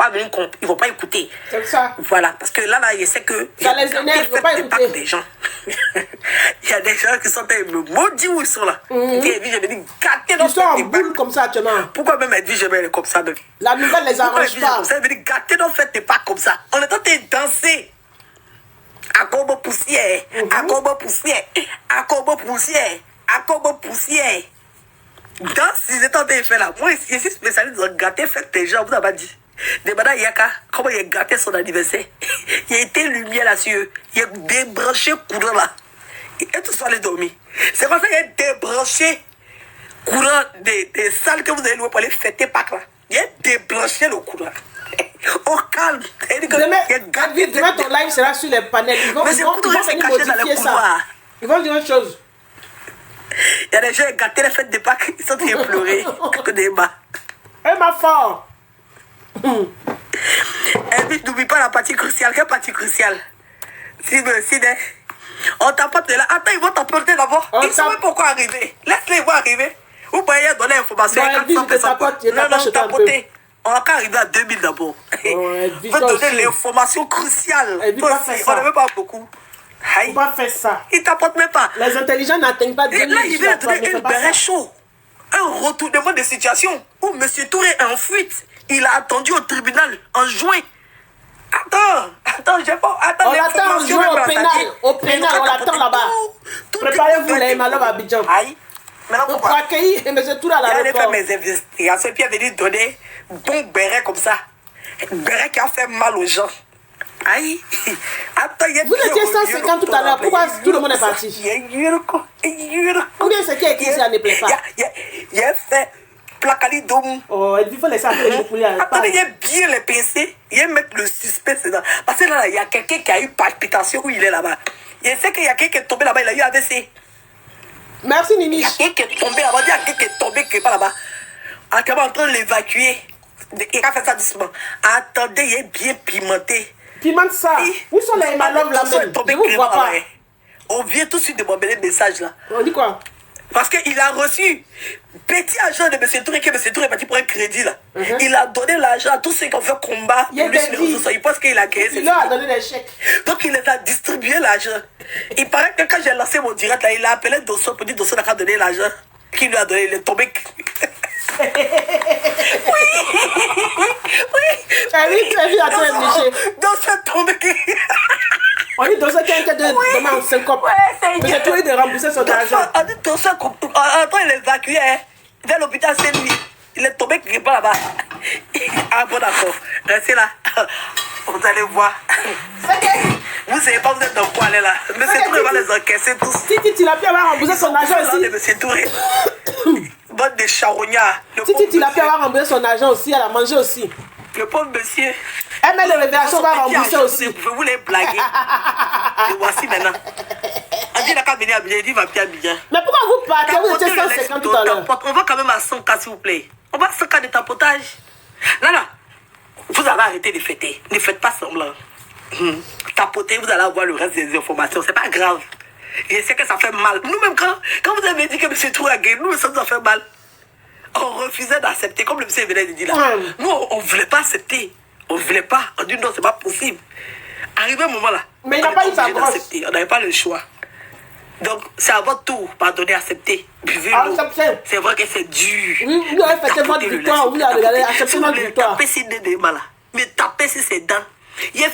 pas venir, ils vont pas écouter. C'est ça. Voilà, parce que là, je sais que... Ça les énerve, ils vont pas écouter. Des gens. Il y a des gens qui sont me maudits où ils sont là. Je me dis, gâtez ils sont en boule comme ça actuellement. Pourquoi même elle dit je vais aller comme ça même? La nouvelle les arrange pas. Comme ça, elle me dit, gâtez donc faites pas comme ça. On est en train de danser. À combo poussière, à combo poussière, à combo poussière, à combo poussière. Dans ils étaient en train de faire là. Moi, je suis spécialiste dans gâter faites tes gens. Vous avez pas dit. De Madame Yaka, comment il a gâté son anniversaire? Il a été lumière là-dessus. Il a débranché courant là. Et tout ça, les dormir. C'est comme ça qu'il a débranché courant des salles que vous allez louer pour aller fêter Pâques là. Il a débranché le courant. Au calme. Demain, ton live sera sur les panels. Ils vont venir modifier ça. Ils vont dire autre chose. Il y a des gens qui ont gâté les fêtes de Pâques. Ils sont en train de pleurer. Que des bas. Eh ma fort. Et puis, n'oublie pas la partie cruciale. Quelle partie cruciale? On t'apporte là. Attends, ils vont t'apporter d'abord. Ils savent pourquoi arriver. Laisse-les voir arriver. Vous pouvez donner l'information. Non, t'apporter. On va arriver à 2000 d'abord. On va donner l'information cruciale. On ne veut pas beaucoup. Il ne faut pas faire ça. Ils ne t'apportent même pas. Les intelligents n'atteignent pas 2000. Là, il vient de donner un béret chaud. Un retournement de situation où M. Touré est en fuite. Il a attendu au tribunal en juin. Attends, j'ai pas. Attends, on l'attend en juin au pénal. Au pénal, on l'attend là-bas. Préparez-vous, les malheurs à Abidjan. Aïe. On va accueillir M. Touré à l'aéroport. Il allait faire mes investigations et puis il est venu donner bon béret comme ça. Béret qui a fait mal aux gens. Aïe. Attends, vous étiez 150 tout à l'heure. Pourquoi tout le monde est parti? Ou bien c'est qui est écrit ça ne plaît pas? Il a fait placali d'homme. Oh, il faut laisser appeler beaucoup. Attendez, il a bien les PC. Il a mettre le suspect dedans. Parce que là, il y a quelqu'un qui a eu palpitation où il est là-bas. Il sait qu'il y a quelqu'un qui est tombé là-bas. Il a eu AVC. Merci, Nini. Il y a quelqu'un qui est tombé là-bas. Il y a quelqu'un qui est tombé qui n'est pas là-bas. En train de l'évacuer. Il a fait ça doucement. Attendez, il est bien pimenté. Pimente ça. Où sont les malheurs là même? Je vous vois pas. On vient tout de suite de m'envoyer le message là. On dit quoi? Parce qu'il a reçu petit agent de M. Touré, que M. Touré est parti pour un crédit là. Il a donné l'argent à tous ceux qui ont fait combat. Il pense qu'il a gagné. Il leur a donné les chèques. Donc il les a distribué l'argent. Il paraît que quand j'ai lancé mon direct là, il a appelé Dosso pour dire Dosso n'a qu'à donner l'argent. Qui lui a donné, il est tombé. Oui. Oui, attends, Dosso est tombé. On dit Dosso qui a été donné en 5 copes. Mais c'est tout de rembourser son argent. On dit Dosso, après il est évacué vers l'hôpital Saint-Louis. Il est tombé quelque part là-bas. Ah bon d'accord, restez là. Vous allez voir. Vous savez pas, vous êtes dans quoi aller là. Monsieur Touré va les encaisser tous. Titi, tu l'as pu avoir remboursé son argent aussi. Monsieur Touré. Bande de charognards. Titi, tu l'as pu avoir remboursé son argent aussi, elle a mangé aussi. Le pauvre monsieur. Elle met les révélations, va rembourser aussi. Vous voulez blaguer. Et voici maintenant. On dit la qu'à venir à Abidjan, il dit il va plus à Abidjan. Mais pourquoi vous partez? Vous étiez 150 tout à l'heure. On va quand même à 100K s'il vous plaît. On va à 100K de tapotage. Non, non. Vous allez arrêter de fêter. Ne faites pas semblant. Tapoter, vous allez avoir le reste des informations. C'est pas grave. Je sais que ça fait mal. Nous-mêmes, quand vous avez dit que M. Touré a gagné, nous, ça nous a fait mal. On refusait d'accepter, comme le monsieur venait de dire là. Nous, on ne voulait pas accepter. On ne voulait pas. On dit non, c'est pas possible. Arrivé un moment là. Mais il n'a pas eu sa grosse. On n'avait pas le choix. Donc, c'est à votre tour, pardonnez, acceptez. Buvez-l'eau. C'est vrai que c'est dur. Oui, vous avez fait votre victoire. Vous avez accepté notre victoire. Tapez ces dents là. Mais tapez sur ses dents. Il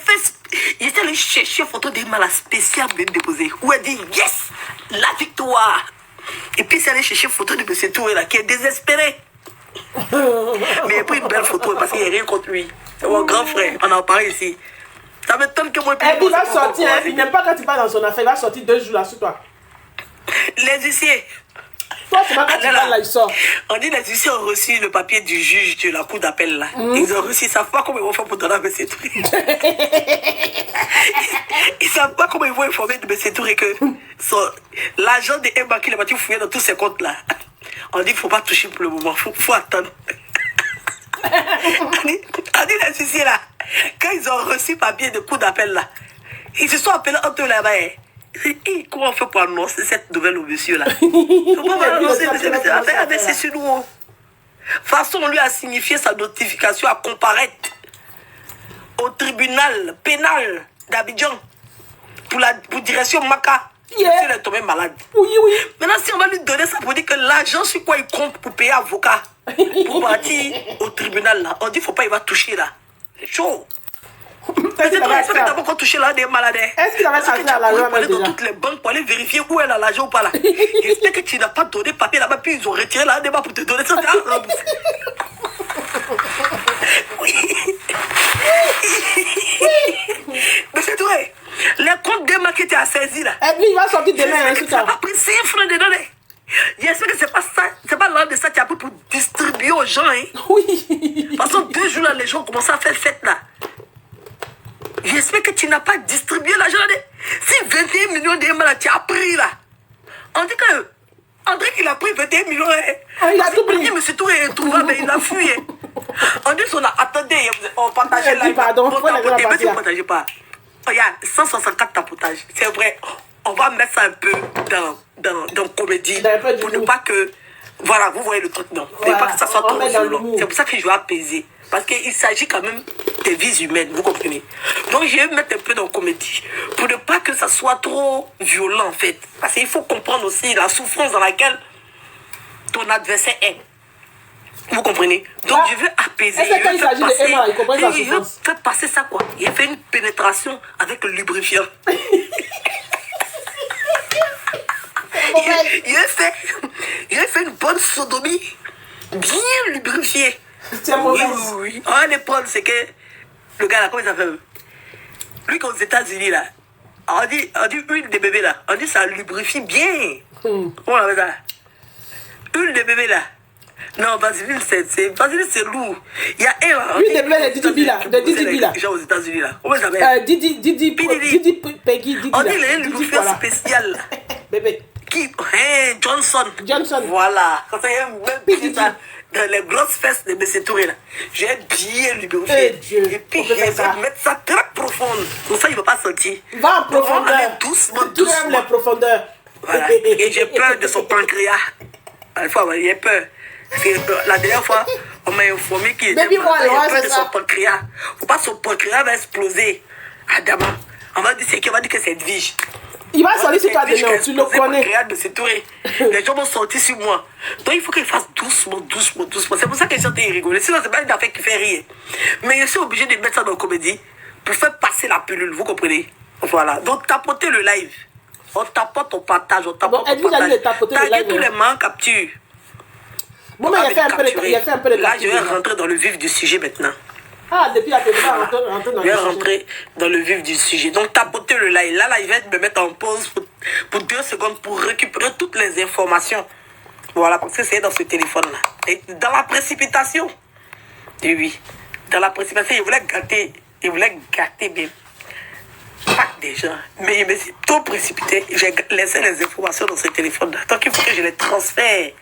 était allé chercher une photo d'Emma la spéciale bien déposée. Où elle dit yes, la victoire. Et puis c'est allé chercher une photo de M. Touré là qui est désespéré. Mais il a pris une belle photo parce qu'il n'y a rien contre lui. C'est mon grand frère. On en parle ici. Ça m'étonne que moi. Il va sortir. Il n'aime pas quand tu parles dans son affaire. Il va sortir 2 jours là sur toi. Les huissiers. Toi, c'est pas quand tu parles là, il sort. On dit les huissiers ont reçu le papier du juge de la cour d'appel là. Ils ont reçu, ils ne savent pas comment ils vont faire pour donner à M. Touré. Ils ne savent pas comment ils vont informer de M. Touré que l'agent de Emma qui est parti fouiller dans tous ses comptes là. On dit qu'il ne faut pas toucher pour le moment, il faut attendre. On dit les huissiers là, quand ils ont reçu le papier de cour d'appel là, ils se sont appelés entre eux là-bas. Comment on fait pour annoncer cette nouvelle au monsieur là? Comment on va annoncer monsieur? C'est sur nous. De toute façon, on lui a signifié sa notification à comparaître. tribunal pénal d'Abidjan pour direction Maka. Yeah. Il est tombé malade. Oui. Maintenant, si on va lui donner ça pour dire que l'argent sur quoi il compte pour payer avocat, pour partir au tribunal, là, on dit qu'il ne faut pas, il va toucher là. C'est chaud. Est-ce qu'il avait d'abord qu'on toucher là des malades. Est-ce qu'il avait accès à l'argent pour aller dans déjà? toutes les banques pour aller vérifier où elle a l'argent ou pas là. J'espère que tu n'as pas donné papier là-bas, puis ils ont retiré là débat pour te donner ça. Oui. Mais c'est vrai. Les comptes d'Emma qui étaient assaisis là. Et puis il va sortir demain, Ça n'a pas pris 5 francs dedans. J'espère que c'est pas ça. C'est pas l'heure de ça que tu as pris pour distribuer aux gens. Hein. Oui. Parce que 2 jours là, les gens commencent à faire fête là. J'espère que tu n'as pas distribué l'argent là. Si 21 millions d'Emma là, tu as pris là. On dit que André qu'il a pris 21 millions. Hein. Ah, il a tout pris. M. Touré est trouvé, mais il a fui. Hein. On dit qu'on a attendu, on partageait là. Pardon, on ne partageait pas. Regarde, 164 tapotages. C'est vrai, on va mettre ça un peu dans comédie. Pour ne pas que. Voilà, vous voyez le truc, non. Pour ne pas que ça soit trop violent. C'est pour ça que je vais apaiser. Parce qu'il s'agit quand même des vies humaines, vous comprenez. Donc je vais mettre un peu dans comédie. Pour ne pas que ça soit trop violent, en fait. Parce qu'il faut comprendre aussi la souffrance dans laquelle ton adversaire est. Vous comprenez? Donc je veux apaiser. Est-ce qu'il s'agit de Emma? Il comprend sa souffrance. Je veux passer ça quoi. Il a fait une pénétration avec le lubrifiant. Il a fait une bonne sodomie. Bien lubrifiée. C'est mauvais. Oui. On va les prendre, c'est que le gars là, comment il s'appelle? Lui qui est aux États-Unis là. On dit huile de bébé là. On dit ça lubrifie bien. Comment on appelle ça? Huile de bébé là. Non, Vaseline, c'est lourd. Il y a un là. Lui, de blé de Didi là. De Didi là. Déjà aux États-Unis là. Comment ça s'appelle? Didi Peggy. On dit les lubrifiants spécial là. Bébé. Qui? Johnson. Voilà. Quand il y a même ça dans les grosses fesses de M. Touré là. J'ai bien lubrifié. Et puis je vais mettre ça très profonde. Comme ça, il ne va pas sortir. Va en profondeur. Doucement. Les profondeurs. Voilà. Et j'ai peur de son pancréas. Une fois, il a peur. La dernière fois, on m'a informé qu'il était peur de son pancréas. Faut pas son pancréas va exploser. Adama. On va dire que c'est Edwige. Il va sortir sur toi demain, tu le connais. Les gens vont sortir sur moi. Donc il faut qu'il fasse doucement. C'est pour ça que les gens rigolent. Sinon, c'est pas une affaire qui fait rire. Mais je suis obligé de mettre ça dans la comédie pour faire passer la pilule, vous comprenez? Voilà. Donc tapotez le live. On tapote, on partage, on tapote, on partage. Taguez tous les mains en capture. Bon, mais il a fait un peu de Là, je vais rentrer dans le vif du sujet maintenant. Ah, depuis la télévision, je vais rentrer dans le vif du sujet. Donc, tapotez le live. Là, il va me mettre en pause pour 2 secondes pour récupérer toutes les informations. Voilà, parce que c'est dans ce téléphone-là. Et dans la précipitation. Et oui, dans la précipitation, il voulait gâter bien. Pas des gens. Mais je me suis trop précipité. J'ai laissé les informations dans ce téléphone-là. Donc, il faut que je les transfère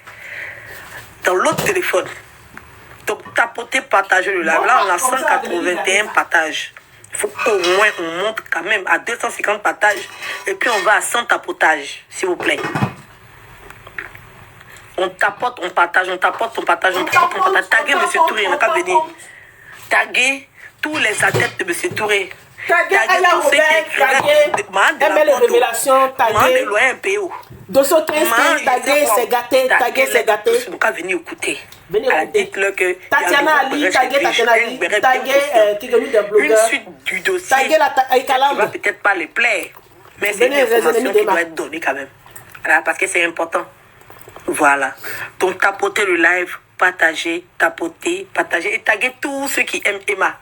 dans l'autre téléphone. Donc, tapoter, partager le live. Là, on a 181 partages. Il faut qu'au moins on monte quand même à 250 partages. Et puis, on va à 100 tapotages, s'il vous plaît. On tapote, on partage, on tapote, on partage, on tapote, on partage. Taguez M. Touré, il n'a qu'à venir. Taguez tous les adeptes de M. Touré. Taguez Aya Robert, taguez ML Révélation, taguez Dosso 15, taguez C'est Gâté, taguez C'est Gâté. Je ne peux pas venir écouter. Dites-le que Tatiana Ali, taguez Tatiana Ali, taguez Kigoni de blogueur. Une suite du dossier taguez la qui va peut-être pas les plaire, mais c'est une information qui doit être donnée quand même. Voilà, parce que c'est important. Voilà. Donc, tapotez le live, partagez, tapotez, partagez et taguez tous ceux qui aiment Emma.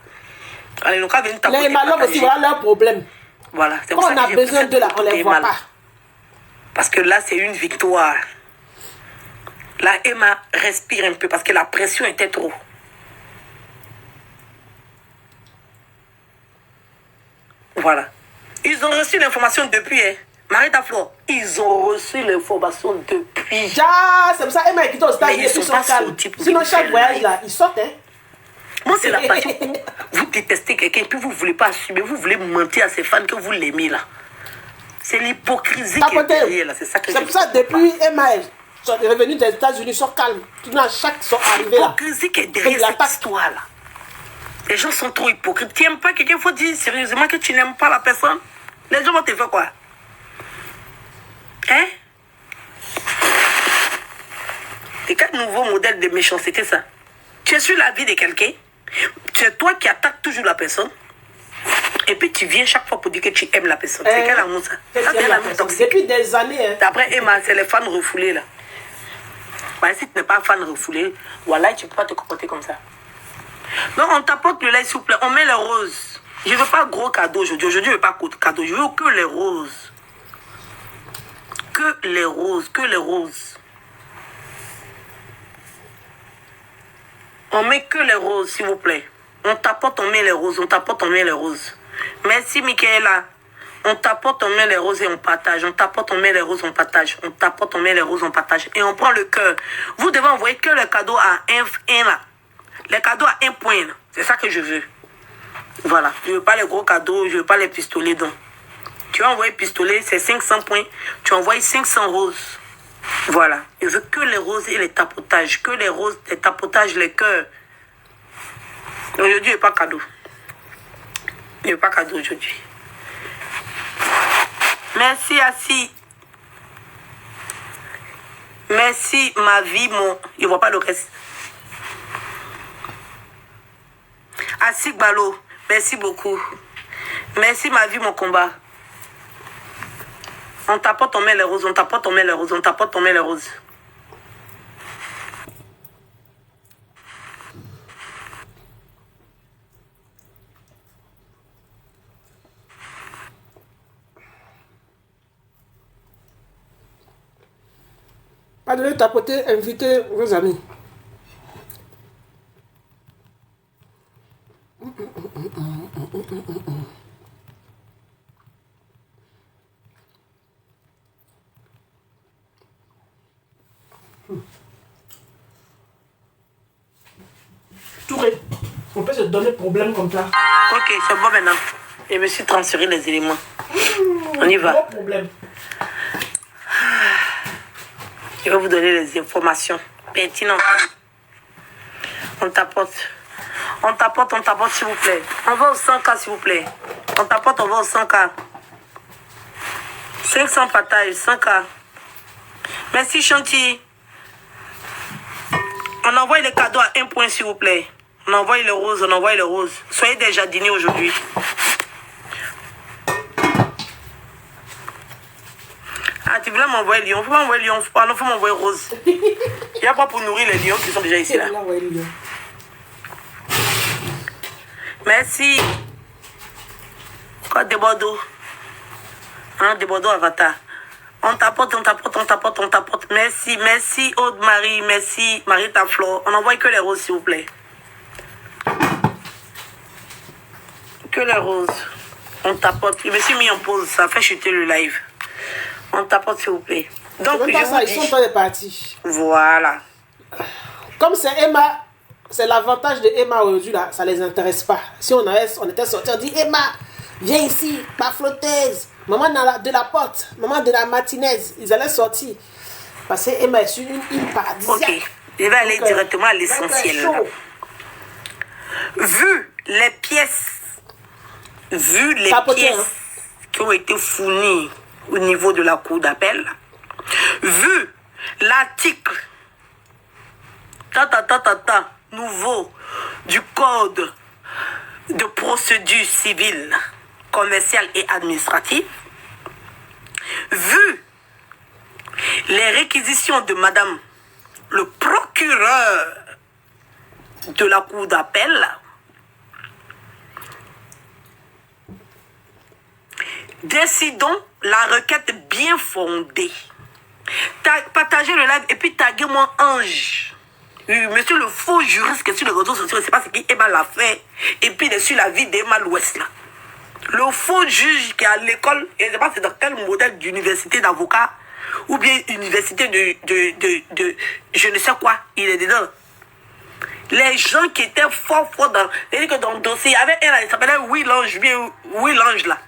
Allez, nous, quand venir tapoter, les malheurs aussi, voilà leur problème. Voilà. Quand on a besoin de là, on ne les voit pas. Parce que là, c'est une victoire. Là, Emma respire un peu parce que la pression était trop. Voilà. Ils ont reçu l'information depuis, hein. Marita Flore, ils ont reçu l'information depuis. C'est pour ça, Emma est quittée aux États-Unis, ils sont calmes. Sinon, chaque voyage là, ils sortent, hein. Moi, c'est la passion où vous détestez quelqu'un et puis vous ne voulez pas assumer, vous voulez mentir à ses fans que vous l'aimez là. C'est l'hypocrisie qui est derrière là, c'est ça que c'est pour ça depuis Emma est revenue des États-Unis, ils sont calmes. Tout le monde, chaque sont arrivés là. L'hypocrisie qui est derrière cette histoire là. Les gens sont trop hypocrites. Tu n'aimes pas quelqu'un, il faut dire sérieusement que tu n'aimes pas la personne. Les gens vont te faire quoi? Hein? C'est quel nouveau modèle de méchanceté ça? Tu es sur la vie de quelqu'un, c'est toi qui attaques toujours la personne, et puis tu viens chaque fois pour dire que tu aimes la personne. C'est quel amour ça? Ça c'est un amour toxique. Depuis des années. Hein. Après Emma, c'est les fans refoulés là. Ouais, si tu n'es pas fan refoulé, voilà, tu ne peux pas te comporter comme ça. Donc on t'apporte le lait s'il vous plaît, on met les roses. Je ne veux pas gros cadeau aujourd'hui. Aujourd'hui, je ne veux pas cadeau, je veux que les roses. Que les roses, que les roses. On met que les roses, s'il vous plaît. On t'apporte, on met les roses. On t'apporte, on met les roses. Merci, Michaela. On t'apporte, on met les roses et on partage. On t'apporte, on met les roses, on partage. On t'apporte, on met les roses, on partage. Et on prend le cœur. Vous devez envoyer que le cadeau à un là. Les cadeaux à un point. C'est ça que je veux. Voilà. Je ne veux pas les gros cadeaux. Je ne veux pas les pistolets. Donc. Tu as envoyé pistolet, c'est 500 points. Tu envoies 500 roses. Voilà. Je veux que les roses et les tapotages. Que les roses, les tapotages, les cœurs. Aujourd'hui, il n'y a pas cadeau. Il n'y a pas cadeau aujourd'hui. Merci, Assis. Merci, ma vie, mon... Il ne voit pas le reste. Assis, Balo. Merci beaucoup. Merci, ma vie, mon combat. On t'apporte, on met les roses. On t'apporte, on met les roses. On t'apporte, on met les roses. Pas de tapoter, invitez vos amis. Touré, on peut se donner problème comme ça. Ok, c'est bon maintenant. Je me suis transféré les éléments. On y va. Pas de problème. Je vais vous donner les informations pertinentes. On t'apporte. On t'apporte, s'il vous plaît. On va au 100K, s'il vous plaît. On t'apporte, on va au 100K. 500 partages, 100K. Merci, Chanty. On envoie les cadeaux à un point, s'il vous plaît. On envoie les roses, on envoie les roses. Soyez des jardiniers aujourd'hui. Ah, tu voulais m'envoyer lion? Faut m'envoyer lion. Ah non, faut m'envoyer rose. Il n'y a pas pour nourrir les lions qui sont déjà ici là. Merci. Quoi de Bordeaux? Hein, de Bordeaux Avatar. On t'apporte, on t'apporte, on t'apporte, on t'apporte. Merci, merci Aude-Marie, merci Marita Flore. On n'envoie que les roses, s'il vous plaît. Que les roses. On t'apporte. Je me suis mis en pause, ça fait chuter le live. On t'apporte, s'il vous plaît. Donc, je vous dis... Ils sont pas des partis. Voilà. Comme c'est Emma, c'est l'avantage de Emma aujourd'hui, là, ça les intéresse pas. Si on était sortis, on dit Emma, viens ici, ma flotteuse, maman de la porte, maman de la matinaise. Ils allaient sortir. Parce que Emma est sur une île paradisiaque. Ok, je vais aller directement à l'essentiel. Vu les pièces qui ont été fournies au niveau de la cour d'appel, vu l'article nouveau du code de procédure civile, commerciale et administrative, vu les réquisitions de madame le procureur de la cour d'appel, décidons la requête bien fondée. Partagez le live et puis taguez-moi Ange. Monsieur le faux juriste qui est sur les réseaux sociaux, je ne sais pas ce qui Emma l'a fait. Et puis il est sur la vie d'Emma l'Ouest là. Le faux juge qui est à l'école, et je ne sais pas c'est dans quel modèle d'université d'avocat ou bien université de je ne sais quoi, il est dedans. Les gens qui étaient fort dans... C'est-à-dire que dans le dossier, il y avait un là, il s'appelait Willange, là.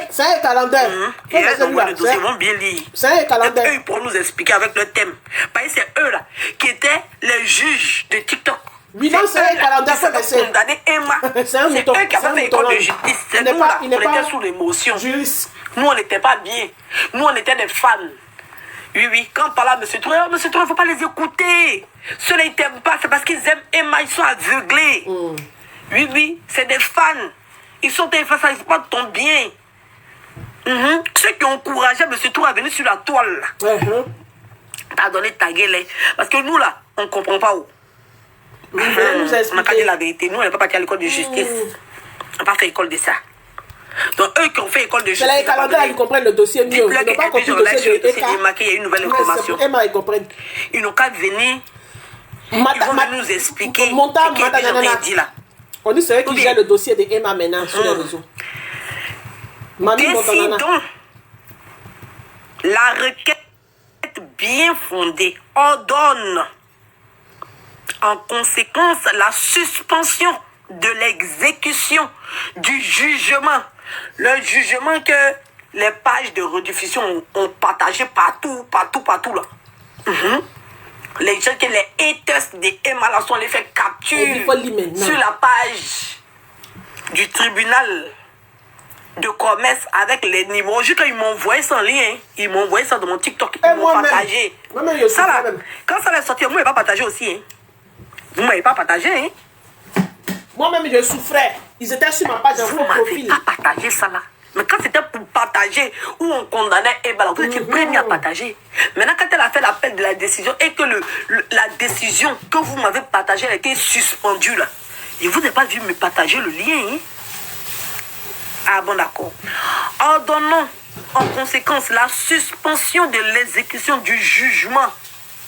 C'est un calendaire. Ils vont bien lire. C'est un calendaire. Eux, ils pourront nous expliquer avec le thème. Parce que c'est eux là, qui étaient les juges de TikTok. Oui, non, c'est un calendrier qui laisser. condamné Emma. C'est un mouton. eux qui avaient fait école de justice. C'est nous là, on était sous l'émotion. Nous, on n'était pas bien. Nous, on était des fans. Oui, oui. Quand on parlait à M. Touré, il ne faut pas les écouter. Ceux-là, ils ne t'aiment pas. C'est parce qu'ils aiment Emma. Ils sont aveuglés. Oui, oui. C'est des fans. Ils sont des fans. Ça ne pas de ton bien. Ceux qui ont encouragé M. Touré à venir sur la toile. T'as donné ta gueule. Parce que nous, là, on ne comprend pas où. On n'a pas dit la vérité. Nous, on n'est pas parti à l'école de justice. On n'a pas fait école de ça. Donc, eux qui ont fait école de justice. C'est les Canadiens qui comprennent le dossier mieux. Ils n'ont pas compris le dossier de Emma. Il y a une nouvelle information. Emma, ils comprennent. Ils n'ont qu'à venir. Ils vont nous expliquer ce qu'ils dit là. On dit c'est eux qui gèrent le dossier de Emma maintenant sur les réseaux. Décidons. La requête bien fondée ordonne en conséquence la suspension de l'exécution du jugement. Le jugement que les pages de rediffusion ont partagé partout là. Les gens que les haters de Emma là sont les fait capture sur la page du tribunal de commerce avec les numéros. Juste quand ils m'ont envoyé ça en lien, ils m'ont envoyé ça dans mon TikTok, ils m'ont partagé. Ça là, quand ça va sortir, moi je vais pas partager aussi. Hein. Vous ne m'avez pas partagé. Hein? Moi-même, je souffrais. Ils étaient sur ma page en profil. Vous m'avez pas partagé ça là. Mais quand c'était pour partager, où on condamnait Eba, vous étiez prêts à partager. Maintenant, quand elle a fait l'appel de la décision et que la décision que vous m'avez partagée a été suspendue là, je ne vous ai pas vu me partager le lien. Hein? Ah bon, d'accord. Ordonnons en conséquence la suspension de l'exécution du jugement.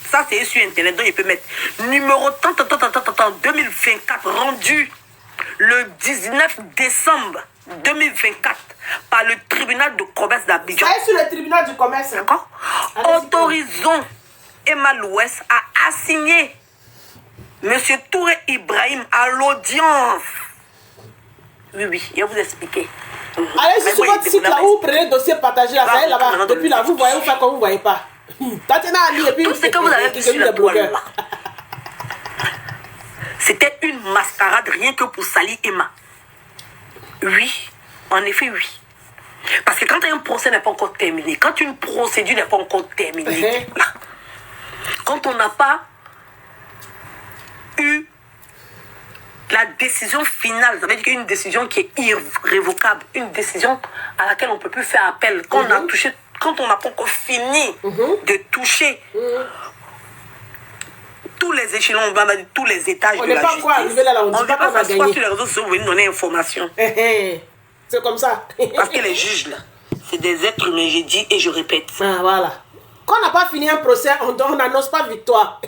Ça, c'est sur Internet, donc il peut mettre numéro 2024, rendu le 19 décembre 2024 par le tribunal de commerce d'Abidjan. Ça est sur le tribunal du commerce. D'accord. Autorisons Emma Louès à assigner M. Touré Ibrahim à l'audience. Oui, oui, je vais vous expliquer. Allez sur votre site là où vous prenez le dossier partagé là, ça est là-bas. Depuis là, vous voyez, vous faites comme vous ne voyez pas. Tout ce que vous avez vu sur le toile là, c'était une mascarade rien que pour salir Emma. Oui, en effet, oui. Parce que quand un procès n'est pas encore terminé, quand une procédure n'est pas encore terminée, là, quand on n'a pas eu la décision finale, ça veut dire qu'une décision qui est irrévocable, une décision à laquelle on ne peut plus faire appel, quand on a touché, quand on n'a pas encore fini de toucher tous les échelons, tous les étages de la justice. On ne va pas s'asseoir sur les réseaux sociaux, vous venez donner information. C'est comme ça. Parce que les juges là, c'est des êtres humains, j'ai dit et je répète. Ah, voilà. Quand on n'a pas fini un procès, on n'annonce pas victoire.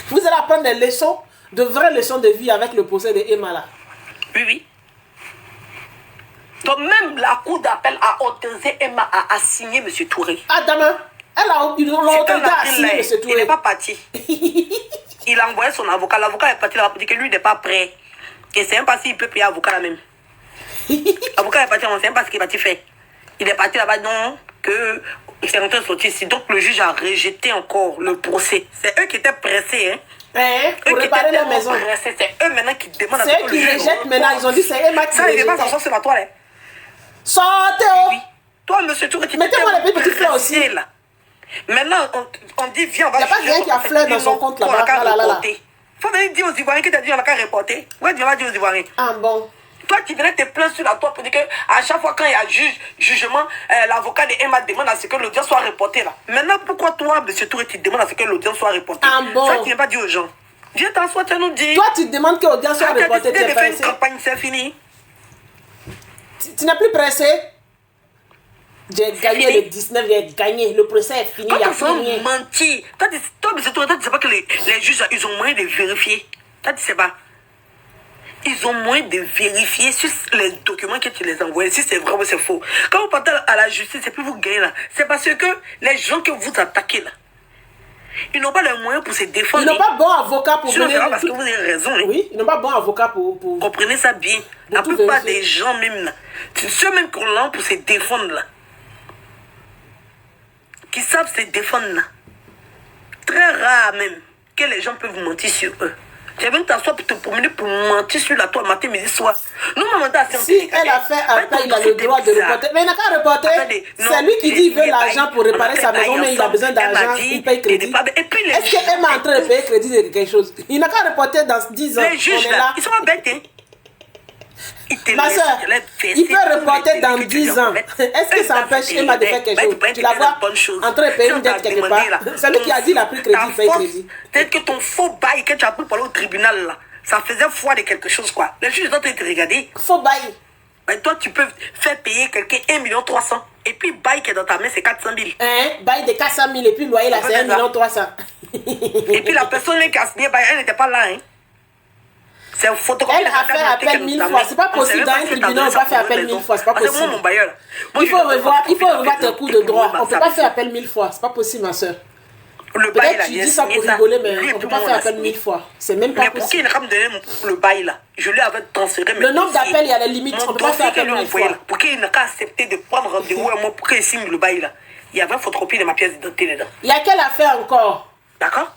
Vous allez apprendre des leçons, de vraies leçons de vie avec le procès de Emma là. Oui, oui. Donc même la cour d'appel a autorisé Emma à assigner M. Touré. Ah, demain, ils l'ont autorisé à assigner M. Touré. Il n'est pas parti. Il a envoyé son avocat. L'avocat est parti là pour dire que lui n'est pas prêt. Et c'est même pas s'il peut payer l'avocat là même. L'avocat est parti, on ne sait même pas ce qu'il va faire. Il est parti là-bas, donc, que c'est rentré sortir ici. Donc le juge a rejeté encore le procès. C'est eux qui étaient pressés, hein. Pour réparer leur maison. C'est eux maintenant qui demandent à c'est eux qui rejettent maintenant. Ils ont dit c'est Emma qui rejette. Ça, il ne va pas s'asseoir sur la toile. Sortez! Oui. Toi, monsieur Touré, tu mettez-moi les petits fleurs aussi. Là. Maintenant, on dit, viens, on va. Il n'y a pas rien qui a fleur dans son compte là-bas. Il faut venir dire aux Ivoiriens que tu as dit, on a qu'à reporter. Ouais, tu vas dire aux Ivoiriens. Ah bon? Toi, tu venais te plaindre sur la toile pour dire qu'à chaque fois quand il y a jugement, l'avocat de Emma demande à ce que l'audience soit reportée là. Maintenant, pourquoi toi, monsieur Touré, tu demandes à ce que l'audience soit reportée? Ah bon? Ça, tu n'as pas dit aux gens. Viens t'asseoir, tu nous dis. Toi, tu demandes que l'audience soit reportée. Tu as décidé de faire une campagne, c'est fini. Tu n'es plus pressé? J'ai gagné le 19, j'ai gagné. Le procès est fini. Quand ils ont menti, toi, monsieur Touré, tu ne sais pas que les juges, ils ont moyen de vérifier. Toi, tu ne sais pas. Ils ont moyen de vérifier sur les documents que tu les envoies, si c'est vrai ou c'est faux. Quand vous partez à la justice et puis vous gagnez là, c'est parce que les gens que vous attaquez là, ils n'ont pas les moyens pour se défendre. Ils n'ont pas bon avocat pour venir. C'est parce que vous avez raison. Hein. Oui, ils n'ont pas bon avocat pour... Comprenez ça bien. La plupart des gens même là, ceux même qu'on l'a pour se défendre là, qui savent se défendre là, très rare même que les gens peuvent mentir sur eux. Tu es venu t'asseoir pour te promener, pour mentir sur la toile matin, midi, soir. Nous, maman, si elle a fait appel, il a le droit de reporter. Mais il n'a qu'à reporter. C'est lui qui dit qu'il veut l'argent pour réparer sa maison, mais il a besoin d'argent, il paye crédit. Est-ce qu'elle est en train de payer crédit de quelque chose? Il n'a qu'à reporter dans 10 ans. Les juges, là, ils sont bêtes, hein. Ma soeur, il peut reporter dans 10 ans. Est-ce que ça empêche Emma de faire quelque chose? Tu la vois en train de payer une dette quelque part. C'est lui qui a dit il a pris crédit, il paye crédit. Peut-être que ton faux bail que tu as pris pour aller au tribunal, là, ça faisait foi de quelque chose, quoi. Les juges doivent te regarder. Faux bail. Mais toi, tu peux faire payer quelqu'un 1,3 million. Et puis, bail qui est dans ta main, c'est 400 000. Bail de 400 000 et puis loyer là, c'est 1,3 million. Et puis, la personne qui a signé bail, elle n'était pas là, hein. C'est photographe. Elle a fait appel 1000 fois. C'est pas possible dans un tribunal, on ne peut pas faire appel 1000 fois. C'est pas possible. Moi, mon bailleur. Il faut revoir tes cours de droit. On ne peut pas faire appel 1000 fois. C'est pas possible, ma soeur. Peut-être tu dis ça pour rigoler, mais on ne peut pas faire appel 1000 fois. C'est même pas possible. Mais pour qu'il ne me donner le bail là, je lui avais transféré. Le nombre d'appels, il y a la limite. On ne peut pas faire appel 1000 fois. Pour qu'il n'a qu'à accepter de prendre rendez-vous à moi pour qu'il signe le bail là. Il y avait une photocopie de ma pièce d'identité dedans. Il y a quelle affaire encore? D'accord?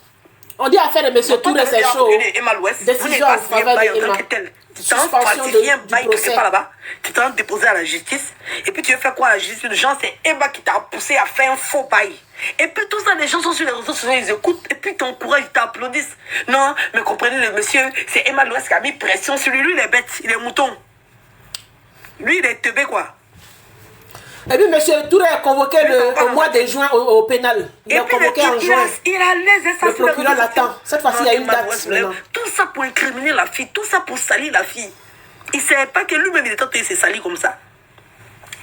On dit affaire de M. Touré, c'est chaud. Décision en faveur de Emma. Suspension du procès. Tu t'en déposé à la justice. Et puis tu veux faire quoi à la justice? Les gens, c'est Emma qui t'a poussé à faire un faux bail. Et puis tout ça, les gens sont sur les réseaux sociaux, ils écoutent. Et puis t'encouragent, ils t'applaudissent. Non, mais comprenez, le monsieur, c'est Emma Louest qui a mis pression sur lui. Lui, il est bête, il est mouton. Lui, il est teubé, quoi. Et puis, M. Touré a convoqué au mois de juin au pénal. Il a convoqué en juin. Le procureur l'attend. Cette fois-ci, il y a une date. Tout ça pour incriminer la fille. Tout ça pour salir la fille. Il ne savait pas que lui-même, il était en train de se salir comme ça.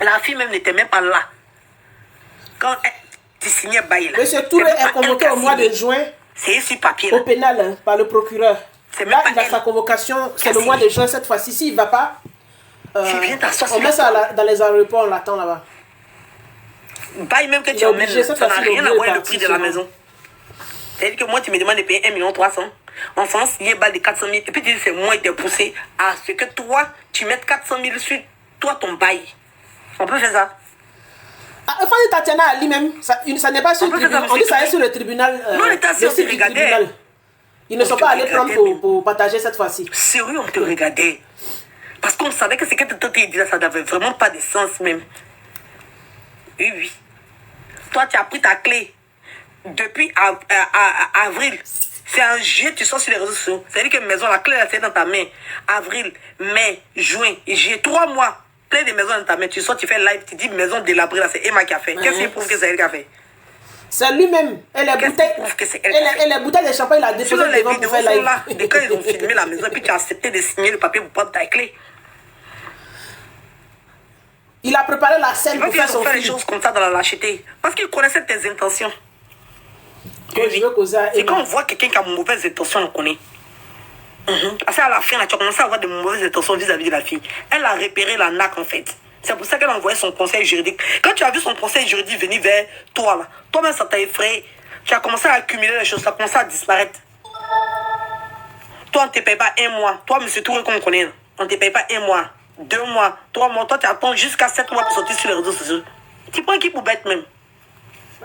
La fille même n'était même pas là. Quand tu signais bail là. M. Touré est convoqué au mois de juin. C'est sur papier. Au pénal, par le procureur. Là, il a sa convocation. C'est le mois de juin cette fois-ci. S'il ne va pas. On met ça dans les aéroports, on l'attend là-bas. Bail même que tu emmènes, ça n'a rien à voir avec le prix de la maison. C'est-à-dire que moi, tu me demandes de payer 1,3 million. En France, il y a un bail de 400 000. Et puis tu dis c'est moi qui t'ai poussé à ce que toi, tu mettes 400 000 sur toi, ton bail. On peut faire ça. Il faut dire Tatiana Ali même. Ça n'est pas sur le tribunal. On dit ça est sur le tribunal. Non, l'État, c'est aussi regardé. Ils ne sont pas allés prendre pour partager cette fois-ci. Sérieux, on te regardait. Parce qu'on savait que ce que tu disais, ça n'avait vraiment pas de sens même. Oui, oui. Toi, tu as pris ta clé depuis avril. C'est en juillet, tu sors sur les réseaux sociaux. C'est-à-dire que maison, la clé, c'est dans ta main. Avril, mai, juin, juillet, 3 mois. Plein de maisons dans ta main. Tu sors, tu fais live, tu dis maison délabrée, là, c'est Emma qui a fait. Qu'est-ce qui prouve que c'est elle qui a fait? C'est lui-même. Et les bouteilles de champagne, il a déposé devant pour faire live. Là, de quand ils ont filmé la maison, puis tu as accepté de signer le papier pour prendre ta clé. Il a préparé la scène pour faire son film. Les choses comme ça dans la lâcheté. Parce qu'il connaissait tes intentions. Et quand on voit quelqu'un qui a de mauvaises intentions, on connaît. Parce qu'à la fin, là, tu as commencé à avoir de mauvaises intentions vis-à-vis de la fille. Elle a repéré la naque, en fait. C'est pour ça qu'elle a envoyé son conseil juridique. Quand tu as vu son conseil juridique venir vers toi, là, toi-même, ça t'a effrayé. Tu as commencé à accumuler les choses, ça a commencé à disparaître. Toi, on ne te paye pas 1 mois. Toi, monsieur Touré, qu'on connaît, on ne te paye pas 1 mois. 2 mois, 3 mois, toi tu attends jusqu'à 7 mois pour sortir sur les réseaux sociaux. Tu prends qui pour bête même?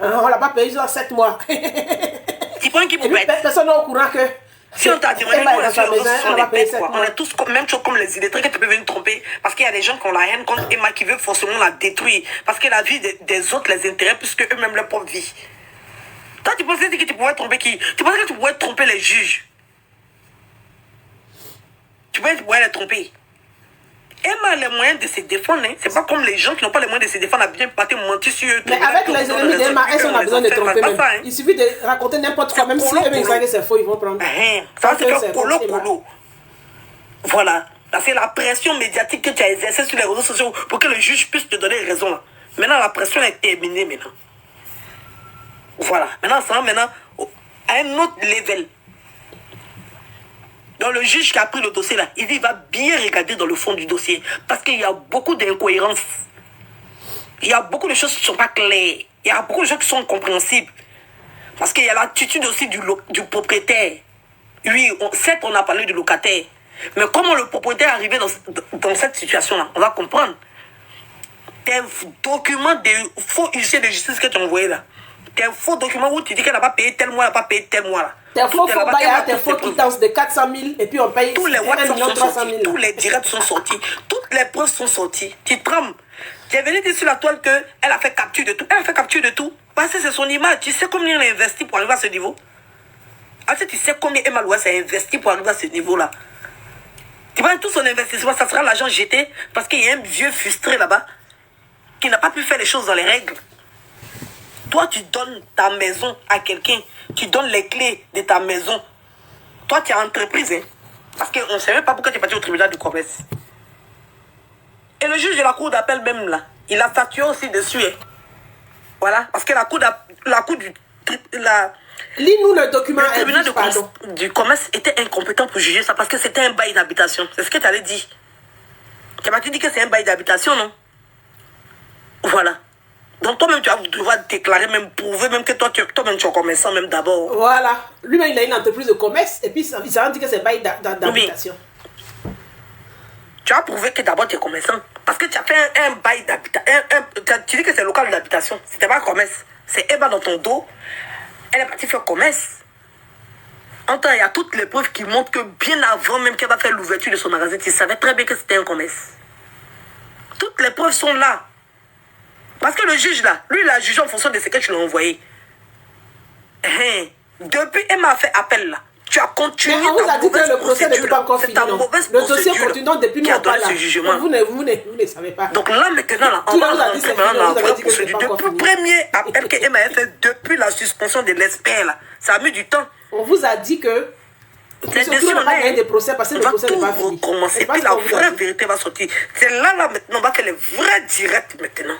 On l'a pas payé dans 7 mois. Tu prends qui pour bête? Personne n'est au courant que. Si on t'a dit, on est tous même chose comme les illettrés que tu peux venir tromper. Parce qu'il y a des gens qui ont la haine contre Emma qui veulent forcément la détruire. Parce que la vie des autres les intéresse plus que eux-mêmes leur propre vie. Toi tu pensais que tu pouvais tromper qui? Tu pensais que tu pouvais tromper les juges? Tu pouvais les tromper? Emma a les moyens de se défendre. Hein. C'est pas comme les gens qui n'ont pas les moyens de se défendre à bien partir mentir sur eux. Mais avec les ennemis d'Emma, est-ce qu'on a besoin de tromper même? Il suffit de raconter n'importe quoi, même si eux-mêmes savent que c'est faux, ils vont prendre. Ça c'est que colo. Voilà. C'est la pression médiatique que tu as exercée sur les réseaux sociaux pour que le juge puisse te donner raison. Là. Maintenant, la pression est terminée maintenant. Voilà. Maintenant, ça va maintenant à un autre level. Donc le juge qui a pris le dossier là, il va bien regarder dans le fond du dossier. Parce qu'il y a beaucoup d'incohérences. Il y a beaucoup de choses qui ne sont pas claires. Il y a beaucoup de choses qui sont incompréhensibles. Parce qu'il y a l'attitude aussi du propriétaire. Oui, certes on a parlé du locataire. Mais comment le propriétaire est arrivé dans cette situation-là? On va comprendre. Tes documents de faux huissiers de justice que tu as envoyés là. tes faux documents où tu dis qu'elle n'a pas payé tel mois, elle n'a pas payé tel mois. Là. Tes faux bails, tes faux quittances de 400 000 et puis on paye tous les 1 WhatsApp million sont 300 sortis, 000. tous les directs sont sortis, toutes les preuves sont sorties. Tu trembles. Tu es venu dire sur la toile qu'elle a fait capture de tout. Elle a fait capture de tout. Parce que c'est son image. Tu sais combien elle a investi pour arriver à ce niveau? Tu sais combien Emma Louès a investi pour arriver à ce niveau-là? Tu vois, tout son investissement, ça sera l'argent jeté parce qu'il y a un vieux frustré là-bas qui n'a pas pu faire les choses dans les règles. Toi, tu donnes ta maison à quelqu'un. Tu donnes les clés de ta maison. Toi, tu es entreprise. Hein? Parce qu'on ne sait même pas pourquoi tu es parti au tribunal du commerce. Et le juge de la cour d'appel même là, il a statué aussi dessus. Hein? Voilà. Parce que la cour du... Lis-nous le document. Le tribunal du commerce était incompétent pour juger ça parce que c'était un bail d'habitation. C'est ce que tu avais dit. Tu m'as dit que c'est un bail d'habitation, non? Voilà. Donc toi-même, tu vas devoir déclarer, même prouver, même que toi-même tu es commerçant, même d'abord. Voilà. Lui-même, il a une entreprise de commerce et puis il s'est rendu que c'est bail d'habitation. Oui. Tu as prouvé que d'abord tu es commerçant. Parce que tu as fait un bail d'habitation. Tu dis que c'est local d'habitation. C'était pas un commerce. C'est Emma dans ton dos. Elle est partie faire commerce. En temps, il y a toutes les preuves qui montrent que bien avant même qu'elle va faire l'ouverture de son magasin, tu savais très bien que c'était un commerce. Toutes les preuves sont là. Parce que le juge là, lui il a jugé en fonction de ce que tu lui as envoyé. Depuis Emma a fait appel là. Tu as continué. Mais on vous a dit que le procès n'était pas encore fini. Le dossier continue depuis nous pas là. Vous ne savez pas. Donc là maintenant, là, on va rentrer maintenant dans la vraie procédure. Depuis le premier appel que Emma a fait, depuis la suspension de l'expert là, ça a mis du temps. On vous a dit que c'est sûr, on va gagner des procès parce que le procès n'est pas fini. Recommencer, puis la vraie vérité va sortir. C'est là maintenant, on va faire les vrais directs maintenant.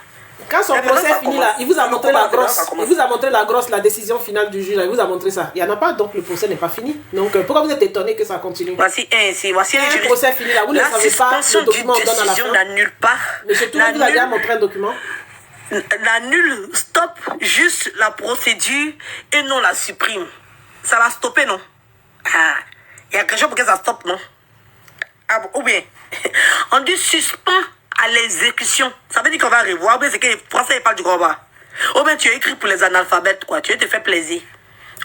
Quand son procès est fini là, il vous a montré la grosse. Il vous a montré la grosse, la décision finale du juge. Il vous a montré ça. Il n'y en a pas, donc le procès n'est pas fini. Donc pourquoi vous êtes étonné que ça continue? Voici un procès fini là. Vous ne savez pas le document on donne à la fin. N'annule pas. Mais surtout, vous avez déjà montré un document. L'annule, stop juste la procédure et non la supprime. Ça va stopper, non? Il y a quelque chose pour que ça stoppe, non? Ou bien, on dit suspend à l'exécution. Ça veut dire qu'on va revoir. Ou bien c'est que les Français parlent du combat. Ou bien tu as écrit pour les analphabètes, quoi. Tu veux te faire plaisir.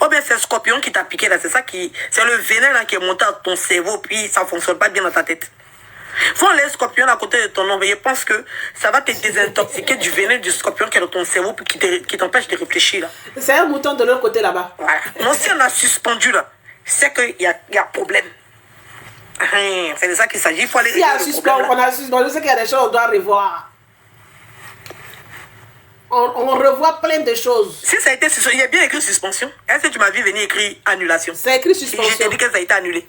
Ou bien c'est le scorpion qui t'a piqué, là. C'est ça qui... C'est le venin, là, qui est monté à ton cerveau, puis ça ne fonctionne pas bien dans ta tête. Faut les scorpions à côté de ton nom. Je pense que ça va te désintoxiquer du venin du scorpion qui est dans ton cerveau, puis qui t'empêche de réfléchir, là. C'est un mouton de l'autre côté, là-bas. Voilà. Non, si on a suspendu, là, c'est qu'il y a problème. C'est de ça qu'il s'agit. Il faut aller régler le problème. On a suspendu, c'est qu'il y a des choses qu'on doit revoir. On revoit plein de choses. Si ça a été suspendu, il y a bien écrit suspension. Est-ce que tu m'as vu venir écrire annulation? C'est écrit suspension. Je t'ai dit que ça a été annulé.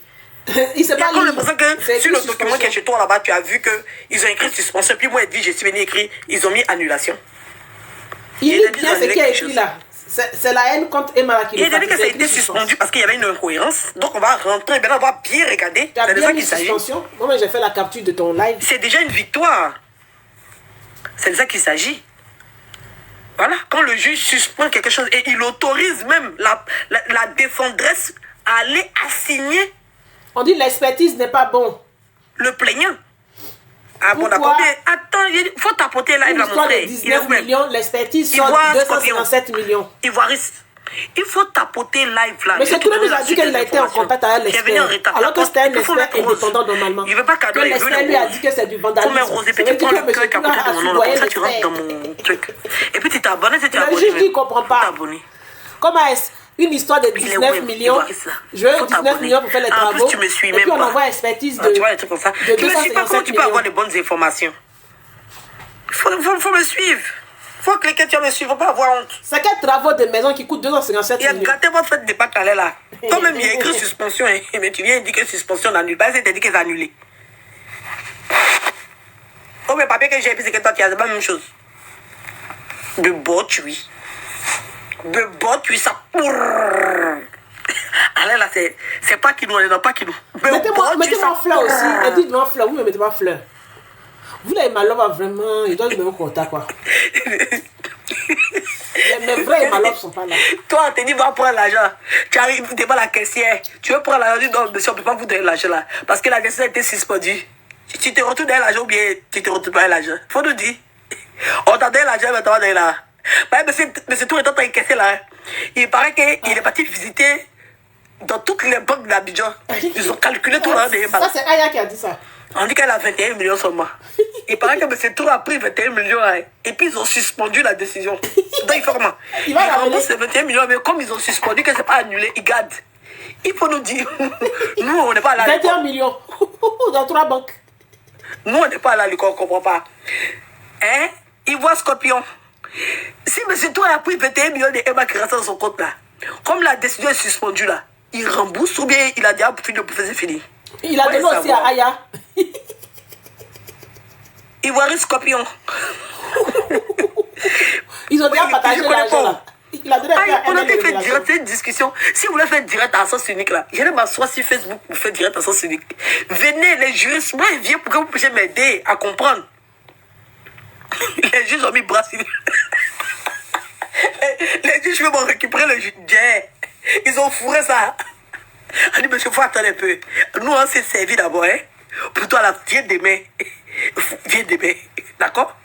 Il s'est pas lu. Parce que sur le document qui est chez toi là-bas, tu as vu qu'ils ont écrit suspension. Puis moi, je suis venu écrire, ils ont mis annulation. Il dit bien ce qui est écrit là. C'est la haine contre Emma qui il a dit que ça a été suspendu parce qu'il y avait une incohérence. Donc on va rentrer, maintenant on va bien regarder. Tu as bien mis suspension. Moi j'ai fait la capture de ton live. C'est déjà une victoire. C'est de ça qu'il s'agit. Voilà, quand le juge suspend quelque chose et il autorise même la défendresse à aller assigner. On dit l'expertise n'est pas bon. Le plaignant. Ah bon, d'accord. Attends, il faut tapoter là, il va montrer. 19 millions, l'expertise sort 257 millions. Ivoiriste. Il faut tapoter live là. Mais c'est tout le monde a dit qu'il a été en contact avec l'expert. Alors que c'était un expert indépendant normalement. Il ne veut pas cadeau. Que l'expert lui a dit que c'est du vandalisme. Comme un rosé, puis tu prends le cœur qui a côté de mon nom, comme ça tu rentres dans mon truc. Et puis tu t'abonnes, tu t'es abonné. Le juge dit qu'il ne comprend pas. Comment est-ce une histoire de 19 millions, je veux 19 millions pour faire les travaux, tu me suis et même puis on pas. envoie expertise de, tu vois, les trucs comme ça. De tu me suis pas, comment tu peux avoir les bonnes informations? Faut me suivre. Faut cliquer, tu vas me suivre, faut pas avoir honte. C'est quels travaux de maison qui coûtent 257 millions? Il y a gâté votre fête de pâte là. Toi même il y a écrit suspension, mais tu viens indiquer suspension d'annulé. Parce que tu dit que c'est annulé. Oh mais papier que j'ai écrit, c'est que toi tu as la même chose. De bord, oui. De bord, oui, ça. Allez là, c'est pas qui nous, on est dans pas qui nous. Mettez-moi fleur aussi. Dites-moi fleur, vous me mettez pas fleur. Vous là, Malov vraiment, il doit me mettre contact quoi. Les vrais Malov sont pas là. Toi, on te dit, va prendre l'argent. Tu arrives devant la caissière. Tu veux prendre l'argent, non, monsieur, on ne peut pas vous donner l'argent là. Parce que la caissière a été suspendue. Tu te retrouves dans l'argent ou bien tu te retrouves pas dans l'argent. Faut nous dire. On t'a donné l'argent, mais tu vas donner là. Bah, monsieur Tour est en train de casser là. Hein. Il paraît qu'il est parti visiter dans toutes les banques d'Abidjan. Ils ont calculé tout là. Ça, c'est Aya qui a dit ça. On dit qu'elle a 21 millions seulement. Il paraît que M. Tour a pris 21 millions. Hein, et puis ils ont suspendu la décision. Donc il fait comment? Il rembourse ces 21 millions, mais comme ils ont suspendu que c'est pas annulé, ils gardent. Il faut nous dire. Nous, on n'est pas là. 21 millions dans 3 banques. Nous, on n'est pas là, on ne comprend pas. Hein? Il voit Scorpion. Si M. Tour a pris 21 millions de Emma qui restent dans son compte là, comme la décision est suspendue là, il rembourse ou bien il a déjà fini de bouffer, c'est fini. Il a donné aussi à Aya. Il voit Scorpion. Ils ont déjà partagé l'argent là. Il a donné on a fait direct cette discussion. Si vous voulez faire direct à sens unique là, je vais m'asseoir sur Facebook pour faire direct à sens unique. Venez les juristes, moi je viens pour que vous puissiez m'aider à comprendre. Les juges ont mis bracelet. Les juges veulent récupérer le jet. Ils ont fourré ça. On dit, monsieur, il faut attendre un peu. Nous, on s'est servi d'abord. Hein? Pour toi, là, viens demain. Viens demain. D'accord?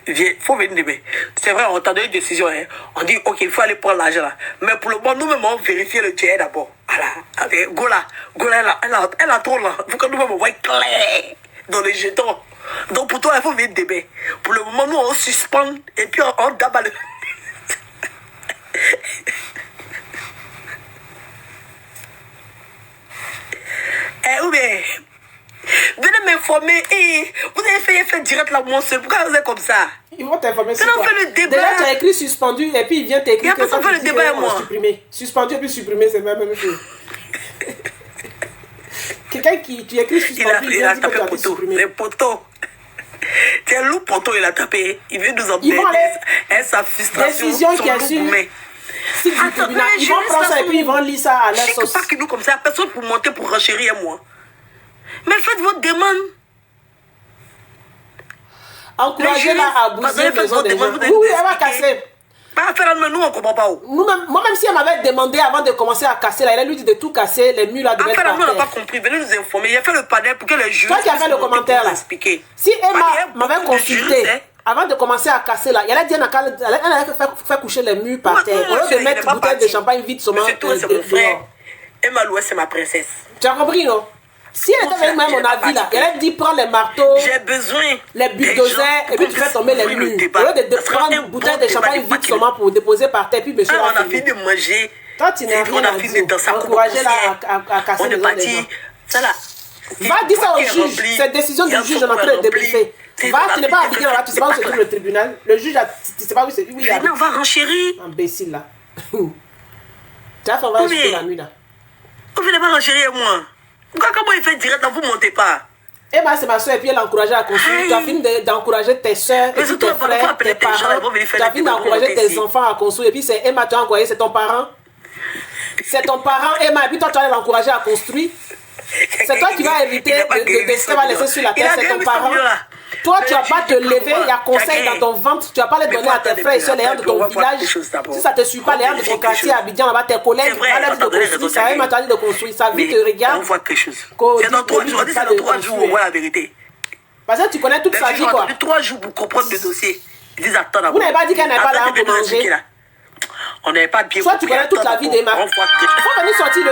Il faut venir demain. C'est vrai, on t'a donné une décision. Hein? On dit, ok, il faut aller prendre l'argent là. Mais pour le moment, nous-mêmes, on vérifie le jet d'abord. Voilà. Allez, Gola, elle a trop là. Il faut que nous-mêmes, on voit clair dans les jetons. Donc pour toi, il faut venir demain. Pour le moment, nous, on suspend et puis on d'abat le... Eh, ou bien, venez m'informer. Eh, vous avez fait direct là, mon seul. Pourquoi vous êtes comme ça? Ils vont t'informer sur quoi? Fait le débat. Déjà, tu as écrit suspendu et puis il vient t'écrire que ça fait le débat à moi. Supprimer. Suspendu et puis supprimer, c'est la même chose. Quelqu'un qui écrit suspendu, il a tapé poteau. Les poteaux. C'est un loup poteau, il a tapé. Il veut nous embêter. Et sa frustration. Décision qui a su. Si tribunal, ils vont prendre ça et puis ils vont lire ça à leur sauce. Je sais pas que nous comme ça, personne pour monter pour renchérir moi. Mais faites votre demande. Encouragez-la à bouger les maisons des gens. Oui, elle va casser. Pas faire nous, on ne comprend pas où. Moi-même, si elle m'avait demandé avant de commencer à casser, là, elle a lui dit de tout casser, les murs là devaient être par terre. On n'a pas compris, venez nous informer. Il a fait le panel pour que les juges... Toi qui as fait le commentaire là, si Emma m'avait consulté avant de commencer à casser là, elle a dit elle allait faire coucher les murs par terre. Au lieu de mettre une bouteille de champagne vide seulement dehors. Emma Loué, c'est ma princesse. Tu as compris, non? Si elle était avec moi, mon avis là, elle a dit prends les marteaux, j'ai besoin, les bulldozers, et puis tu fais tomber les murs. Au lieu de prendre une bouteille de champagne vide seulement pour déposer par terre, puis monsieur on a fini de manger. Toi, tu n'as rien à dire. Encouragez-la à casser les gens des gens. Va dire ça au juge. Cette décision du juge, on est en train de débriefer. Va, tu n'es pas habillé là, tu ne sais pas où se trouve le tribunal. Le juge, tu ne sais pas où c'est. Oui, on va renchérir. Imbécile là. Tu as fait, on va renchérir la nuit là. Vous venez pas renchérir moi. Pourquoi comment il fait direct, vous ne montez pas? Emma, c'est ma soeur, et puis elle a encouragé à construire. Tu as fini d'encourager tes soeurs, et puis tes frères, tes parents. Tu as fini d'encourager tes enfants à construire. Et puis c'est Emma, tu as encouragé, c'est ton parent. C'est ton parent, Emma, et puis toi, tu vas l'encourager à construire. C'est toi qui vas éviter de ce qu'elle va laisser sur la terre, c'est ton parent. Toi, tu vas pas te lever, il y a conseil dans ton ventre, tu vas pas les donner à tes frères et soeurs, les gens de ton village. Si ça te suit pas, les gens de ton quartier à Abidjan, là-bas, tes collègues, va leur dire de construire, ça Emma t'a dit de construire, sa vie te regarde. On voit quelque chose. C'est dans 3 jours, c'est dans 3 jours, on voit la vérité. Parce que tu connais toute sa vie, quoi. 3 jours pour comprendre le dossier. Ils disent attends d'abord. Vous n'avez pas dit qu'elle n'avait pas l'argent pour manger. On n'avait pas bien. Soit tu connais toute la vie d'Emma. Il faut venir sortir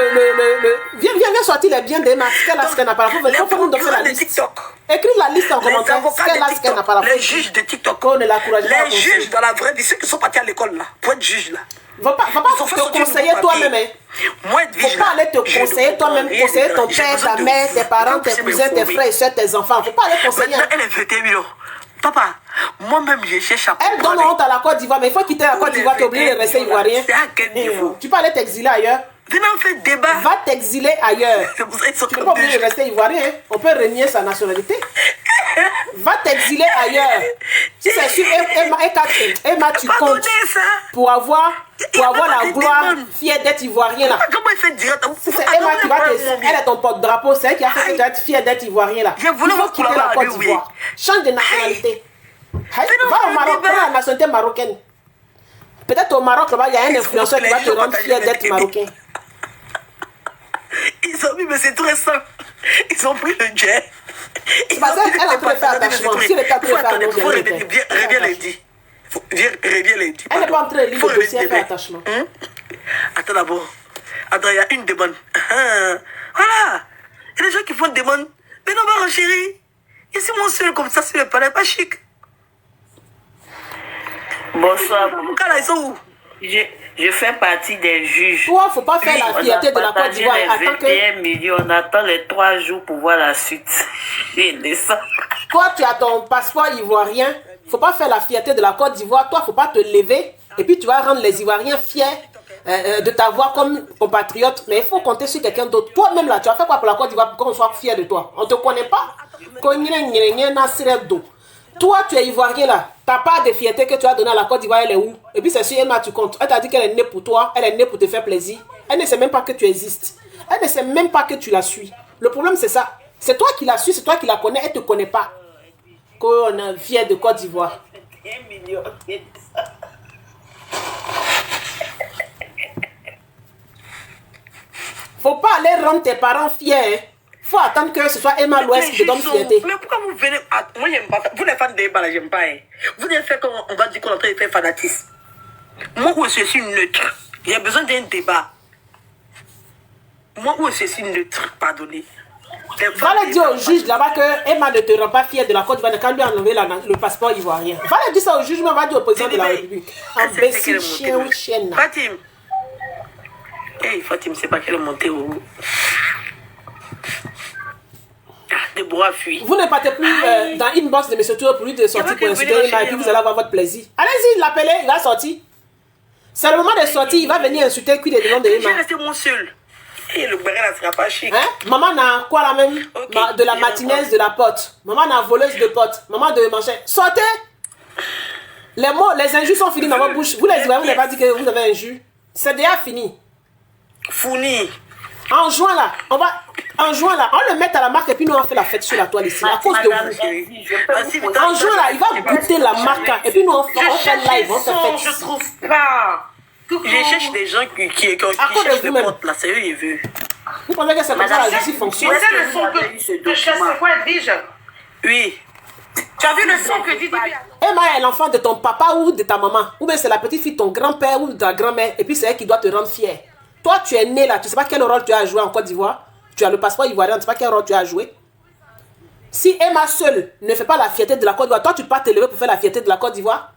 Viens sortir les biens d'Emma. Ce qu'elle a, ce qu'elle n'a pas. Il faut nous donner la liste. Écris la liste en commentaire. Ce qu'elle a, ce qu'elle n'a pas. Les juges de TikTok. Les juges dans la vraie vie, ceux qui sont partis à l'école là, pour être juge là. Va pas te conseiller toi-même. Moi, être faut pas aller te conseiller toi-même, conseiller ton père, ta mère, tes parents, tes cousins, tes frères et soeurs, tes enfants. Faut pas aller conseiller. Elle est 21 millions. Papa, moi-même, je cherche à comprendre. Elle donne honte à la Côte d'Ivoire, mais il faut quitter la Côte d'Ivoire, t'es obligé de rester ivoirien. C'est à quel niveau? Tu peux aller t'exiler ailleurs. Venez en faire débat. Va t'exiler ailleurs. Tu n'es pas obligé de rester ivoirien. On peut renier sa nationalité. Va t'exiler ailleurs. Si c'est sûr, Emma, tu comptes pour avoir la gloire fière d'être ivoirien là. Comment il fait direct? C'est Emma qui va elle est ton porte-drapeau, c'est elle qui a fait que tu vas être fière d'être ivoirien là. Il faut quitter la Côte d'Ivoire. Change de nationalité. Va au Maroc, prends la nationalité marocaine. Peut-être au Maroc, là-bas, il y a un influenceur qui va te rendre fier d'être marocain. Ils ont mis, mais c'est tout récent. Ils ont pris le jet. C'est parce qu'elle a trop fait attachement. Si le cas trop fait annonce, reviens lundi. Viens, reviens les dire. Elle n'est pas en train de lire le dossier, elle fait attachement. Attends d'abord. Attends, il y a une demande. Voilà. Il y a des gens qui font une demande. Mais non, ma chérie. Et si mon seul comme ça, c'est le palais pas chic. Bonsoir. Là, ils sont où? Je fais partie des juges. Toi, faut pas faire la fierté de la Côte d'Ivoire. Les 21 millions, on attend les 3 jours pour voir la suite. Toi, tu as ton passeport ivoirien. Faut pas faire la fierté de la Côte d'Ivoire. Toi, faut pas te lever. Et puis, tu vas rendre les Ivoiriens fiers de t'avoir comme compatriote. Mais il faut compter sur quelqu'un d'autre. Toi-même, là, tu as fait quoi pour la Côte d'Ivoire pour qu'on soit fier de toi? On te connaît pas? Toi, tu es Ivoirien là. Ta part de fierté que tu as donnée à la Côte d'Ivoire, elle est où? Et puis c'est sur Emma, tu comptes. Elle t'a dit qu'elle est née pour toi. Elle est née pour te faire plaisir. Elle ne sait même pas que tu existes. Elle ne sait même pas que tu la suis. Le problème, c'est ça. C'est toi qui la suis, c'est toi qui la connais. Elle ne te connaît pas. Qu'on est fier de Côte d'Ivoire. Faut pas aller rendre tes parents fiers. Hein. Faut attendre que ce soit Emma l'Ouest qui te donne fierté. Mais pourquoi vous venez... Moi, j'aime pas ça. Vous, les fans de débat, là, j'aime pas. Hein. Vous avez fait comme on va dire qu'on est en train de faire fanatisme. Moi, où je suis neutre, il y a besoin d'un débat. Moi, où je suis neutre, pardonnez. Va le dire au juge là-bas que Emma ne te rend pas fière de la Côte d'Ivoire quand lui a enlevé le passeport ivoirien. Va le dire ça au juge, mais va dire au président de la République. Imbécile, chien ou chienne. Fatim. Hey, Fatim, c'est pas qu'elle est montée au... Déborah fuit. Vous ne partez plus dans l'inbox de M. Touré pour lui de sortir pour insulter Emma et puis vous allez avoir votre plaisir. Allez-y, l'appelez, il va sortir. C'est le moment de sortir, il va venir insulter qui les demandes de Emma. Je vais rester mon seul. Et le béret là sera pas chic. Hein? Maman n'a quoi la même? Okay. De la matinaise de la pote. Maman n'a voleuse de pote. Maman de manchette. Sortez! Les mots, les injures sont finis dans votre bouche. Vous les Ivoiriens, vous n'avez pas dit que vous avez injure. C'est déjà fini. Fourni. En juin là, on le met à la marque et puis nous on fait la fête sur la toile ici. À cause de vous. En juin là, il va goûter la marque et puis nous on fait live, on fait fête. Je trouve pas. Je cherche des gens qui cherchent des potes là, sérieux, il veut. Vous pensez que c'est comme ça la justice fonctionne? C'est le son que je sais quoi dis-je? Oui. Tu as vu le son que dit Emma est l'enfant de ton papa ou de ta maman. Ou bien c'est la petite fille de ton grand-père ou de ta grand-mère. Et puis c'est elle qui doit te rendre fier. Toi tu es né là, tu ne sais pas quel rôle tu as joué en Côte d'Ivoire. Tu as le passeport ivoirien, tu ne sais pas quel rôle tu as joué. Si Emma seule ne fait pas la fierté de la Côte d'Ivoire, toi tu ne peux pas te lever pour faire la fierté de la Côte d'Ivoire.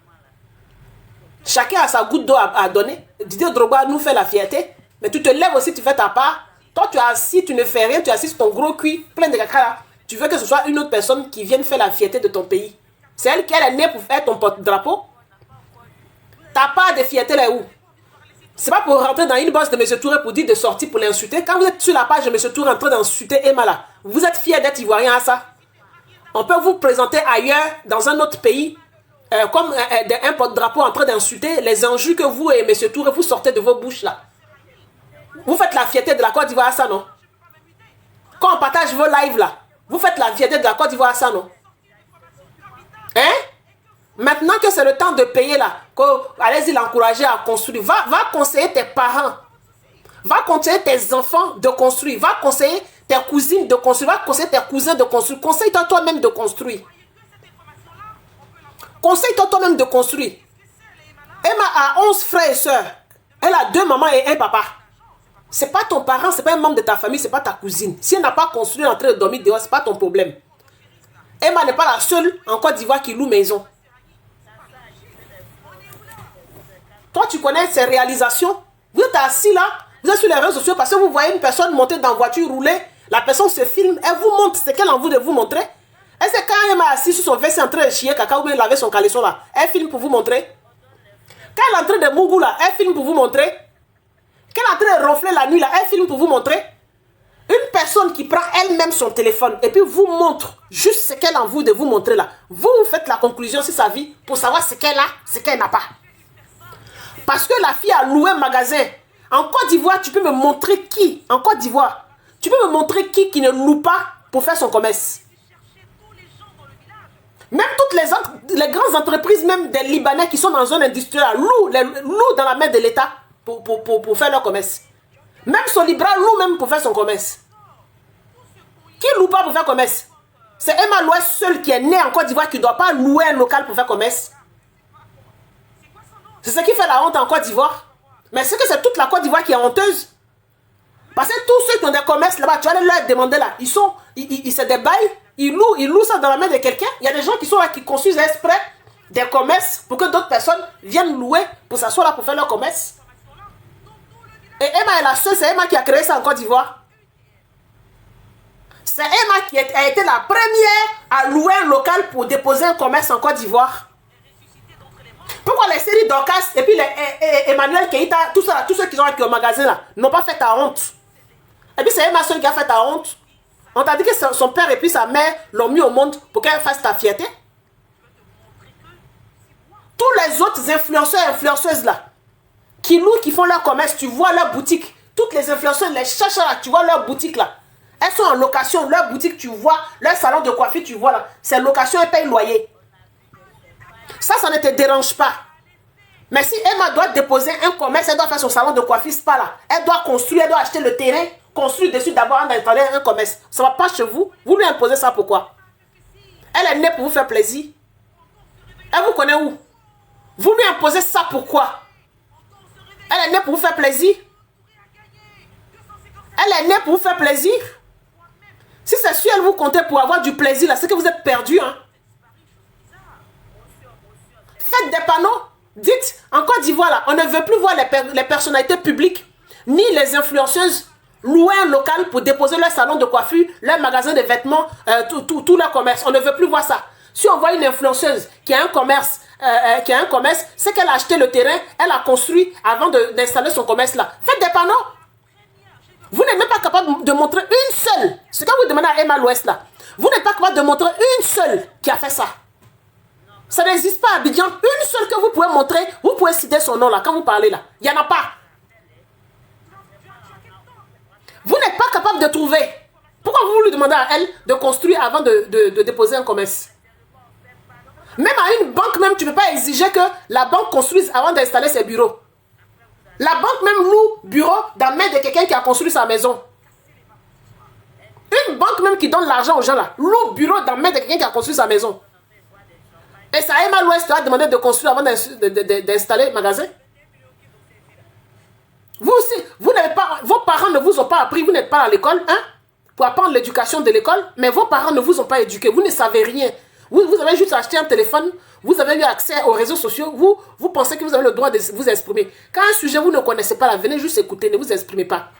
Chacun a sa goutte d'eau à donner. Didier Drogba nous fait la fierté. Mais tu te lèves aussi, tu fais ta part. Toi, tu es assis, tu ne fais rien. Tu es assis sur ton gros cul, plein de caca là. Tu veux que ce soit une autre personne qui vienne faire la fierté de ton pays. C'est elle qui est née pour faire ton porte-drapeau. Ta part de fierté là est où? C'est pas pour rentrer dans une bosse de M. Touré pour dire de sortir pour l'insulter. Quand vous êtes sur la page de M. Touré en train d'insulter Emma là, vous êtes fier d'être ivoirien à ça? On peut vous présenter ailleurs, dans un autre pays, comme un porte-drapeau en train d'insulter les enjeux que vous et M. Touré, vous sortez de vos bouches là. Vous faites la fierté de la Côte d'Ivoire à ça, non? Quand on partage vos lives là, vous faites la fierté de la Côte d'Ivoire à ça, non? Hein? Maintenant que c'est le temps de payer là, allez-y l'encourager à construire. Va conseiller tes parents. Va conseiller tes enfants de construire. Va conseiller tes cousines de construire. Va conseiller tes cousins de construire. Conseille-toi toi-même de construire. Conseille-toi toi-même de construire. Emma a 11 frères et sœurs. Elle a 2 mamans et un papa. C'est pas ton parent, c'est pas un membre de ta famille, c'est pas ta cousine. Si elle n'a pas construit en train de dormir dehors, c'est pas ton problème. Emma n'est pas la seule en Côte d'Ivoire qui loue maison. Toi, tu connais ses réalisations. Vous êtes assis là, vous êtes sur les réseaux sociaux parce que vous voyez une personne monter dans la voiture, rouler. La personne se filme, elle vous montre ce qu'elle a envie de vous montrer. Est-ce que quand elle est assise sur son WC en train de chier caca ou bien laver son caleçon là, elle filme pour vous montrer? Quand elle est en train de mougou là, elle filme pour vous montrer? Quand elle est en train de ronfler la nuit là, elle filme pour vous montrer? Une personne qui prend elle-même son téléphone et puis vous montre juste ce qu'elle a envie de vous montrer là. Vous faites la conclusion sur sa vie pour savoir ce qu'elle a, ce qu'elle n'a pas. Parce que la fille a loué un magasin. En Côte d'Ivoire, tu peux me montrer qui? En Côte d'Ivoire, tu peux me montrer qui ne loue pas pour faire son commerce? Même toutes les grandes entreprises, même des Libanais qui sont dans une zone industrielle, louent dans la main de l'État pour faire leur commerce. Même Solibra loue même pour faire son commerce. Qui loue pas pour faire commerce? C'est Emma l'Ouest seule qui est née en Côte d'Ivoire qui ne doit pas louer un local pour faire commerce. C'est ce qui fait la honte en Côte d'Ivoire. Mais c'est que c'est toute la Côte d'Ivoire qui est honteuse. Parce que tous ceux qui ont des commerces là-bas, tu vas leur demander là, ils se débaillent, ils louent ça dans la main de quelqu'un. Il y a des gens qui sont là, qui construisent exprès des commerces pour que d'autres personnes viennent louer pour s'asseoir là pour faire leur commerce. Et Emma est la seule, c'est Emma qui a créé ça en Côte d'Ivoire. C'est Emma qui a été la première à louer un local pour déposer un commerce en Côte d'Ivoire. Pourquoi les séries Dorcas et puis Emmanuel Keïta, tous ceux qui sont qui au magasin là, n'ont pas fait ta honte? Et puis c'est Emma seule qui a fait ta honte. On t'a dit que son père et puis sa mère l'ont mis au monde pour qu'elle fasse ta fierté. Tous les autres influenceurs et influenceuses là, qui louent, qui font leur commerce, tu vois leur boutique. Toutes les influenceuses, les chachas là, tu vois leur boutique là. Elles sont en location, leur boutique, tu vois, leur salon de coiffure, tu vois là. C'est location, elles payent loyer. Ça ne te dérange pas. Mais si Emma doit déposer un commerce, elle doit faire son salon de coiffure spa là. Elle doit construire, elle doit acheter le terrain, construire dessus d'abord avant d'installer un commerce. Ça ne va pas chez vous. Vous lui imposez ça pourquoi? Elle est née pour vous faire plaisir. Elle vous connaît où? Vous lui imposez ça pourquoi? Elle est née pour vous faire plaisir. Elle est née pour vous faire plaisir. Si c'est sûr, elle vous comptait pour avoir du plaisir là, c'est que vous êtes perdu. Hein? Faites des panneaux. Dites, en Côte d'Ivoire là, on ne veut plus voir les personnalités publiques, ni les influenceuses louer un local pour déposer leur salon de coiffure, leur magasin de vêtements, tout leur commerce. On ne veut plus voir ça. Si on voit une influenceuse qui a un commerce, c'est qu'elle a acheté le terrain, elle a construit avant d'installer son commerce là. Faites des panneaux. Vous n'êtes même pas capable de montrer une seule. C'est quand vous demandez à Emma l'Ouest là. Vous n'êtes pas capable de montrer une seule qui a fait ça. Ça n'existe pas à Abidjan. Une seule que vous pouvez montrer, vous pouvez citer son nom là, quand vous parlez là. Il n'y en a pas. Vous n'êtes pas capable de trouver. Pourquoi vous lui demandez à elle de construire avant de déposer un commerce? Même à une banque même, tu ne peux pas exiger que la banque construise avant d'installer ses bureaux. La banque même loue bureau dans la main de quelqu'un qui a construit sa maison. Une banque même qui donne l'argent aux gens là, loue bureau dans la main de quelqu'un qui a construit sa maison. Et ça a Emma l'Ouest a demandé de construire avant d'installer le magasin. Vous aussi, vous n'avez pas, vos parents ne vous ont pas appris, vous n'êtes pas à l'école, hein, pour apprendre l'éducation de l'école, mais vos parents ne vous ont pas éduqué, vous ne savez rien. Vous avez juste acheté un téléphone, vous avez eu accès aux réseaux sociaux, vous pensez que vous avez le droit de vous exprimer. Quand un sujet vous ne connaissez pas, là, venez juste écouter, ne vous exprimez pas.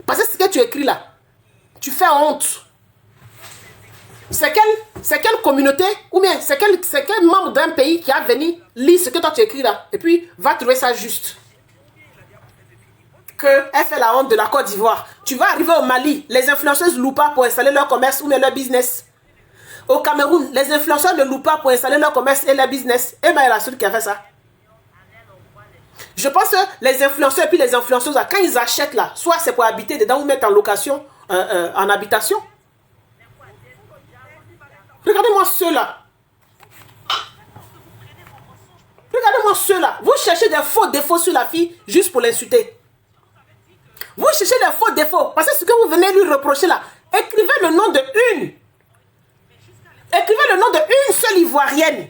Parce que ce que tu écris là, tu fais honte. C'est quelle communauté ou bien c'est quel membre d'un pays qui a venu lire ce que toi tu écris là et puis va trouver ça juste. Elle fait la honte de la Côte d'Ivoire. Tu vas arriver au Mali, les influenceuses ne louent pas pour installer leur commerce ou bien leur business. Au Cameroun, les influenceurs ne louent pas pour installer leur commerce et leur business. Emma est la seule qui a fait ça. Je pense que les influenceurs et puis les influenceuses, quand ils achètent là, soit c'est pour habiter dedans ou mettre en location, en habitation. Regardez-moi ceux-là. Regardez-moi ceux-là. Vous cherchez des faux défauts sur la fille juste pour l'insulter. Vous cherchez des faux défauts. Parce que ce que vous venez lui reprocher là, écrivez le nom de une. Écrivez le nom de une seule Ivoirienne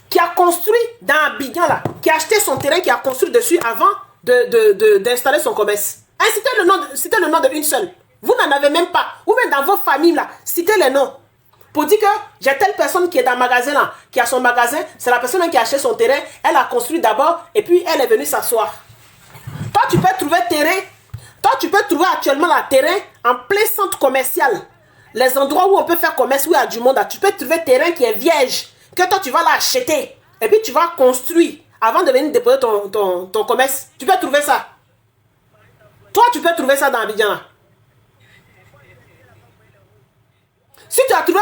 qui a construit dans Abidjan là, qui a acheté son terrain, qui a construit dessus avant d'installer son commerce. Hein, citez le nom de une seule. Vous n'en avez même pas. Ou même dans vos familles là, citez les noms. Pour dire que j'ai telle personne qui est dans le magasin là, qui a son magasin, c'est la personne qui a acheté son terrain, elle a construit d'abord et puis elle est venue s'asseoir. Toi, tu peux trouver terrain, tu peux trouver actuellement la terrain en plein centre commercial. Les endroits où on peut faire commerce, où il y a du monde, là, tu peux trouver terrain qui est vierge, que toi tu vas l'acheter et puis tu vas construire avant de venir déposer ton commerce. Tu peux trouver ça. Toi, tu peux trouver ça dans Abidjan là. Si tu as trouvé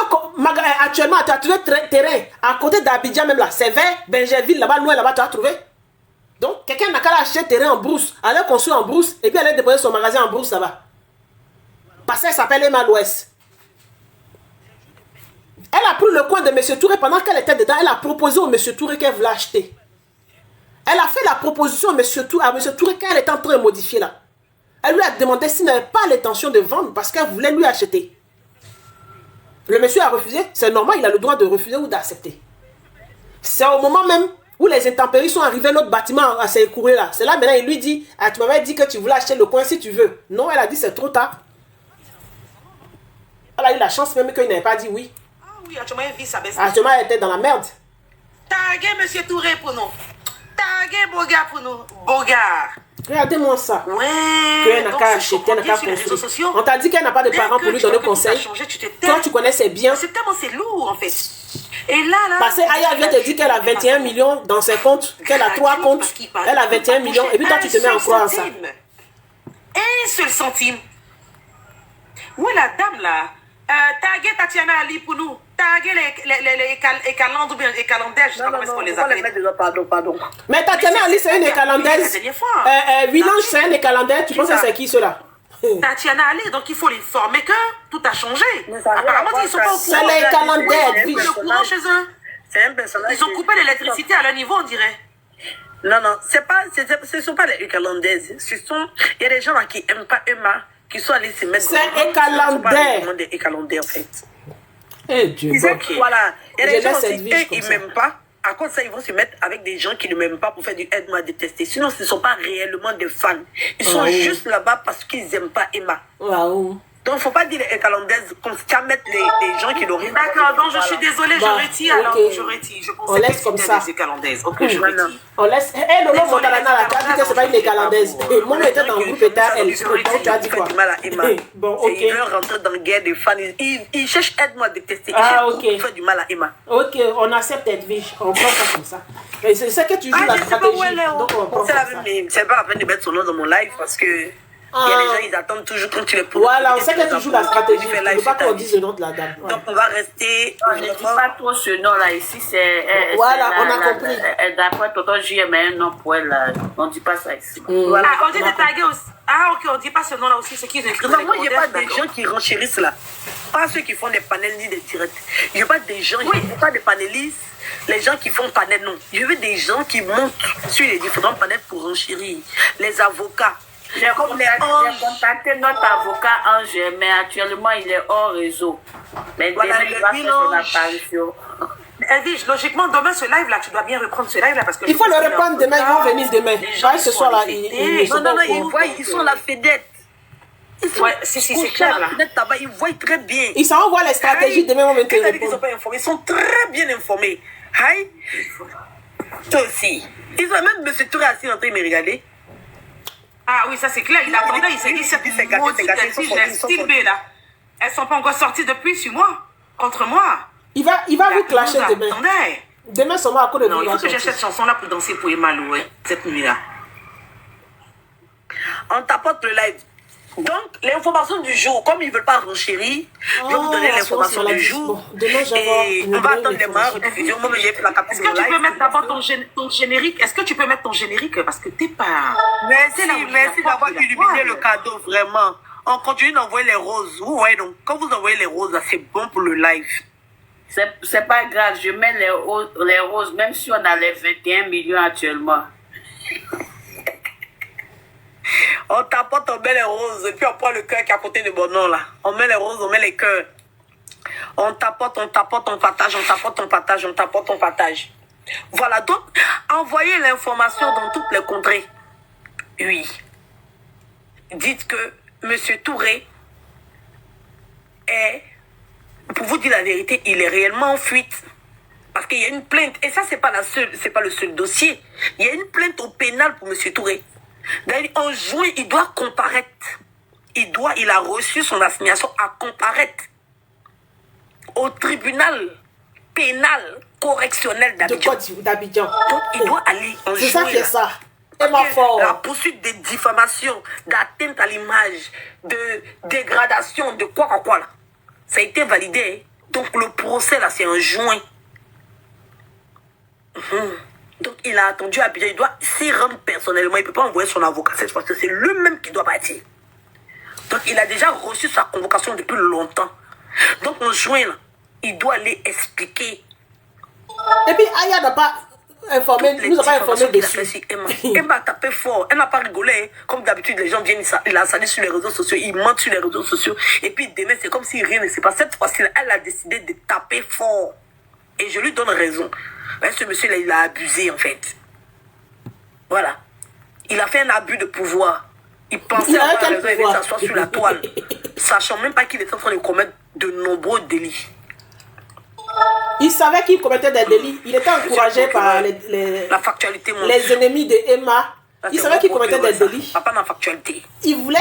actuellement, tu as trouvé terrain à côté d'Abidjan même là, c'est vers Benjerville, là-bas, loin là-bas, tu as trouvé. Donc, quelqu'un n'a qu'à acheter terrain en brousse, aller construire en brousse, et puis aller déposer son magasin en brousse là-bas. Parce qu'elle s'appelle Emma l'Ouest. Elle a pris le coin de M. Touré pendant qu'elle était dedans, elle a proposé au M. Touré qu'elle voulait acheter. Elle a fait la proposition à M. Touré quand elle était en train de modifier là. Elle lui a demandé s'il n'avait pas l'intention de vendre parce qu'elle voulait lui acheter. Le monsieur a refusé, c'est normal, il a le droit de refuser ou d'accepter. C'est au moment même où les intempéries sont arrivées, l'autre bâtiment s'est écoulé là. C'est là maintenant, il lui dit, ah, tu m'avais dit que tu voulais acheter le coin si tu veux. Non, elle a dit c'est trop tard. Elle a eu la chance même qu'il n'avait pas dit oui. Ah oui, actuellement, il vit sa baisse. Actuellement, elle était dans la merde. Taguez Monsieur Touré pour nous. Taguez Boga pour nous. Boga. Regardez-moi ça. Ouais. Qu'elle n'a qu'à acheter, elle n'a qu'à construire. On t'a dit qu'elle n'a pas de parents pour lui donner conseil. Toi, tu connais ses biens. C'est tellement c'est lourd en fait. Et là, Parce que Aya vient te dire qu'elle a 21 millions dans ses comptes, qu'elle a 3 comptes, elle a 21 millions, et puis toi, tu te mets en croix en ça. Un seul centime. Où est la dame là? Taguez Tatiana Ali pour nous. Taguez les calendes ou bien les calendaires, je sais pas comment est-ce qu'on les appelle. Pardon. Mais Tatiana Ali, c'est une écalandaise. Wilange, c'est une écalandaise. Tu penses que c'est qui cela? Tatiana Ali, donc il faut les former que tout a changé. Apparemment, ils sont pas au courant. C'est les calendaires. Ils sont le courant chez eux. C'est un personnage. Ils ont coupé l'électricité à leur niveau, on dirait. Non, ce ne sont pas les Écalandaises. Il y a des gens là qui n'aiment pas Emma, qui sont allés se mettre. C'est Écalandais. Des Écalandais en fait. Eh Dieu. Voilà. Il y a des gens aussi, eux, ils ne m'aiment pas. À cause de ça, ils vont se mettre avec des gens qui ne m'aiment pas pour faire du aide-moi à détester. Sinon, ce ne sont pas réellement des fans. Ils sont juste là-bas parce qu'ils n'aiment pas Emma. Waouh. Donc, il ne faut pas dire les Écalandaises comme ça, mettre les gens qui n'ont rien. D'accord, donc je suis désolée, je retire alors. Je retire. Je On laisse comme ça. Des Écalandaises. Ok, je retire. On laisse. Eh, Lolo Montalana, là, tu as dit que ce n'est pas une Écalandaise. Moi, j'étais dans le groupe État, elle. Tu as dit quoi? Bon, ok. Ils veulent rentrer dans la guerre des fans. Ils cherchent aide-moi à détester. Ils faire du mal à Emma. Ok, on accepte Edwige. On prend ça comme ça. Mais c'est ça que tu joues la stratégie. Donc, on prend ça. C'est pas la peine de mettre son nom dans mon live parce que. Il y a des gens, ils attendent toujours quand tu les poses. Voilà, on sait que tu joues la stratégie. Tu ne veux pas qu'on dise le nom de la dame. Donc, on va rester. On ne dit pas trop ce nom-là. Ici, c'est. Voilà, on a compris. D'après Tonton J, mais un nom pour elle. On ne dit pas ça ici. Voilà. Ah, on dit de taguer aussi. Ah, ok, on ne dit pas ce nom-là aussi. C'est qu'ils écrivent. Non, moi, il n'y a pas des gens qui renchérissent là. Pas ceux qui font des panels ni des directs. Il n'y a pas des gens, il n'y a pas des panélistes. Les gens qui font panel, non. Je veux des gens qui montent sur les différents panels pour renchérir. Les avocats. J'ai contacté notre avocat Angers, mais actuellement il est hors réseau. Mais voilà, demain, il va faire son apparition. Edwige, logiquement, demain, ce live-là, tu dois bien reprendre ce live-là parce que. Il faut le reprendre demain, ils vont venir demain. Ce soir là, ils sont la fédette. Ouais, si, c'est clair là. Ils voient très bien. Ils s'en envoient les stratégies demain, on va te répondre. Ils sont pas informés, ils sont très bien informés. Aïe. Toi aussi. Ils ont même M. Touré assis en train de me regarder. Ah oui, ça c'est clair. Il attendait, il s'est dit, cette maudite Edwige, style B là. Elles sont pas encore sorties depuis sur moi, contre moi. Il va vous clasher demain. Attendez. Demain, seulement à cause de vous. Non, il faut que j'achète cette chanson-là pour danser pour Emma Loué, cette nuit-là. On tapote le live. Donc, l'information du jour, comme ils ne veulent pas renchérir, je vais vous donner l'information du jour. Et on va attendre les marques de diffusion. Moi, j'ai fait la capture. Est-ce que tu peux mettre d'abord ton générique? Est-ce que tu peux mettre ton générique? Parce que t'es pas. Merci d'avoir illuminé le cadeau, vraiment. On continue d'envoyer les roses. Vous voyez donc, quand vous envoyez les roses, c'est bon pour le live. C'est pas grave, je mets les roses, même si on a les 21 millions actuellement. On tapote, on met les roses, et puis on prend le cœur qui est à côté de mon nom là. On met les roses, on met les cœurs. On tapote, on partage, on tapote, on partage, on tapote, on partage. Voilà, donc, envoyez l'information dans toutes les contrées. Oui. Dites que M. Touré est, pour vous dire la vérité, il est réellement en fuite. Parce qu'il y a une plainte, et ça, c'est pas le seul dossier. Il y a une plainte au pénal pour M. Touré. En juin, il doit comparaître. Il a reçu son assignation à comparaître au tribunal pénal correctionnel d'Abidjan. Donc, il doit aller en juin. C'est ça qui est ça. La poursuite de diffamation, d'atteinte à l'image, de dégradation, de quoi là. Ça a été validé. Donc, le procès, là, c'est en juin. Donc, il a attendu à Abidjan. Il doit s'y rendre personnellement. Il ne peut pas envoyer son avocat cette fois. C'est lui-même qui doit partir. Donc, il a déjà reçu sa convocation depuis longtemps. Donc, en juin, là, il doit aller expliquer. Et puis, Aya n'a pas informé, nous n'a pas informé dessus. Emma a tapé fort. Elle n'a pas rigolé. Comme d'habitude, les gens viennent, il a salé sur les réseaux sociaux. Ils mentent sur les réseaux sociaux. Et puis, demain, c'est comme si rien ne s'est passé. Cette fois-ci, elle a décidé de taper fort. Et je lui donne raison. Ben, ce monsieur-là, il a abusé, en fait. Voilà. Il a fait un abus de pouvoir. Il pensait avoir raison et de s'asseoir sur la toile, sachant même pas qu'il était en train de commettre de nombreux délits. Il savait qu'il commettait des délits. Il était encouragé par la factualité les ennemis de Emma. Il savait qu'il commettait des délits. Papa dans la factualité. Il voulait,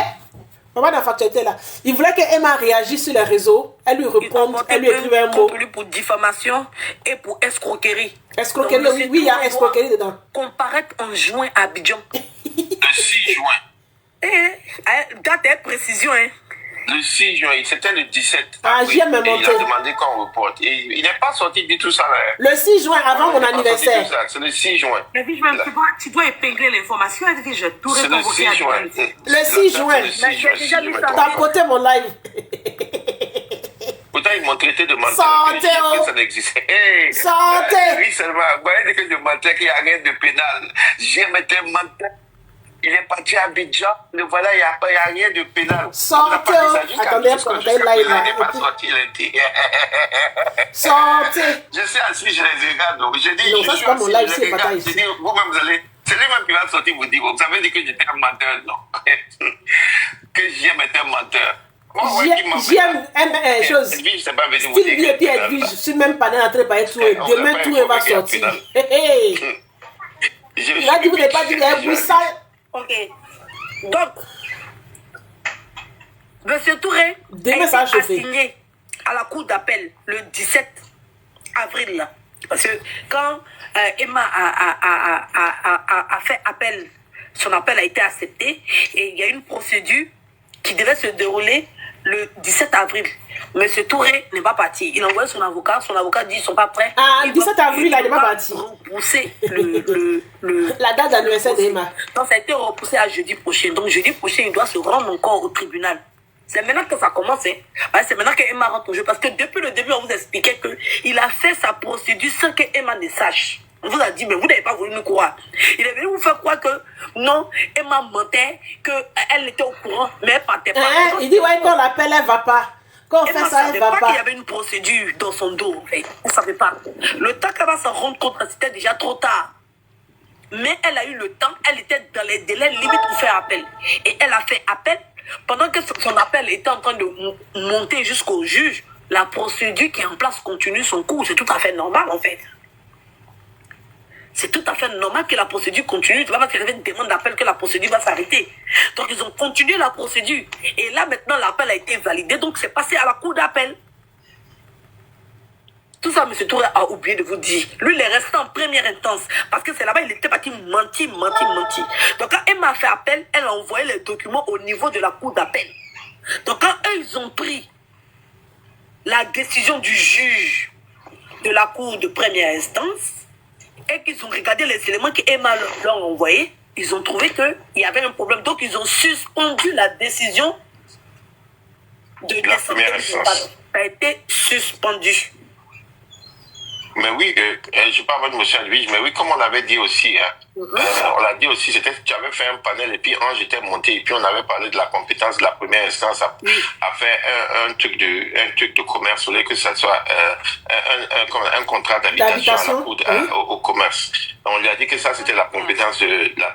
papa dans la factualité là, il voulait que Emma réagisse sur les réseaux, elle lui réponde, elle lui écrive un mot. Pour diffamation et pour escroquerie. Escroquerie, donc, oui, il y a escroquerie dedans. Comparaître en juin à Abidjan. Le 6 juin. Date et précision, hein. Le 6 juin, c'était le 17. Ah, j'y ai même monté. Il a demandé qu'on reporte. Et il n'est pas sorti du tout ça. Là. Le 6 juin, avant mon anniversaire. C'est le 6 juin. Mais tu dois épingler l'information. C'est le 6 juin. Le 6 juin. T'as côté mon live. Pourtant, ils m'ont traité de menteur. Santé, que ça n'existait. Hey, santé. Oui, seulement. Vous voyez que je mentais qu'il n'y a rien de pénal. J'aime être menteur. Il est parti à Abidjan. Le voilà, il n'y a rien de pénal. Santé. Attendez, il n'est pas sorti. Santé. Je suis assis, je les regarde. Je dis, non, ça, c'est pas mon live, c'est pas je dis, vous-même, vous allez. C'est lui-même qui va sortir vous dire, vous avez dit que j'étais un menteur, non? Que j'aime être un menteur. J'aime une chose. Sylvie et puis Edwige, je suis même pas entré par Touré. Demain, Touré va sortir. Il a dit, vous n'avez pas dit qu'il y a un bruit sale. Ok. Donc, M. Touré demain, a été assigné à la cour d'appel le 17 avril. Là. Parce que quand Emma a fait appel, son appel a été accepté et il y a une procédure qui devait se dérouler le 17 avril. Monsieur Touré n'est pas parti. Il a envoyé son avocat dit qu'ils ne sont pas prêts. Ah, le 17 avril, il n'est pas parti. Repousser la date d'anniversaire d'Emma. Donc ça a été repoussé à jeudi prochain. Donc jeudi prochain, il doit se rendre encore au tribunal. C'est maintenant que ça commence. Hein. C'est maintenant que Emma rentre au jeu. Parce que depuis le début, on vous expliquait qu'il a fait sa procédure sans que Emma ne sache. On vous a dit, mais vous n'avez pas voulu nous croire. Il est venu vous faire croire que non, Emma mentait, qu'elle était au courant, mais elle partait pas. Il dit, ouais, quand on l'appelle, elle ne va pas. Quand on fait ça, elle ne va pas. Il y avait une procédure dans son dos, en fait. On ne savait pas. Le temps qu'elle va s'en rendre compte, c'était déjà trop tard. Mais elle a eu le temps, elle était dans les délais limites pour faire appel. Et elle a fait appel. Pendant que son appel était en train de monter jusqu'au juge, la procédure qui est en place continue son cours. C'est tout à fait normal, en fait. C'est tout à fait normal que la procédure continue. Tu vas pas qu'il y avait une demande d'appel que la procédure va s'arrêter. Donc, ils ont continué la procédure. Et là, maintenant, l'appel a été validé. Donc, c'est passé à la cour d'appel. Tout ça, M. Touré a oublié de vous dire. Lui, il est resté en première instance. Parce que c'est là-bas, il était parti mentir. Donc, quand Emma a fait appel, elle a envoyé les documents au niveau de la cour d'appel. Donc, quand eux, ils ont pris la décision du juge de la cour de première instance, et qu'ils ont regardé les éléments qu'Emma leur a envoyés, ils ont trouvé qu'il y avait un problème. Donc, ils ont suspendu la décision de la première instance. Ça a été suspendu. Mais oui, je parle avec M. Edwige, mais oui, comme on l'avait dit aussi, hein, on l'a dit aussi, c'était que tu avais fait un panel et puis Ange était monté et puis on avait parlé de la compétence de la première instance à faire un truc de commerce, au lieu que ça soit un contrat d'habitation au commerce. On lui a dit que ça c'était la compétence de la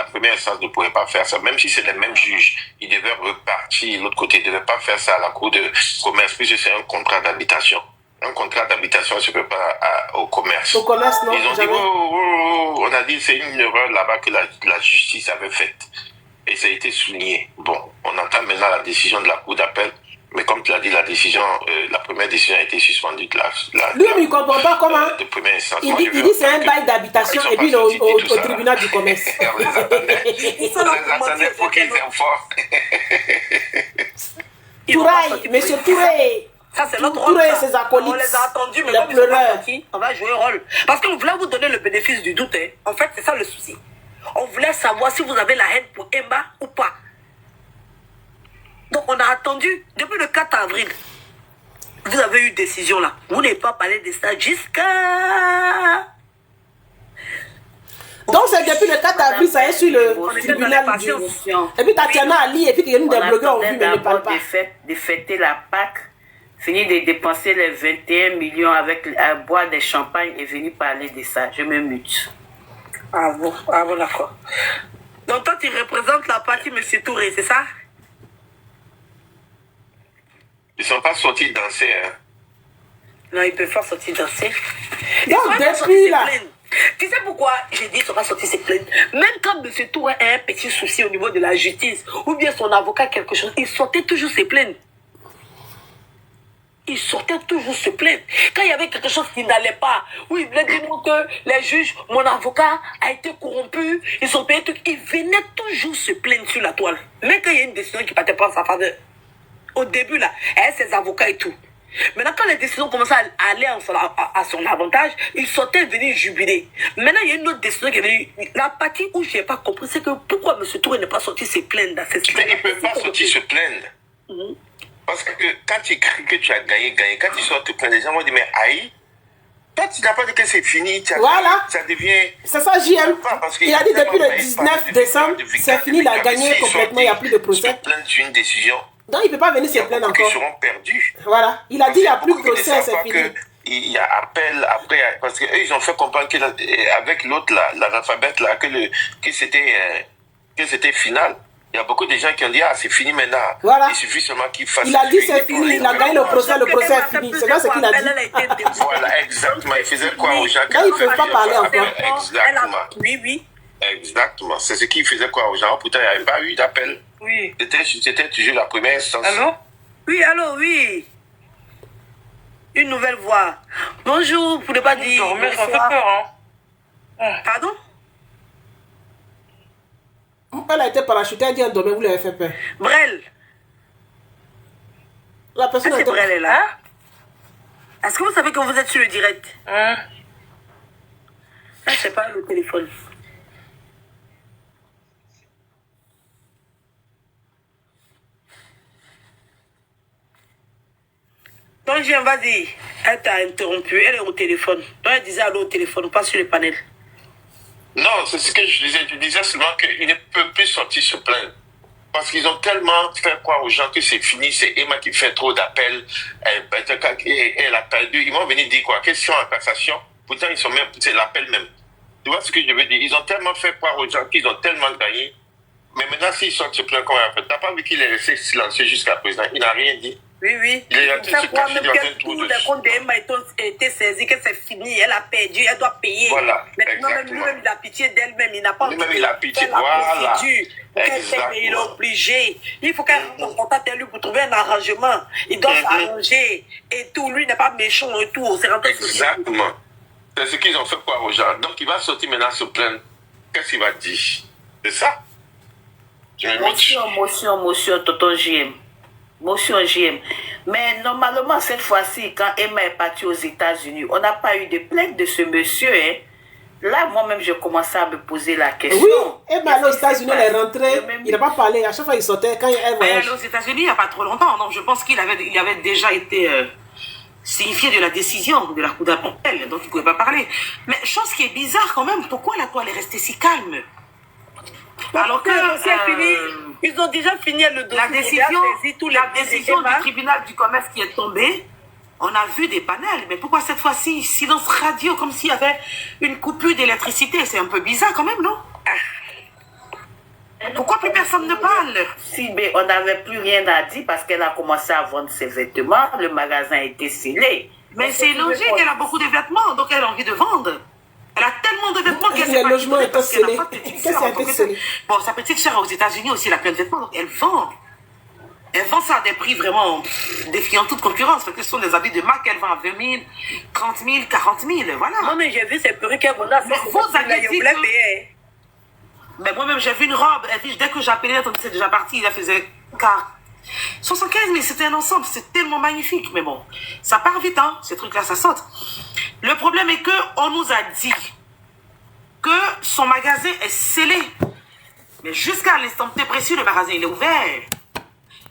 première instance ne pouvait pas faire ça, même si c'est les mêmes juges, ils devaient repartir de l'autre côté, ils ne devaient pas faire ça à la cour de commerce puisque c'est un contrat d'habitation. Un contrat d'habitation ne se peut pas au commerce. Au commerce, non. Ils ont dit, on a dit c'est une erreur là-bas que la justice avait faite. Et ça a été souligné. Bon, on entend maintenant la décision de la cour d'appel. Mais comme tu l'as dit, la première décision a été suspendue. Lui, il ne comprend pas comment. De première instance. Il dit c'est un bail d'habitation et puis au tribunal du commerce. On les attendait pour qu'ils aient fort. Touraï, monsieur Touré. Ça, c'est notre rôle. Ses acolytes, on les a attendus, mais les comme ils sont pas pleureurs. sortis, on va jouer un rôle. Parce qu'on voulait vous donner le bénéfice du doute. Hein. En fait, c'est ça le souci. On voulait savoir si vous avez la haine pour Emma ou pas. Donc, on a attendu depuis le 4 avril. Vous avez eu décision là. Vous n'avez pas parlé de ça jusqu'à... Donc, c'est depuis le 4 avril, ça est sur le tribunal du... Et puis, Tatiana Ali et puis il y a une des blogueurs ont vu, mais ne parle pas. De fêter la Pâque fini de dépenser les 21 millions à boire des champagnes et venir parler de ça. Je me mute. Ah bon, d'accord. Donc toi, tu représentes la partie M. Touré, c'est ça? Ils sont pas sortis danser, hein. Non, ils peuvent pas sortir danser. Donc, Ils sont pas depuis sortis là. se plaindre. Tu sais pourquoi j'ai dit qu'ils sont pas sortis se plaindre? Même quand M. Touré a un petit souci au niveau de la justice, ou bien son avocat quelque chose, il sortait toujours se plaindre. Il sortait toujours se plaindre. Quand il y avait quelque chose qui n'allait pas, où il voulait dire non que les juges, mon avocat a été corrompu, ils ont payé tout, il venait toujours se plaindre sur la toile. Même quand il y a une décision qui partait pas en sa faveur. Au début, là, elle a ses avocats et tout. Maintenant, quand les décisions commençaient à aller à son avantage, il sortait venir jubiler. Maintenant, il y a une autre décision qui est venue. La partie où je n'ai pas compris, c'est que pourquoi M. Touré n'est pas sorti se plaindre dans cette Mais ils ne peuvent pas sortir se plaindre. Parce que quand tu cries que tu as gagné, quand tu sors te plaindre, les gens vont dire, mais aïe, toi tu n'as pas dit que c'est fini, Voilà. ça devient... C'est ça, JM. Il a dit depuis le 19 décembre, c'est fini, il a gagné complètement, il n'y a plus de procès. Se plaindre sur une décision. Donc il ne peut pas venir se plaindre Qui encore. seront perdus. Voilà. Il a dit il n'y a plus de Beaucoup qui ne procès, savent c'est pas fini. Il y a appel après, parce qu'eux, ils ont fait comprendre qu'avec l'autre, l'analphabète, là, que c'était final. Il y a beaucoup de gens qui ont dit, ah, c'est fini maintenant. Voilà. Il suffit seulement qu'il fasse. Il a dit c'est fini, il a gagné le procès est fini. C'est ça ce qu'il a dit. Voilà, exactement. Il faisait quoi aux gens? Là, il ne peut pas parler encore. Exactement. Oui. Exactement. C'est ce qu'il faisait quoi aux gens? Pourtant, il n'y avait pas eu d'appel. Oui. C'était toujours la première instance. Allô? Oui, allô, oui. Une nouvelle voix. Bonjour, vous ne pas dire. Dormir, ça fait peur, hein. Pardon? Elle a été parachutée, elle dit un domaine, vous lui avez fait peur. Brel. La personne a C'est été... Brel est là. Est-ce que vous savez que vous êtes sur le direct? Hein? Là, je sais pas le téléphone. Donc, Jean, vas-y. Elle t'a interrompu. Elle est au téléphone. Donc, elle disait allô au téléphone, pas sur le panel. Non, c'est ce que je disais. Je disais seulement qu'ils ne peuvent plus sortir se plaindre. Parce qu'ils ont tellement fait croire aux gens que c'est fini, c'est Emma qui fait trop d'appels. Elle a perdu. Ils vont venir dire quoi? Question en cassation. Pourtant, ils sont même, c'est l'appel même. Tu vois ce que je veux dire? Ils ont tellement fait croire aux gens qu'ils ont tellement gagné. Mais maintenant, s'ils sortent se plaindre, comment on fait? T'as pas vu qu'il est resté silencieux jusqu'à présent? Il n'a rien dit. Oui. Il est en train de se cacher dans un trou tous de... les comptes d'Emma ont été saisis, que c'est fini, elle a perdu, elle doit payer. Voilà, maintenant, même exactement. lui-même, il a pitié d'elle-même, il n'a pas Lui-même, il a pitié, voilà. Exactement. Il est obligé. Il faut qu'elle rentre en contact avec lui pour trouver un arrangement. Il doit s'arranger et tout. Lui n'est pas méchant et tout. C'est rentré sur Exactement. C'est ce qu'ils ont fait croire aux gens. Donc, il va sortir maintenant se plaindre. Qu'est-ce qu'il va dire? C'est ça? Motion, tonton JM. Motion JM. Mais normalement, cette fois-ci, quand Emma est partie aux États-Unis, on n'a pas eu de plainte de ce monsieur. Hein. Là, moi-même, je commençais à me poser la question. Oui, Emma aux États-Unis, elle est rentrée. Il n'a pas parlé. À chaque fois, il sortait quand elle voyage. Mais aux États-Unis, il n'y a pas trop longtemps. Donc, je pense qu'il avait déjà été signifié de la décision de la Cour d'appel. Donc, il ne pouvait pas parler. Mais chose qui est bizarre quand même, pourquoi la toile est restée si calme? Alors que ils ont déjà fini le dossier. La décision du tribunal du commerce qui est tombée, on a vu des panels. Mais pourquoi cette fois-ci, silence radio, comme s'il y avait une coupure d'électricité? C'est un peu bizarre quand même, non? Pourquoi plus personne ne parle? Si, mais on n'avait plus rien à dire parce qu'elle a commencé à vendre ses vêtements. Le magasin a été scellé. Mais c'est logique, elle a beaucoup de vêtements, donc elle a envie de vendre. Elle a tellement de vêtements qu'elle Le logement est scellé. Qu'est-ce qui a été scellé? Bon, sa petite sœur aux États-Unis aussi, elle a plein de vêtements, donc elle vend. Elle vend ça à des prix vraiment défiant toute concurrence, parce que ce sont des habits de marque qu'elle vend à 20 000, 30 000, 40 000, voilà. Non, mais j'ai vu ces perruques qu'elle vendait à vous avez dit que... Mais moi-même, j'ai vu une robe, dès que j'ai appelé, c'est déjà parti, il faisait 75 000, c'était un ensemble, c'est tellement magnifique. Mais bon, ça part vite, hein, ces trucs-là, ça saute. Le problème est qu'on nous a dit que son magasin est scellé. Mais jusqu'à l'instant précis, le magasin il est ouvert.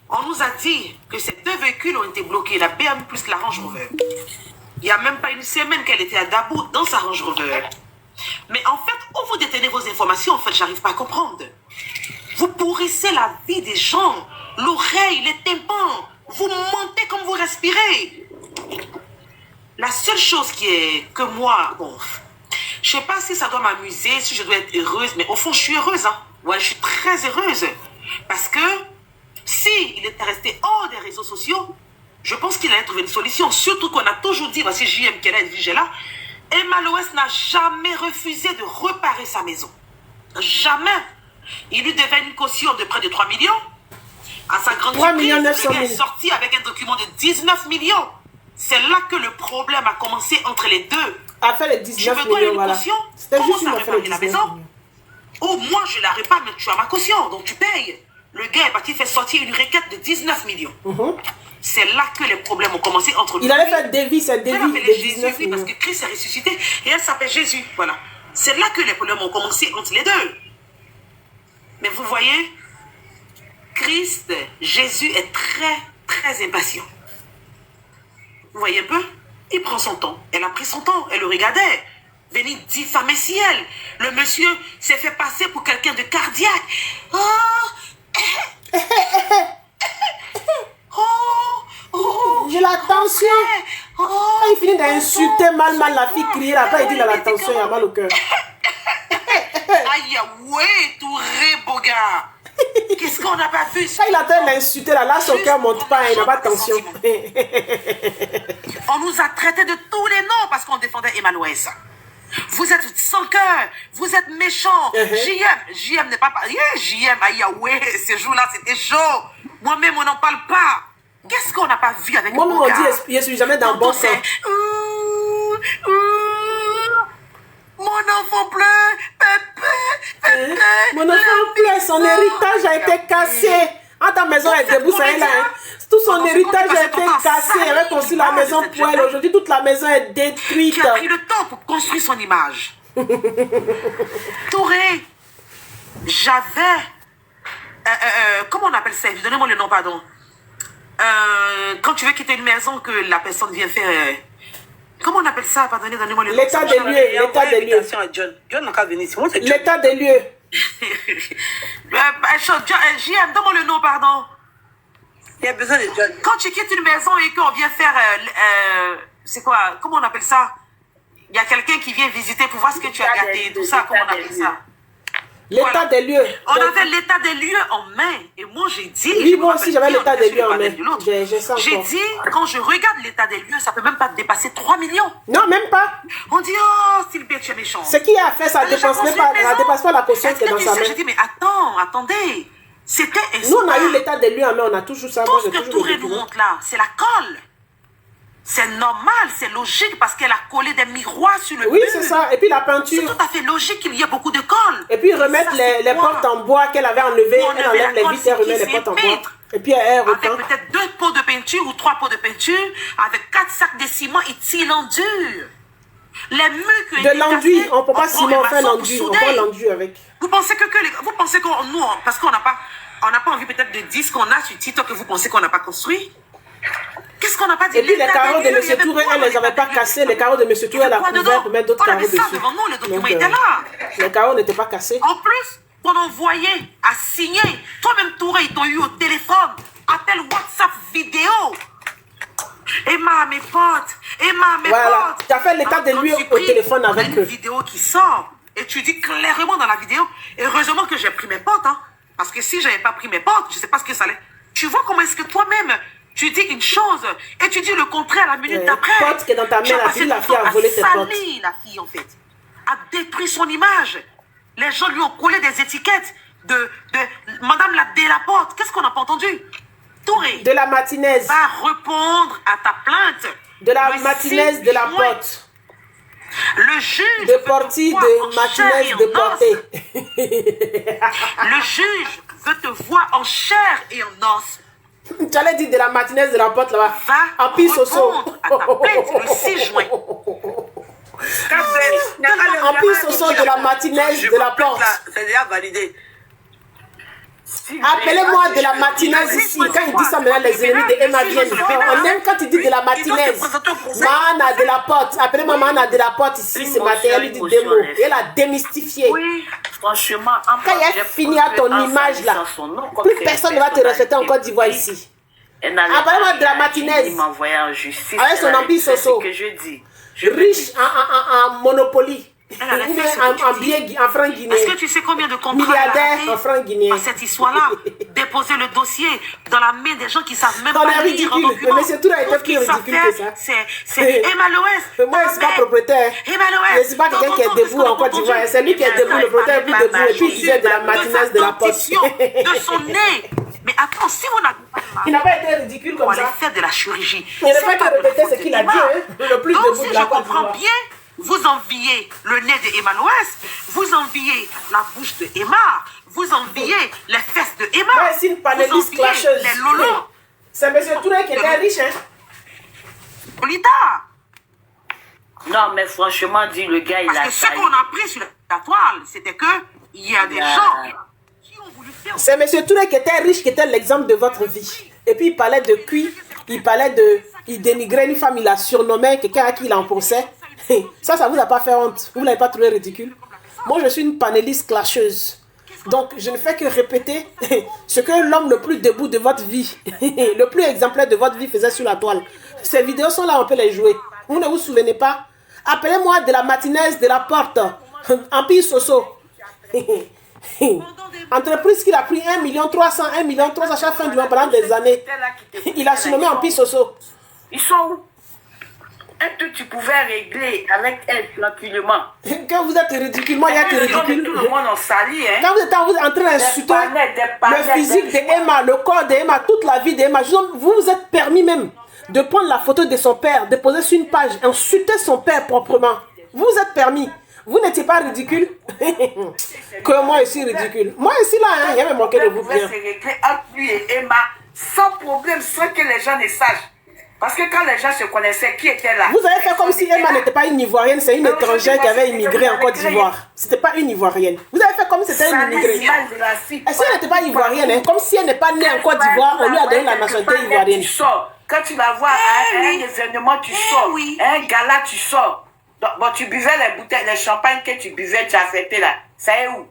On nous a dit que ces deux véhicules ont été bloqués, la BMW plus la Range Rover. Il n'y a même pas une semaine qu'elle était à Dabou dans sa Range Rover. Mais en fait, où vous détenez vos informations, en fait, j'arrive pas à comprendre. Vous pourrissez la vie des gens, l'oreille, les tympans, Vous mentez comme vous respirez. La seule chose que moi, bon, je sais pas si ça doit m'amuser, si je dois être heureuse, mais au fond, je suis heureuse. Hein. Ouais, je suis très heureuse. Parce que si il était resté hors des réseaux sociaux, je pense qu'il allait trouver une solution. Surtout qu'on a toujours dit, voici JM qui est là, là, Emma Loès n'a jamais refusé de réparer sa maison. Jamais. Il lui devait une caution de près de 3 millions. À sa grande surprise, le gars est sorti avec un document de 19 millions. C'est là que le problème a commencé entre les deux. A fait les 19 millions, voilà. C'était juste une affaire de la maison. Oh, moi, je la répare, mais tu as ma caution, donc tu payes. Le gars est parti faire sortir une requête de 19 millions. C'est là que les problèmes ont commencé entre Il allait faire Davis, c'est Davis de 19 millions. Parce que Christ est ressuscité et elle s'appelle Jésus. Voilà. C'est là que les problèmes ont commencé entre les deux. Mais vous voyez, Christ, Jésus est très, très impatient. Vous voyez un peu? Il prend son temps. Elle a pris son temps. Elle le regardait. Venir diffamer ciel. Le monsieur s'est fait passer pour quelqu'un de cardiaque. Oh! J'ai la tension. Quand il finit d'insulter mal la fille, crier là-bas, il dit il a la tension, il a mal au cœur. Aïe, ouais, Touré, beau gars. Qu'est-ce qu'on n'a pas vu? Quand il attend l'insulter là, son cœur ne monte pas, il n'a pas de tension. On nous a traités de tous les noms parce qu'on défendait Emma Loès. Vous êtes sans cœur, vous êtes méchants. JM n'est pas... JM, aïe, ouais, ce jour-là, c'était chaud. Moi-même, on n'en parle pas. Qu'est-ce qu'on n'a pas vu avec moi, on dit, je suis jamais dans le bon sens. Mon enfant pleure, pépé. Mon enfant pleure, son héritage a été cassé. Ah, ta maison est debout, ça est là. Hein. Tout son héritage a été cassé. Il avait construit la maison pour elle. Aujourd'hui, toute la maison est détruite. Qui a pris le temps pour construire son image. Touré, j'avais... comment on appelle ça? Donnez-moi le nom, pardon. Quand tu veux quitter une maison, que la personne vient faire... comment on appelle ça? Pardonnez, donnez-moi le nom. L'état des lieux. L'état des lieux. L'état des lieux. JM, donne-moi le nom, pardon. Il y a besoin de John. Quand tu quittes une maison et qu'on vient faire... c'est quoi? Comment on appelle ça? Il y a quelqu'un qui vient visiter pour voir ce que tu as gâté. Tout ça, comment on appelle ça? L'état des lieux. On avait l'état des lieux en main. Et moi, j'ai dit... Oui, moi aussi, j'avais l'état des lieux en main. J'ai dit, quand je regarde l'état des lieux, ça peut même pas dépasser 3 millions. Non, même pas. On dit, oh, Sylvie, tu es méchant. Ce qui a fait, ça ne dépasse pas la caution qui est dans sa main. J'ai dit, mais attendez. C'était un... Nous, on a eu l'état des lieux en main, on a toujours ça. Tout ce que Touré nous montre là, c'est la colle. C'est normal, c'est logique parce qu'elle a collé des miroirs sur le mur. Oui, c'est ça. Et puis la peinture. C'est tout à fait logique qu'il y ait beaucoup de colle. Et puis remettre les portes en bois qu'elle avait enlevées. Elle enlève les vitres et remet les portes en bois. Et puis elle repeint. Avec peut-être 2 pots de peinture ou 3 pots de peinture, avec 4 sacs de ciment et tire l'endur. Les murs que de l'enduit, on ne peut pas ciment faire l'enduit. On prend l'enduit avec. Vous pensez vous pensez que nous, parce qu'on n'a pas envie peut-être de dire ce qu'on a sur TikTok, que vous pensez qu'on n'a pas construit? Qu'est-ce qu'on n'a pas dit? Et puis les carreaux de M. Touré, elle ne les avait pas cassés. Les carreaux de M. Touré, elle a couvert pour mettre d'autres carreaux dessus. Devant nous, le document était là. Les carreaux n'étaient pas cassés. En plus, qu'on envoyait à signer. Toi-même, Touré, ils t'ont eu au téléphone. Appel WhatsApp vidéo. Emma, mes potes. Emma, mes potes. Tu as fait l'état de lieux au téléphone avec eux. On a une vidéo qui sort. Et tu dis clairement dans la vidéo, heureusement que j'ai pris mes potes. Hein, parce que si je n'avais pas pris mes potes, je ne sais pas ce que ça allait. Tu vois comment est-ce que toi-même... Tu dis une chose et tu dis le contraire la minute d'après. Pote qui est dans ta main, la fille a volé tes potes. La fille, en fait, a détruit son image. Les gens lui ont collé des étiquettes de Madame la Delaporte. Qu'est-ce qu'on n'a pas entendu? Touré. De la matinaise. Va répondre à ta plainte. De la matinaise de la porte. Le juge. De portie de matinaise de portée. Le juge veut te voir en chair et en os. Tu allais dire de la matinaise de la porte là-bas. Va répondre à ta plainte le 6 juin. En plus, ce sont de la matinaise de la porte. C'est déjà validé. Appelez-moi de la matinaise ici. Quand il dit ça, maintenant, les ennemis de Emma viennent. On aime quand il dit de la matinaise. Mana de la porte. Appelez-moi Mana de la porte ici. Ce matin, elle dit des mots. Elle a démystifié. Oui, franchement. Quand il a fini à ton image là, plus personne ne va te respecter en Côte d'Ivoire ici. Elle n'allait Ah, parlez-moi de la pas Martinez. m'envoyer en justice. Avec son Elle allait empire faire Soso. ce que je dis. Je Riche en Monopoly. Elle allait Ou bien faire ce que tu en dis. billets en francs guinéens. Est-ce que tu sais combien de contrats elle a Milliardaire raté en francs guinéens. par cette histoire-là? Déposer le dossier dans la main des gens qui savent même On pas est lire un ridicule. document. Mais c'est tout a été Tout ce plus qu'ils savent ridicule faire, que ça. c'est Emma Loès. Moi, je ne suis pas propriétaire. Emma Loès. Je ne suis pas quelqu'un qui est debout en Côte d'Ivoire. C'est lui qui est debout, le propriétaire est plus debout. Et puis il disait de la Martinez de la poste. De son nez. Mais attends, si vous n'avez pas Il n'a pas été ridicule on comme allait ça. faire de la chirurgie. Il n'a C'est pas qu'à de la répéter faute ce qu'il a d'Emma. dit, hein. Le plus Donc, debout si de je la Côte comprends d'Ivoire. bien, vous enviez le nez d'Emma Loès, vous enviez la bouche de Emma, vous enviez les fesses de Emma, Moi, c'est une panéliste vous enviez clasheuse. les lolos. C'est M. Touré qui était riche, hein. Lolita. Non, mais franchement, dit le gars, il Parce a que ce failli. qu'on a pris sur la toile, c'était que il y a des gens qui ont voulu faire. C'est M. Touré qui était riche, qui était l'exemple de votre vie. Et puis il parlait de cuit, il parlait de... Il dénigrait une femme, il la surnommait, quelqu'un à qui il en pensait. Ça vous a pas fait honte. Vous ne l'avez pas trouvé ridicule. Moi, je suis une panéliste clasheuse. Donc, je ne fais que répéter ce que l'homme le plus debout de votre vie, le plus exemplaire de votre vie faisait sur la toile. Ces vidéos sont là, on peut les jouer. Vous ne vous souvenez pas? Appelez-moi de la Martinez de la porte. Empire Soso. Entreprise qu'il a pris 1 300 000 à chaque fin du mois pendant des années. Il a surnommé Empire Soso. Ils sont où? Est-ce que tu pouvais régler avec elle tranquillement? Quand vous êtes ridicule, moi il y a que ridicule. Tout le monde en salit, hein? Quand vous êtes en train d'insulter le physique d'Emma, le corps d'Emma, toute la vie d'Emma, vous vous êtes permis même de prendre la photo de son père, de poser sur une page, insulter son père proprement. Vous vous êtes permis. Vous n'étiez pas ridicule? Que moi je suis ridicule. Moi ici là, hein, il y avait manqué de vous pouvait bien. se régler entre lui et Emma sans problème, sans que les gens ne sachent. Parce que quand les gens se connaissaient, qui était là? Vous avez fait comme si Emma n'était pas une Ivoirienne, c'est une étrangère qui avait immigré en Côte d'Ivoire. C'était pas une Ivoirienne. Vous avez fait comme si c'était une immigrée. Et si elle n'était pas Ivoirienne, hein, comme si elle n'est pas née en Côte d'Ivoire, on lui a donné la nationalité ivoirienne. Tu sors. Quand tu la vois à un événement, tu sors. À un gala, tu sors. Donc, bon, tu buvais les bouteilles, les champagnes que tu buvais, tu as fêté là. Ça est où?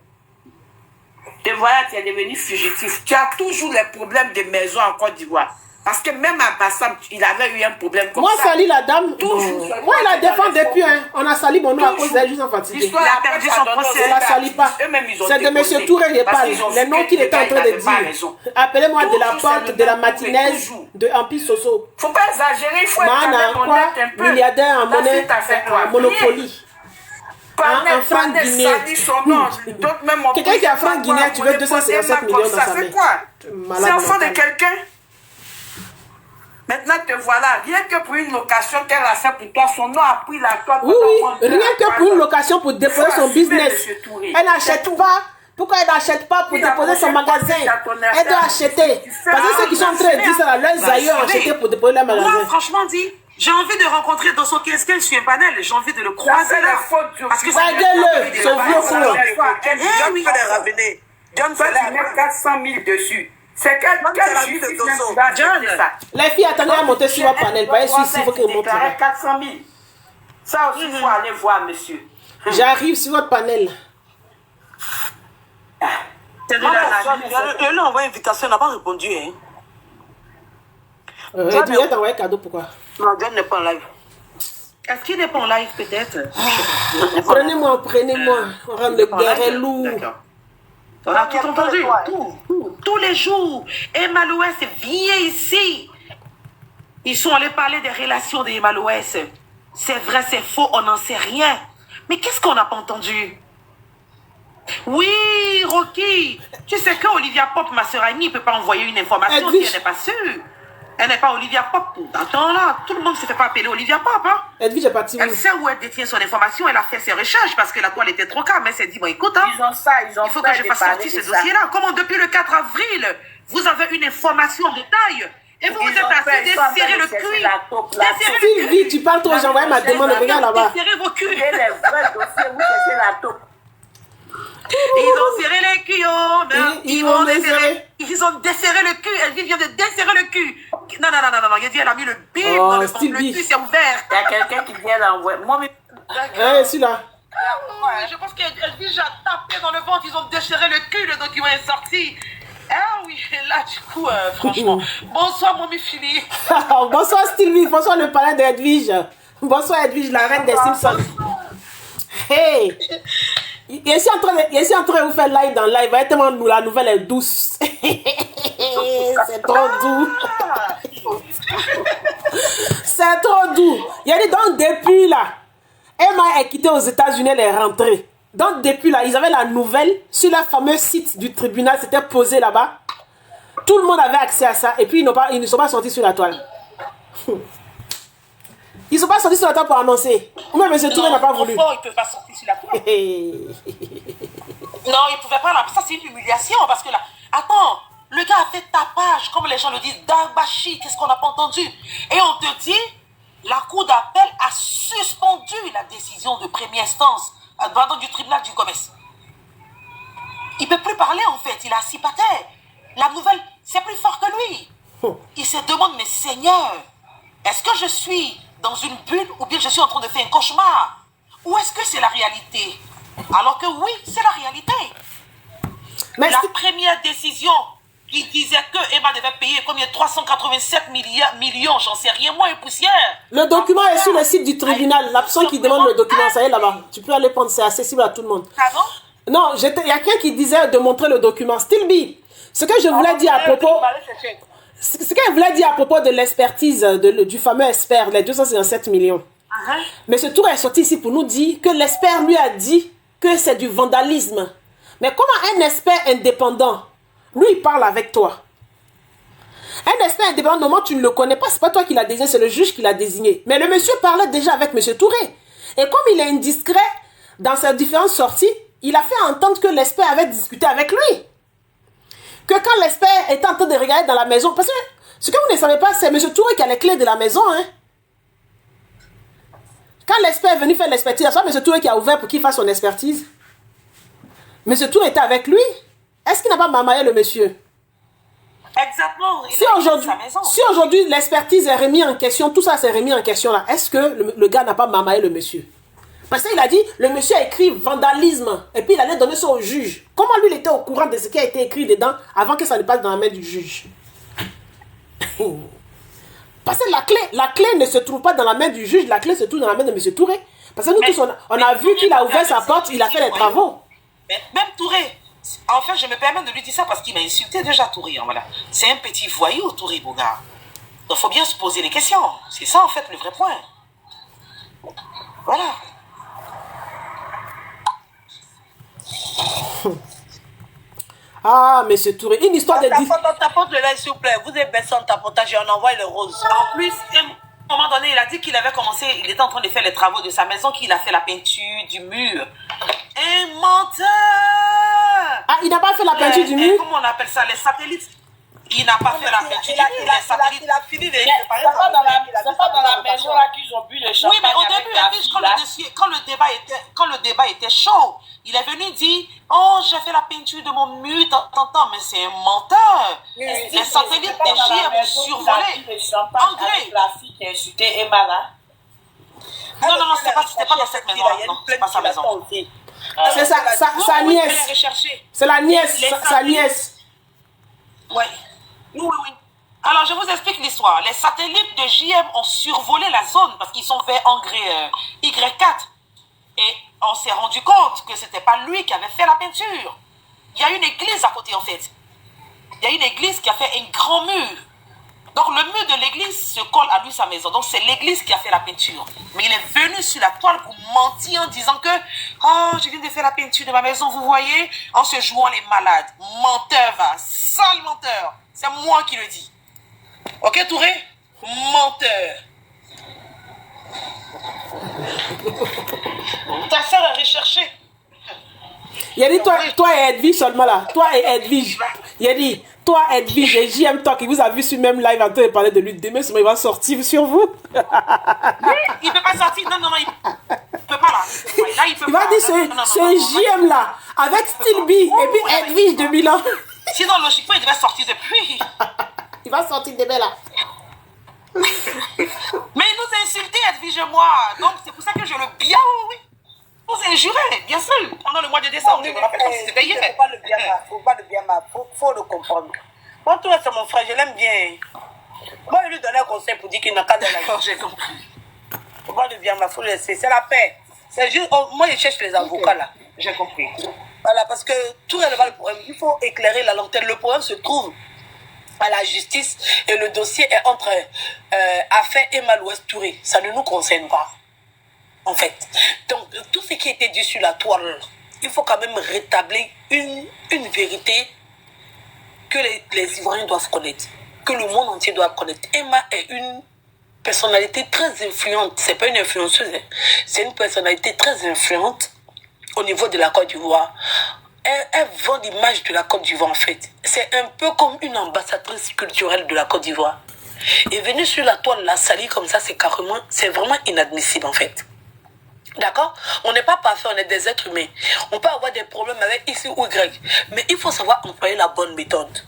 Te voilà, tu es devenu fugitif. Tu as toujours les problèmes de maison en Côte d'Ivoire. Parce que même à Bassam, il avait eu un problème comme moi, ça. sali la dame. Toujours. Moi, il la défend depuis. Hein. On a sali mon nom à cause d'elle juste en fatigué. L'histoire a perdu son procès. Je la salis pas. C'est de M. Touré, je parle. Les noms qu'il était en train de dire. Appelez-moi de la porte, de la Martinez, de Empire Soso. Faut pas exagérer, il faut être Mana, quand même quoi? honnête un peu. Milliardaire en monnaie, en Monopoly. En franc guinéen. Quelqu'un qui a franc guinéen, tu veux 257 millions dans sa main. C'est quoi? C'est enfant de quelqu'un. Maintenant, te voilà. Rien que pour une location qu'elle a fait pour toi, son nom a pris la toi. Oui, rien que pour une location pour déposer son business. Elle n'achète pas. Pourquoi elle n'achète pas pour déposer son magasin? Elle doit acheter. Parce que ceux qui sont en train de dire ça, leurs aïeux ont acheté pour déposer leur magasin. Moi, franchement dit, j'ai envie de rencontrer dans son 15 sur un panel. J'ai envie de le croiser là. Parce que Regarde-le, ce vieux con. John peut les ramener. John peut les ramener. 400 000 dessus. C'est quel justice ça? Les filles, attendez à monter sur votre panel. Pas ici, il faut qu'elles montent. 400 000. Ça aussi, il faut aller voir, monsieur. J'arrive sur votre panel. c'est de la Je lui ai envoyé une invitation, il n'a pas répondu. Hein. Edouard t'a envoyé un cadeau, pourquoi? Non, John n'est pas en live. Est-ce qu'il n'est pas en live peut-être? Prenez-moi. On rend le béret lourd. D'accord. On a tout entendu. Tous les jours. Emma Loès vient ici. Ils sont allés parler des relations d'Emma Loès. C'est vrai, c'est faux, on n'en sait rien. Mais qu'est-ce qu'on n'a pas entendu? Oui, Rocky. Tu sais que Olivia Pop, ma sœur Annie, ne peut pas envoyer une information si elle n'est pas sûre. Elle n'est pas Olivia Pop. Attends là, tout le monde ne se fait pas appeler Olivia Pop. Hein? Edwige est partie où? Elle sait où elle détient son information, elle a fait ses recherches parce que la toile était trop calme. Elle s'est dit, bon écoute, hein, Ils ont ça, ils ont il faut que je fasse sortir ce dossier-là. Comment depuis le 4 avril, vous avez une information en détail et vous vous êtes assis desserrer le cul. Sylvie, tu parles trop, j'ai envoyé ma demande, regarde là-bas. Desserrer vos culs. Et les vrais dossiers, vous cherchez la taupe. Ils ont serré les culs, oh, ils ont desserré le cul. Elle vient de desserrer le cul. Non. Il dit, elle a mis le bip dans le ventre. Le cul s'est ouvert. Il y a quelqu'un qui vient l'envoyer. Moi, mais. Celui-là. Je pense qu'elle dit, j'ai tapé dans le ventre. Ils ont déchiré le cul, le document est sorti. Ah oui, là, du coup, franchement. Bonsoir, Mommy Philly. Bonsoir Sylvie, bonsoir le palais d'Edwige. Bonsoir Edwige, la reine des Simpsons. Hey! Il est ici en train de vous faire live dans live. Voyez tellement la nouvelle est douce. C'est trop doux. C'est trop doux. Il y a dit donc depuis là, Emma est quittée aux États-Unis, elle est rentrée. Donc depuis là, ils avaient la nouvelle sur le fameux site du tribunal, c'était posé là-bas. Tout le monde avait accès à ça et puis ils ne sont pas sortis sur la toile. Ils ne sont pas sortis sur la toile pour annoncer. Ou même M. Touré n'a pas voulu. Non, ils ne peuvent pas sortir sur la toile. Non, ils ne pouvaient pas. Ça, c'est une humiliation parce que là, attends, le gars a fait tapage, comme les gens le disent, d'Agbashi, qu'est-ce qu'on n'a pas entendu? Et on te dit, la cour d'appel a suspendu la décision de première instance du tribunal du commerce. Il ne peut plus parler en fait, il a assis par terre. La nouvelle, c'est plus fort que lui. Il se demande, mais Seigneur, est-ce que je suis dans une bulle ou bien je suis en train de faire un cauchemar? Ou est-ce que c'est la réalité? Alors que oui, c'est la réalité. Mais la première décision qui disait que Emma devait payer combien? 387 millions, j'en sais rien, moins et poussière. Le document est sur le site du tribunal. La personne qui demande le document, ça y est là-bas. Tu peux aller prendre, c'est accessible à tout le monde. Pardon? Non, il y a quelqu'un qui disait de montrer le document. Styleby, ce que je voulais dire à propos... Ce qu'elle voulait dire à propos de l'expertise du fameux expert, les 257 millions. Monsieur Touré est sorti ici pour nous dire que l'expert lui a dit que c'est du vandalisme. Mais comment un expert indépendant, lui, il parle avec toi? Un expert indépendant, normalement, tu ne le connais pas, c'est pas toi qui l'as désigné, c'est le juge qui l'a désigné. Mais le monsieur parlait déjà avec monsieur Touré. Et comme il est indiscret dans ses différentes sorties, il a fait entendre que l'expert avait discuté avec lui. Que quand l'expert était en train de regarder dans la maison, parce que ce que vous ne savez pas, c'est M. Touré qui a les clés de la maison. Hein. Quand l'expert est venu faire l'expertise, c'est M. Touré qui a ouvert pour qu'il fasse son expertise. M. Touré était avec lui. Est-ce qu'il n'a pas mamaillé le monsieur? Exactement. Si aujourd'hui l'expertise est remise en question, tout ça s'est remis en question là, est-ce que le gars n'a pas mamaillé le monsieur? Parce qu'il a dit, le monsieur a écrit vandalisme. Et puis il allait donner ça au juge. Comment lui, il était au courant de ce qui a été écrit dedans avant que ça ne passe dans la main du juge? Parce que la clé ne se trouve pas dans la main du juge, la clé se trouve dans la main de M. Touré. Parce que nous tous, on a vu qu'il a ouvert sa porte, il a fait les travaux. Mais même Touré, en fait, je me permets de lui dire ça parce qu'il m'a insulté déjà Touré. Voilà. C'est un petit voyou, Touré, mon gars. Donc il faut bien se poser les questions. C'est ça, en fait, le vrai point. Voilà. Ah, monsieur Touré, une histoire de... Tapote le lait, s'il vous plaît. Vous avez baissé en tapotage et on envoie le rose. En plus, à un moment donné, il a dit qu'il avait commencé, il était en train de faire les travaux de sa maison, qu'il a fait la peinture du mur. Un menteur! Ah, il n'a pas fait la peinture du mur? Comment on appelle ça? Les satellites? Il n'a pas fait la peinture du mur, les satellites. Il a fini de... C'est pas dans la maison là qu'ils ont bu le champagne. Oui, mais au début, quand le débat était chaud, il est venu dire, oh, j'ai fait la peinture de mon mur, mais c'est un menteur. Les satellites des JM ont survolé. André. Non, c'était pas dans cette maison. Non, c'est pas sa maison. C'est sa nièce. C'est la nièce, sa nièce. Oui. Alors, je vous explique l'histoire. Les satellites de JM ont survolé la zone parce qu'ils sont vers engrais Y4. Et on s'est rendu compte que ce n'était pas lui qui avait fait la peinture. Il y a une église à côté, en fait. Il y a une église qui a fait un grand mur. Donc, le mur de l'église se colle à lui, sa maison. Donc, c'est l'église qui a fait la peinture. Mais il est venu sur la toile pour mentir en disant que « Oh, je viens de faire la peinture de ma maison, vous voyez ?» En se jouant les malades. Menteur, va. Sale menteur. C'est moi qui le dis. Ok, Touré? Menteur. Ta soeur a recherché. Il a dit, toi et Edwige seulement là. Toi et Edwige. Il a dit, toi, Edwige et JM Talk, il vous a vu sur le même live en train de parler de lui. Demain, il va sortir sur vous. Oui, il ne peut pas sortir. Non, il ne peut pas là. Là il va dire, ce JM là, avec Styleby et puis Edwige de Milan. Sinon, logiquement, il devait sortir depuis. Il va sortir demain là. Mais il nous a insultés, Edwige et moi. Donc, c'est pour ça que je le bien, oui. On s'est juré, bien sûr, pendant le mois de décembre. Je me rappelle comme si c'était hier. Faut pas le bien mal. Faut le comprendre. Moi, tout c'est mon frère, je l'aime bien. Moi, je lui donnais un conseil pour dire qu'il n'a qu'à dans la vie. J'ai compris. Faut pas le bien mal, faut le laisser. C'est la paix. C'est juste, moi, je cherche les avocats là. J'ai compris. Voilà, parce que tout est le problème. Il faut éclairer la lanterne. Le problème se trouve à la justice et le dossier est entre affaire Emma Louest Touré. Ça ne nous concerne pas, en fait. Donc, tout ce qui était dit sur la toile, il faut quand même rétablir une vérité que les Ivoiriens doivent connaître, que le monde entier doit connaître. Emma est une personnalité très influente. C'est pas une influenceuse, hein. C'est une personnalité très influente au niveau de la Côte d'Ivoire. Elle vend l'image de la Côte d'Ivoire, en fait. C'est un peu comme une ambassadrice culturelle de la Côte d'Ivoire. Et venir sur la toile, la salir comme ça, c'est vraiment inadmissible, en fait. D'accord? On n'est pas parfait, on est des êtres humains. On peut avoir des problèmes avec X ou Y. Mais il faut savoir employer la bonne méthode.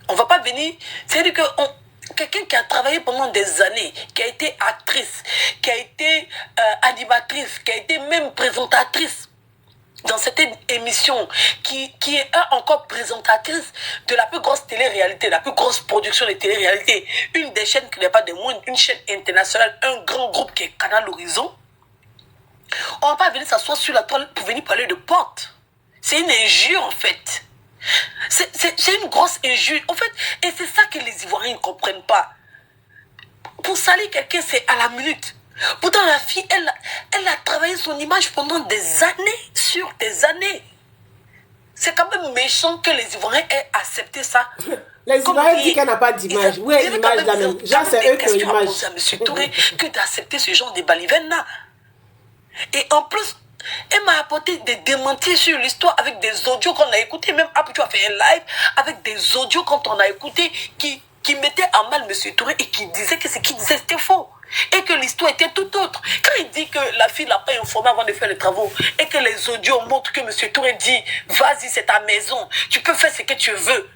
On ne va pas venir... C'est-à-dire que quelqu'un qui a travaillé pendant des années, qui a été actrice, qui a été animatrice, qui a été même présentatrice dans cette émission, qui est encore présentatrice de la plus grosse télé-réalité, la plus grosse production de télé-réalité, une des chaînes qui n'est pas des moindres, une chaîne internationale, un grand groupe qui est Canal Horizon. On ne va pas venir s'asseoir sur la toile pour venir parler de porte. C'est une injure, en fait. C'est une grosse injure. En fait, et c'est ça que les Ivoiriens ne comprennent pas. Pour salir quelqu'un, c'est à la minute. Pourtant, la fille, elle a travaillé son image pendant des années, sur des années. C'est quand même méchant que les Ivoiriens aient accepté ça. Les Ivoiriens disent qu'elle n'a pas d'image. Où est l'image là même? Genre, c'est eux qui ont l'image. C'est à M. Touré que d'accepter ce genre de balivernes-là. Et en plus, elle m'a apporté des démentis sur l'histoire avec des audios qu'on a écoutés. Même après, tu as fait un live avec des audios quand on a écouté qui mettaient en mal M. Touré et qui disaient que ce qu'il disait c'était faux. Et que l'histoire était tout autre. Quand il dit que la fille l'a pas informé avant de faire les travaux et que les audios montrent que M. Touré dit vas-y, c'est ta maison, tu peux faire ce que tu veux.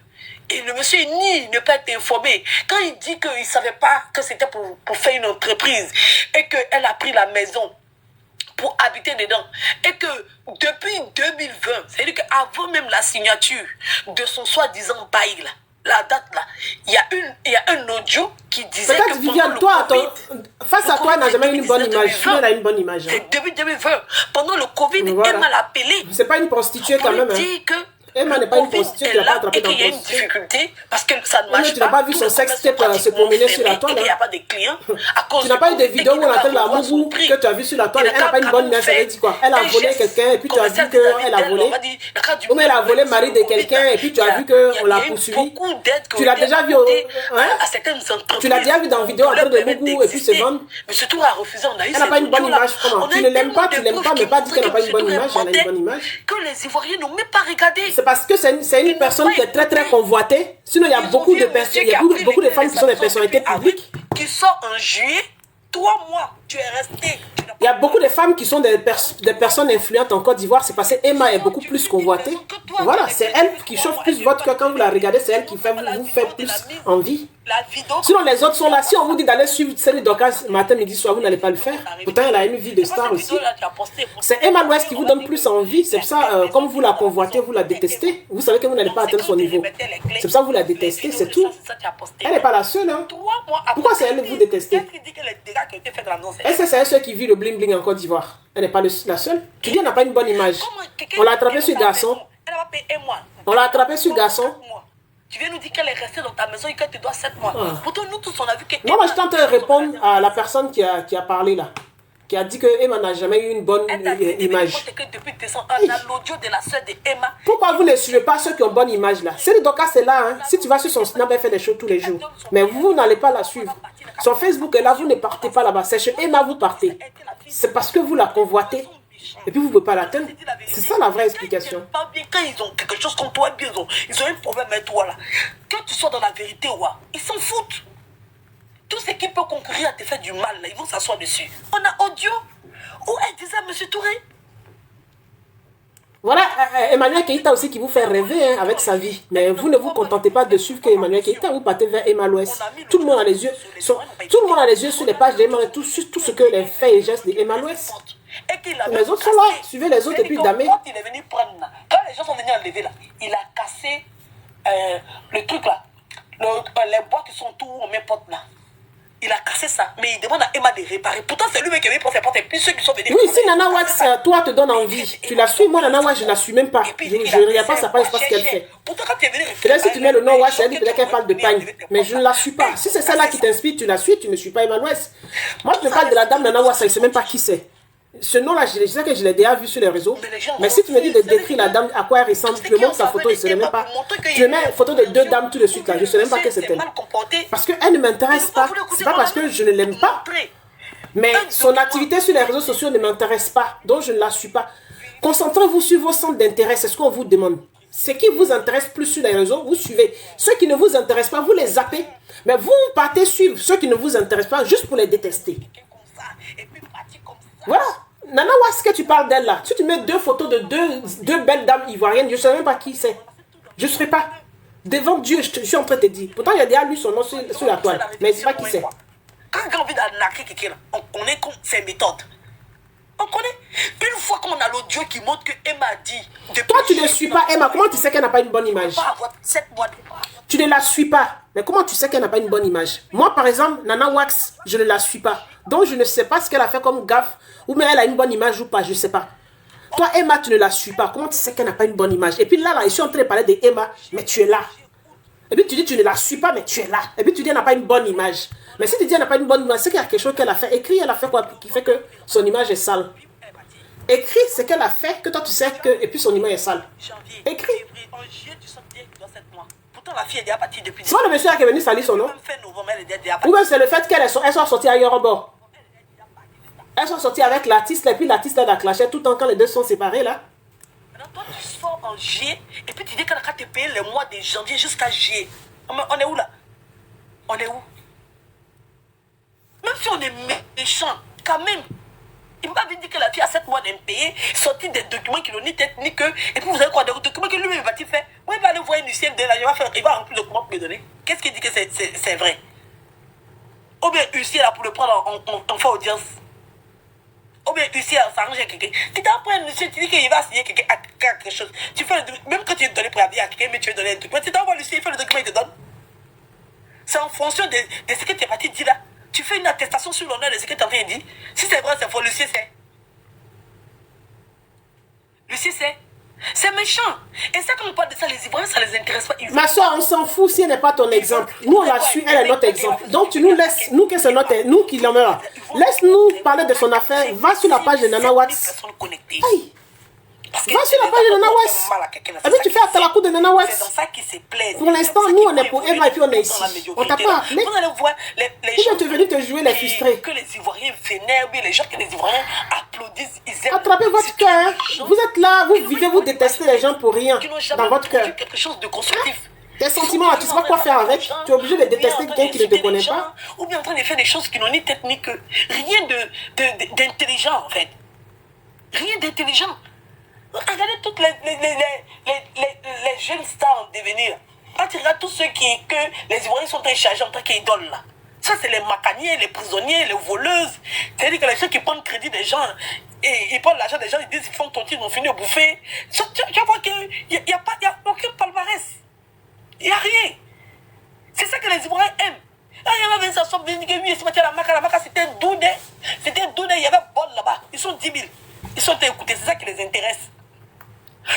Et le monsieur nie ne pas être informé. Quand il dit qu'il ne savait pas que c'était pour faire une entreprise et qu'elle a pris la maison pour habiter dedans. Et que depuis 2020, c'est-à-dire qu'avant même la signature de son soi-disant bail, là, la date là, il y a un audio qui disait que Viviane, toi, face à toi, elle n'a jamais eu une bonne image. Elle a une bonne image. C'est début 2020. Pendant le Covid, voilà. Elle m'a appelé. C'est pas une prostituée quand même. Dit que Emma n'est pas une prostituée qui n'a pas attrapé dans le y a une difficulté parce que ça ne marche pas. Tu n'as pas vu son sextape se promener sur la toile. Il n'y a pas de clients. Tu n'as pas eu de vidéos où on entend la moubou que tu as vu sur la toile. Elle n'a pas une bonne image. Elle dit quoi? Elle a volé quelqu'un et puis tu as vu qu'elle a volé. Ou bien elle a volé le mari de quelqu'un et puis tu as vu qu'on l'a poursuivi. Tu l'as déjà vu Tu l'as déjà vu dans la vidéo en train de moubou et puis se vendre. Mais surtout a refusé. Elle n'a pas une bonne image. Comment? Tu ne l'aimes pas, mais pas dire qu'elle n'a pas une bonne image. Elle a une bonne image. Que les Ivoiriens n'ont même pas regardé. C'est parce que c'est une personne qui est très très convoitée. Sinon, il y a beaucoup de personnes, il y a beaucoup de femmes qui sont des personnalités publiques. Qui sort en juillet, 3 mois, tu es resté. Il y a beaucoup de femmes qui sont des personnes influentes en Côte d'Ivoire. C'est parce que Emma est beaucoup plus convoitée. Voilà, c'est elle qui chauffe plus votre cœur. Quand vous la regardez, c'est elle qui vous fait plus envie. Sinon, les autres sont là. Si on vous dit d'aller suivre Céline Dorcas matin, midi, soir, vous n'allez pas le faire. Pourtant, elle a une vie de star aussi. C'est Emma Louest qui vous donne plus envie. C'est pour ça, comme vous la convoitez, vous la détestez. Vous savez que vous n'allez pas atteindre son niveau. C'est pour ça que vous la détestez, c'est tout. Elle n'est pas la seule. Hein. Pourquoi c'est elle que vous détestez? Est-ce que c'est ceux qui vit le bling-bling en Côte d'Ivoire? Elle n'est pas la seule. Tu dis qu'elle n'a pas une bonne image. On l'a attrapé sur garçon. On l'a attrapé sur garçon. Tu viens nous dire qu'elle est restée dans ta maison et qu'elle te doit 7 mois. Pourtant, nous tous, on a vu que... Moi, je tente de répondre à la personne qui a parlé là. Qui a dit que Emma n'a jamais eu une bonne image. Depuis décembre, on a l'audio de la soeur de Emma. Pourquoi vous ne suivez pas ceux qui ont bonne image là? C'est le Dorcas, c'est là. Hein. Si tu vas sur son Snap, elle fait des choses tous les jours. Mais vous n'allez pas la suivre. Son Facebook est là, vous ne partez pas là-bas. C'est chez Emma, vous partez. C'est parce que vous la convoitez. Et puis vous ne pouvez pas l'atteindre. C'est ça la vraie explication. Quand ils ont quelque chose contre toi, ils ont un problème avec toi là. Quand tu sors dans la vérité, ils s'en foutent. Tout ce qui peut concourir à te faire du mal, là, ils vont s'asseoir dessus. On a audio où elle disait à M. Touré. Voilà, Emmanuel Keïta aussi qui vous fait rêver hein, avec sa vie. Mais vous ne vous contentez pas de suivre que Emmanuel Keïta, vous partez vers Emma Louest. Tout le monde a les yeux sur les pages d'Emma, tout ce que les faits et gestes d'Emma Louest. Et qu'il a Les autres sont là. Suivez les autres et puis damé. Quand il est venu prendre là, quand les gens sont venus enlever là, il a cassé le truc là. Les bois qui sont tout où on met porte là. Il a cassé ça, mais il demande à Emma de réparer. Pourtant, c'est lui-même qui avait pour ses portes et puis ceux qui sont venus. Oui, si Nana Wax, toi, te donne envie, tu la suis. Moi, Nana Wax, je la suis même pas. Je ne regarde pas sa page, je sais pas ce qu'elle fait. Pourtant, quand tu es venu. Peut-être si tu mets le nom Wax, elle dit peut-être qu'elle parle de pagne. Mais je ne la suis pas. Si c'est celle-là qui t'inspire, tu la suis, tu ne suis pas Emma West. Moi, je te parle de la dame Nana Wax, je ne sais même pas qui c'est. Ce nom-là, je sais que je l'ai déjà vu sur les réseaux. Mais si tu me dis de décrire la dame, à quoi elle ressemble, tu me montres sa photo, je ne sais même pas. Tu me mets une photo de deux dames tout de suite là, je ne sais même pas que c'est elle. Parce qu'elle ne m'intéresse pas. C'est pas parce que je ne l'aime pas. Mais son activité sur les réseaux sociaux ne m'intéresse pas. Donc je ne la suis pas. Concentrez-vous sur vos centres d'intérêt, c'est ce qu'on vous demande. Ce qui vous intéresse plus sur les réseaux, vous suivez. Ceux qui ne vous intéressent pas, vous les zappez. Mais vous partez suivre ceux qui ne vous intéressent pas juste pour les détester. Voilà. Nana Wax, que tu parles d'elle là. Si tu mets deux photos de deux belles dames ivoiriennes, je ne sais même pas qui c'est. Je ne serai pas. Devant Dieu, je suis en train de te dire. Pourtant, il y a déjà lu son nom sur la toile. Mais je ne sais pas qui c'est. Quand on a envie d'arnaquer quelqu'un, on connaît ses méthodes. On connaît. Une fois qu'on a l'audio qui montre que Emma a dit... Toi, tu ne suis pas Emma. Comment tu sais qu'elle n'a pas une bonne image? Tu ne la suis pas. Mais comment tu sais qu'elle n'a pas une bonne image? Moi, par exemple, Nana Wax, je ne la suis pas. Donc, je ne sais pas ce qu'elle a fait comme gaffe. Ou bien elle a une bonne image ou pas, je ne sais pas. Toi, Emma, tu ne la suis pas. Comment tu sais qu'elle n'a pas une bonne image? Et puis là, je suis en train de parler de Emma, mais tu es là. Et puis tu dis, tu ne la suis pas, mais tu es là. Et puis tu dis, elle n'a pas une bonne image. Mais si tu dis, elle n'a pas une bonne image, c'est qu'il y a quelque chose qu'elle a fait. Écris, elle a fait quoi qui fait que son image est sale. Écris ce qu'elle a fait, que toi tu sais que, et puis son image est sale. Écris. C'est pas le monsieur qui est venu salir son nom. Ou bien c'est le fait qu'elle soit sortie ailleurs au bord. Elles sont sorties avec l'artiste, et puis l'artiste elle a clashé tout le temps quand les deux sont séparés là. Maintenant, toi, tu sors en juillet, et puis tu dis qu'elle a te payer les mois de janvier jusqu'à juillet. On est où là? On est où? Même si on est méchant, quand même. Il m'a dit que la fille a 7 mois d'impayé, sorti des documents qui n'ont ni tête ni queue, et puis vous avez quoi, des documents que lui-même va-t-il faire? Moi, il va aller voir une huissier de là, il va remplir le document pour me donner. Qu'est-ce qu'il dit que c'est vrai? Ou bien huissier là pour le prendre en fin audience. Ou bien huissier s'arrange avec quelqu'un. Tu t'apprends un huissier, tu dis qu'il va signer quelque chose. Tu fais même quand tu es donné préavis à quelqu'un, mais tu veux donner un document, tu t'envoies l'huissier, il fait le document, il te donne. C'est en fonction de ce que tu es parti dire là. Tu fais une attestation sur l'honneur de ce que tu es en train de dire. Si c'est vrai, c'est faux, l'huissier sait. L'huissier sait. C'est méchant. Et ça, quand on parle de ça, les Ivoiriens, ça les intéresse pas. Ma soeur, on s'en fout si elle n'est pas ton exemple. Nous, on la suit, elle est notre exemple. Donc, tu nous laisses, nous, que c'est notre, nous qui l'en là. Laisse-nous parler de son affaire. Va sur la page de Nana Wax. Aïe. Va sur la page de Nana Wax. Et puis tu fais à la cour de Nana Wax. C'est dans ça qui se plaît. Pour l'instant, nous, on est pour Emma et puis on est ici. On t'a pas appelé. Vous allez voir les gens. Tu es venu te jouer les frustrés. Que les Ivoiriens vénèrent, oui, les gens que les Ivoiriens applaudissent, ils aiment. Attrapez votre cœur. Vous êtes là, vous vivez, vous détestez les gens pour rien. Dans votre cœur. Quelque chose de constructif. Tes sentiments, tu ne sais pas quoi faire avec. Tu es obligé de détester quelqu'un qui ne te connaît pas. Ou bien en train de faire des choses qui n'ont ni tête ni queue. Rien d'intelligent, en fait. Rien d'intelligent. Regardez toutes les jeunes stars en devenir. Quand tu regardes tous ceux que les Ivoiriens sont téléchargés en tant qu'idoles là. Ça, c'est les macaniers, les prisonniers, les voleuses. C'est-à-dire que les gens qui prennent crédit des gens, et ils prennent l'argent des gens, ils disent qu'ils font tontir, ils vont finir au bouffer. Tu vois qu'il n'y a aucun palmarès. Il n'y a rien. C'est ça que les Ivoiriens aiment. Ah, il y avait ça, la maca, c'était un doudet. C'était un doudet, il y avait un bol là-bas. Ils sont 10 000. Ils sont écoutés, c'est ça qui les intéresse.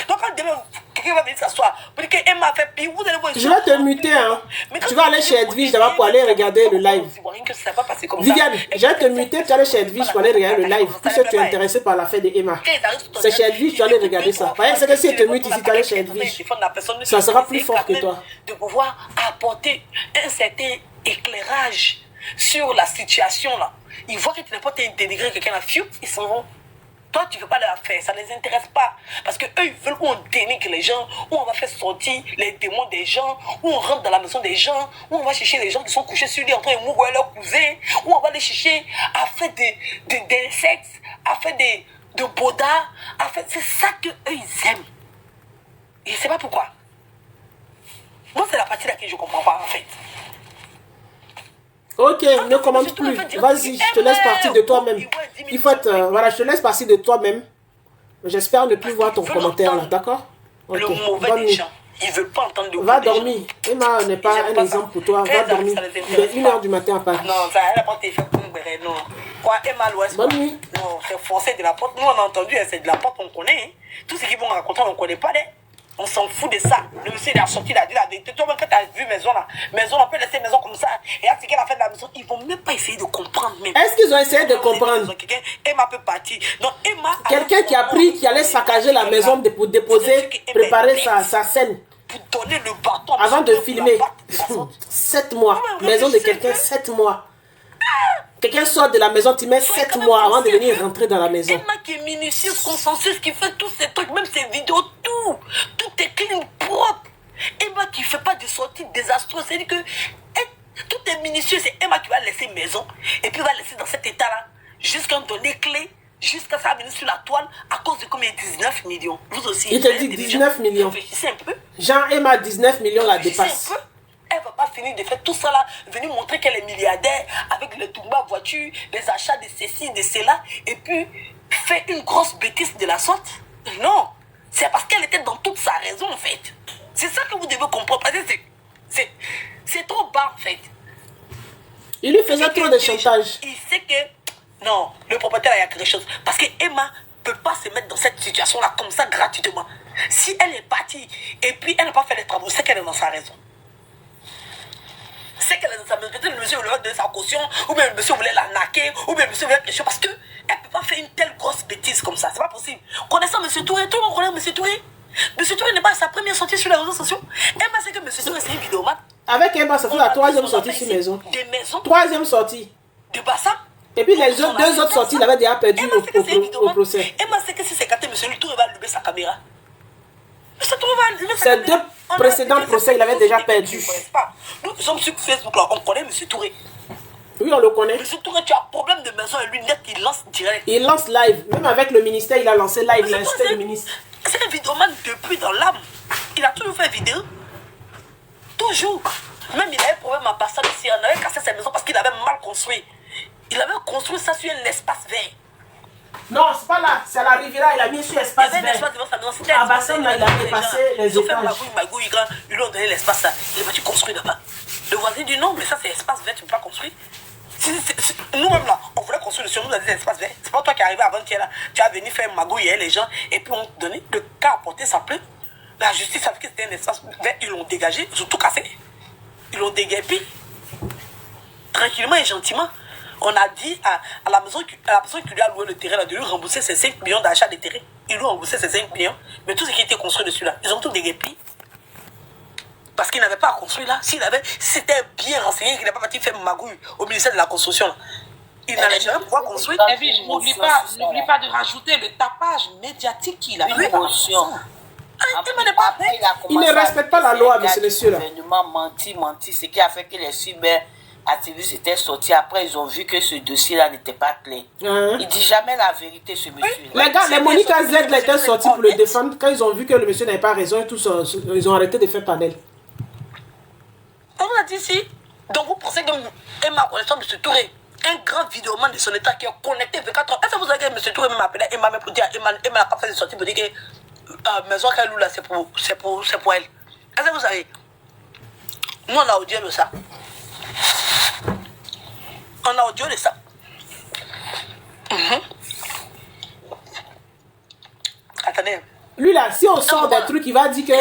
Donc quand demain, quelqu'un va venir s'asseoir, pour dire qu'Emma a fait pire, vous allez voir... Je vais te muter, hein. Tu vas aller chez Edwige d'abord pour aller regarder le live. Viviane, je vais te muter, tu vas aller chez Edwige pour aller regarder le live. Puisque tu es intéressé par l'affaire d'Emma. C'est chez Edwige, tu vas aller regarder ça. C'est que si elle te mute ici, tu vas aller chez Edwige. Ça sera plus fort que toi. De pouvoir apporter un certain éclairage sur la situation là. Ils voient que tu n'es pas dénigré quelqu'un à fiou, ils s'en vont. Toi, tu ne veux pas leur faire, ça ne les intéresse pas. Parce qu'eux, ils veulent où on dénigre les gens, où on va faire sortir les démons des gens, où on rentre dans la maison des gens, où on va chercher les gens qui sont couchés sur lui en train de mourir leurs cousins, où on va les chercher à faire d'insectes, à faire de bodas, à faire... C'est ça qu'eux, ils aiment. Et je ne sais pas pourquoi. Moi, c'est la partie là que je ne comprends pas, en fait. Ok, ne commente plus. Vas-y, je te laisse partir de toi-même. Il faut être... voilà, je te laisse partir de toi-même. J'espère ne plus voir ton commentaire là, d'accord? Ok, Le mauvais bonne des nuit. gens. Ils veulent pas entendre le Va mauvais des dormir. Emma n'est pas un exemple pour toi. Va dormir. Il est 1h du matin à Paris. gens. Non, ça n'a pas été fait pour nous, non. Quoi, Emma l'Ouest. Bonne nuit. Non, c'est forcé de la porte. Nous, on a entendu, c'est de la porte, on connaît. Hein. Tout ce qu'ils vont raconter, on ne connaît pas. On s'en fout de ça. Le monsieur, il a sorti, il a dit la vérité. Toi-même, quand tu as vu maison là, maison, on peut laisser maison comme ça. Et là, c'est qu'elle a fait de la maison. Ils vont même pas essayer de comprendre. Même. Est-ce qu'ils ont essayé de comprendre? Emma peut partir. Donc, Emma. Quelqu'un qui a pris, qui allait saccager la maison pour déposer, préparer sa scène. Pour donner le bâton. Avant de filmer. 7 mois. Maison de quelqu'un, 7 mois. Quelqu'un sort de la maison, tu mets 7 mois avant de venir rentrer dans la maison. Emma qui est minutieuse, consensus, qui fait tous ces trucs, même ses vidéos, tout. Tout est clean, propre. Emma qui fait pas de sorties désastreuses. C'est-à-dire que tout est minutieux. C'est Emma qui va laisser maison. Et puis va laisser dans cet état-là. Jusqu'à donner clé. Jusqu'à ça venir sur la toile. À cause de combien? 19 millions. Vous aussi. Il te dit 19 millions. Réfléchissez un peu. Jean-Emma, 19 millions la dépasse. Un peu. Elle va pas finir de faire tout ça là, venir montrer qu'elle est milliardaire avec le Toumba voiture, les achats de ceci, de cela, et puis faire une grosse bêtise de la sorte. Non, c'est parce qu'elle était dans toute sa raison en fait. C'est ça que vous devez comprendre. Parce que c'est trop bas en fait. Il lui faisait trop de chantage. Il sait que non, le propriétaire il y a quelque chose. Parce que Emma peut pas se mettre dans cette situation là comme ça gratuitement. Si elle est partie et puis elle n'a pas fait les travaux, c'est qu'elle est dans sa raison. C'est qu'elle est dans sa maison. Peut-être le monsieur voulait donner sa caution, ou bien le monsieur voulait la naquer, ou bien le monsieur voulait quelque chose. Parce qu'elle ne peut pas faire une telle grosse bêtise comme ça. C'est pas possible. Connaissant M. Touré, tout le monde connaît M. Touré. M. Touré n'est pas à sa première sortie sur les réseaux sociaux. Emma sait que M. Touré, c'est une vidéomane. Avec Emma, ça fait la 3e sortie sur maison. Des maisons. 3e sortie. De Bassam. Et puis les autres, 2 autres sorties, il avait déjà perdu au procès. Emma sait que si c'est gâté, M. Touré va lever sa caméra. Ces 2 précédents procès, il avait déjà perdu. Nous sommes sur Facebook là, on connaît M. Touré. Oui, on le connaît. M. Touré, tu as un problème de maison et lunettes, il lance direct. Il lance live. Même avec le ministère, il a lancé live, il a incité le ministre. C'est un vidéoman depuis dans l'âme. Il a toujours fait vidéo. Toujours. Même il avait un problème à Bassam ici. On avait cassé sa maison parce qu'il avait mal construit. Il avait construit ça sur un espace vert. Non, c'est pas là, c'est à la Riviera, il a mis sur espace vert. À Bassam, il a dépassé les étages. Ils lui ont donné l'espace là. Il est parti construire là-bas. Le voisin dit non, mais ça c'est espace vert, tu ne peux pas construire. Nous-mêmes là, on voulait construire sur nous dans des espaces verts. C'est pas toi qui es arrivé avant-hier là. Tu as venu faire magouiller les gens et puis on te donnait le cas à porter sa plainte. La justice a vu que c'était un espace vert, ils l'ont dégagé, ils ont tout cassé. Ils l'ont dégagé. Tranquillement et gentiment. On a dit à la personne qui lui a loué le terrain là, de lui rembourser ses 5 millions d'achat de terrain. Ils lui ont remboursé ses 5 millions. Mais tout ce qui était construit dessus là, ils ont tout dégagé. Parce qu'il n'avait pas à construire là. Si c'était bien renseigné, qu'il n'avait pas parti faire magouille au ministère de la construction là, il n'allait jamais pouvoir construire. Et puis, n'oublie pas de rajouter le tapage médiatique qu'il a fait. Il ne respecte pas la loi, monsieur là. Le gouvernement menti, ce qui a fait que les cyber-activistes étaient sortis. Après, ils ont vu que ce dossier-là n'était pas clair. Il dit jamais la vérité, ce monsieur. Les gars, les Monica Z étaient sortis pour le défendre. Quand ils ont vu que le monsieur n'avait pas raison, et tout ça, ils ont arrêté de faire panel. On a dit ici. Donc vous pensez que Emma connaissant M. Touré, un grand vidéoman de son état qui est connecté 24 heures. Est-ce que vous savez que M. Touré m'appelait Emma pour dire Emma n'a pas fait de sortie pour dire que maison qu'elle loue là, c'est pour elle. Est-ce que vous savez? Nous, on a audio de ça. On a audio de ça. Attendez. Lui là, si on sort des trucs, il va dire que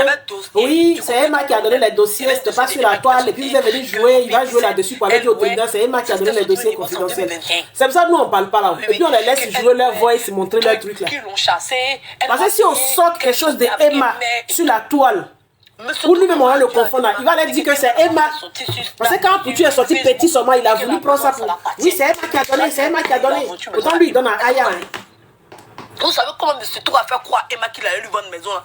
oui, c'est Emma qui a donné les dossiers, c'était pas sur la toile, et puis vous êtes venu jouer, il va jouer là-dessus pour aller dire au tribunal, c'est Emma qui a donné les dossiers confidentiels. C'est pour ça que nous on parle pas là. Et puis on les laisse jouer leur voix et se montrer leur truc là. Parce que si on sort quelque chose de Emma sur la toile, ou lui-même on va le confondre, il va leur dire que c'est Emma. Parce que quand Poutu est sorti petit seulement, il a voulu prendre ça pour. Oui, c'est Emma qui a donné, c'est Emma qui a donné. Autant lui il donne à Aya. Vous savez comment M. Touré a fait croire à Emma qu'il allait lui vendre une maison là?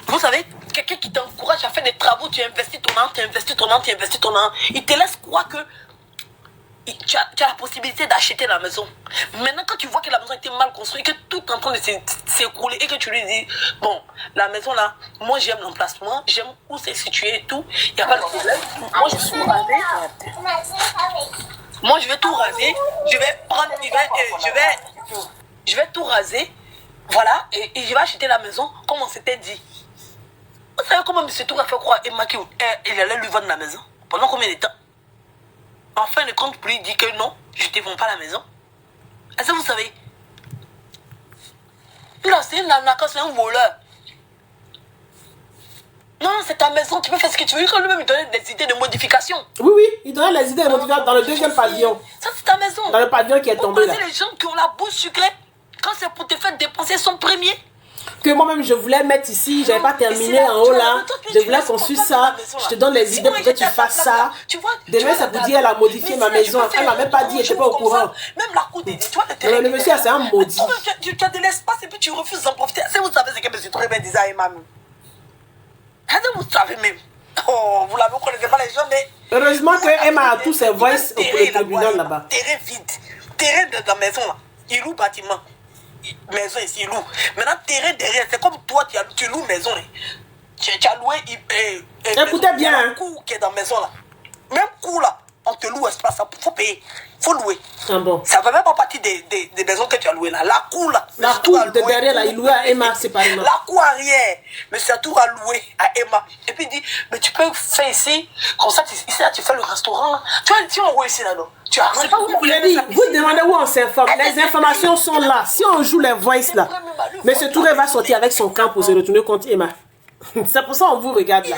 Vous savez, quelqu'un qui t'encourage à faire des travaux, tu investis ton an, tu investis ton an, tu investis ton an. Il te laisse croire que tu as la possibilité d'acheter la maison. Maintenant, quand tu vois que la maison était mal construite, que tout est en train de s'écrouler et que tu lui dis, bon, la maison là, moi j'aime l'emplacement, j'aime où c'est situé et tout, il n'y a pas de problème. Moi je vais tout raser. Moi je vais tout raser. Je vais prendre, je vais tout raser. Voilà, et je vais acheter la maison comme on s'était dit. Vous savez comment M. Tour a fait croire à Emma qu'il allait lui vendre la maison? Pendant combien de temps? En fin de compte, lui dit que non, je ne te vends pas la maison. Est-ce que vous savez? Là, c'est une arnaque, c'est un voleur. Non, c'est ta maison, tu peux faire ce que tu veux. Quand lui-même il donnait des idées de modification. Oui, oui, il donnait les idées de modification dans le deuxième pavillon. Ça, c'est ta maison. Dans le pavillon qui est tombé là. Vous connaissez les gens qui ont la bouche sucrée quand c'est pour te faire dépenser son premier? Que moi-même je voulais mettre ici, j'avais pas terminé en haut là. Je voulais construire ça. Je te donne les idées pour que tu fasses ça. Demain, ça vous dit, elle a modifié ma maison. Elle m'a même pas dit, elle n'était pas au courant. Même la cour des tu vois le terrain. Le monsieur, c'est un maudit. Tu as de l'espace et puis tu refuses d'en profiter. Si vous savez ce que M. Touré disait à Emma. Est-ce que vous savez même? Oh, vous l'avez, vous ne connaissez pas les gens, mais. Heureusement que Emma a tous ses voices au tribunal là-bas. Terrain vide. Terrain de la maison là. Il loue bâtiment. Maison ici, il loue. Maintenant, terrain derrière, c'est comme toi, tu loues maison. Tu as loué. Écoutez bien. Un coût qui est dans la maison là. Même coût là, on te loue espace, il faut payer. Il faut louer. Ah bon. Ça ne fait même pas partie des maisons que tu as louées là. La cour là. La cour de derrière là, il louait à Emma séparément. La cour arrière, M. Tour a loué à Emma. Et puis il dit, mais tu peux faire ici, comme ça, ici là, tu fais le restaurant là. Tu vois, si on voit ici là, non. Tu as c'est pas où Il a dit, vous demandez où on s'informe. Les informations sont là. Si on joue les voices là, M. Touré va sortir avec son camp pour se retourner contre Emma. C'est pour ça qu'on vous regarde là.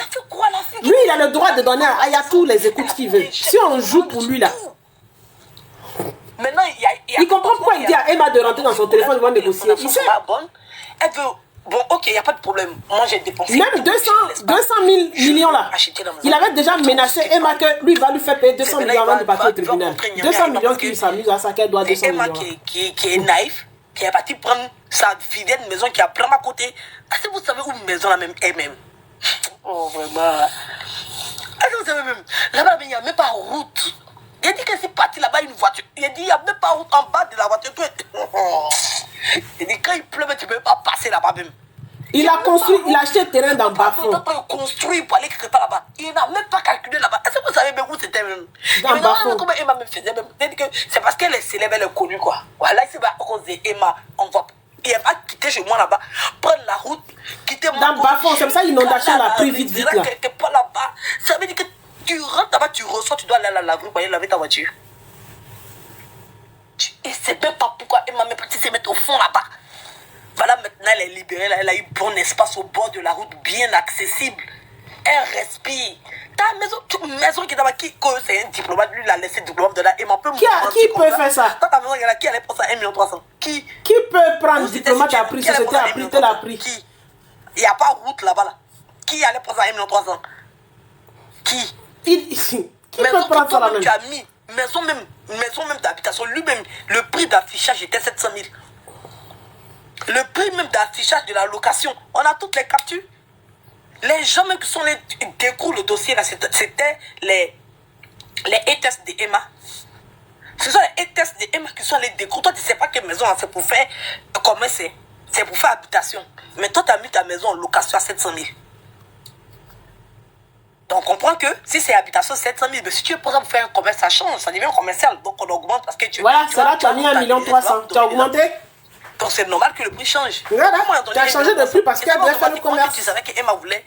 Lui, il a le droit de donner à Ayatou les écoutes qu'il veut. Si on joue pour lui là. Maintenant, il comprend pourquoi il dit à Emma de rentrer dans son téléphone pour négocier. Il sait. Elle veut. Bon, ok, il n'y a pas de problème. Moi, j'ai dépensé. Même 200 000 millions là. Il avait déjà menacé Emma que lui va lui faire payer 200 millions avant de partir au tribunal. 200 millions qu'il s'amuse à ça, qu'elle doit 200 millions. Emma qui est naïf, qui est parti prendre sa fidèle maison qui a vraiment à côté. Est-ce que vous savez où maison la même est même? Oh, vraiment. Est-ce que vous savez même? Là-bas, il n'y a même pas route. Il a dit que c'est parti là-bas une voiture. Il a dit, il n'y a même pas route en bas de la voiture. Il a dit, quand il pleut, tu ne peux pas passer là-bas même. Il a construit, il a acheté le terrain dans Bafon. Il a construit pour aller quelque part là-bas. Il n'a même pas calculé là-bas. Est-ce que vous savez même où c'était même? Dans Bafon. Comment Emma me faisait même? C'est parce qu'elle est célèbre, elle est connue quoi. Voilà, c'est à cause d'Emma. On va. Il n'a pas quitté chez moi là-bas. Prendre la route, quitter mon. Dans Bafon, c'est pour ça l'inondation l'a pris vite là. Quelque part là-bas. Ça veut dire que tu rentres là-bas, tu ressors, tu dois aller à la laverie pour aller laver ta voiture. Et c'est même pas pourquoi Emma m'est partie se mettre au fond là-bas. Voilà, maintenant elle est libérée, là, elle a eu bon espace au bord de la route, bien accessible. Elle respire. Ta maison qui est là-bas, qui c'est un diplomate, lui il a laissé le diplomate de là. Emma peut qui peut faire ça? Dans ta maison, il y en a qui allait prendre ça 1 300 000. Qui peut prendre le diplomate à prix, société à prix, tel à prix? Qui? Il n'y a pas de route là-bas là. Qui allait prendre ça 1 300 000? Qui? Qui peut prendre ça là-même? Tu as mis maison même d'habitation, lui-même, le prix d'affichage était 700 000. Le prix même d'affichage de la location, on a toutes les captures. Les gens même qui sont les découvrent le dossier là, c'était les tests de Emma. Ce sont les tests de Emma qui sont les découvrent. Toi, tu ne sais pas quelle maison c'est pour faire commerce, c'est pour faire habitation. Mais toi, tu as mis ta maison en location à 700 000. Donc, on comprend que si c'est habitation 700 000, mais si tu es pour faire un commerce, ça change, ça devient commercial. Donc, on augmente parce que tu. Voilà, c'est là, tu as mis 1 300 000. Tu as augmenté? Donc, c'est normal que le prix change. Voilà, tu as changé de prix parce qu'elle devait faire le commerce. Tu savais qu'Emma voulait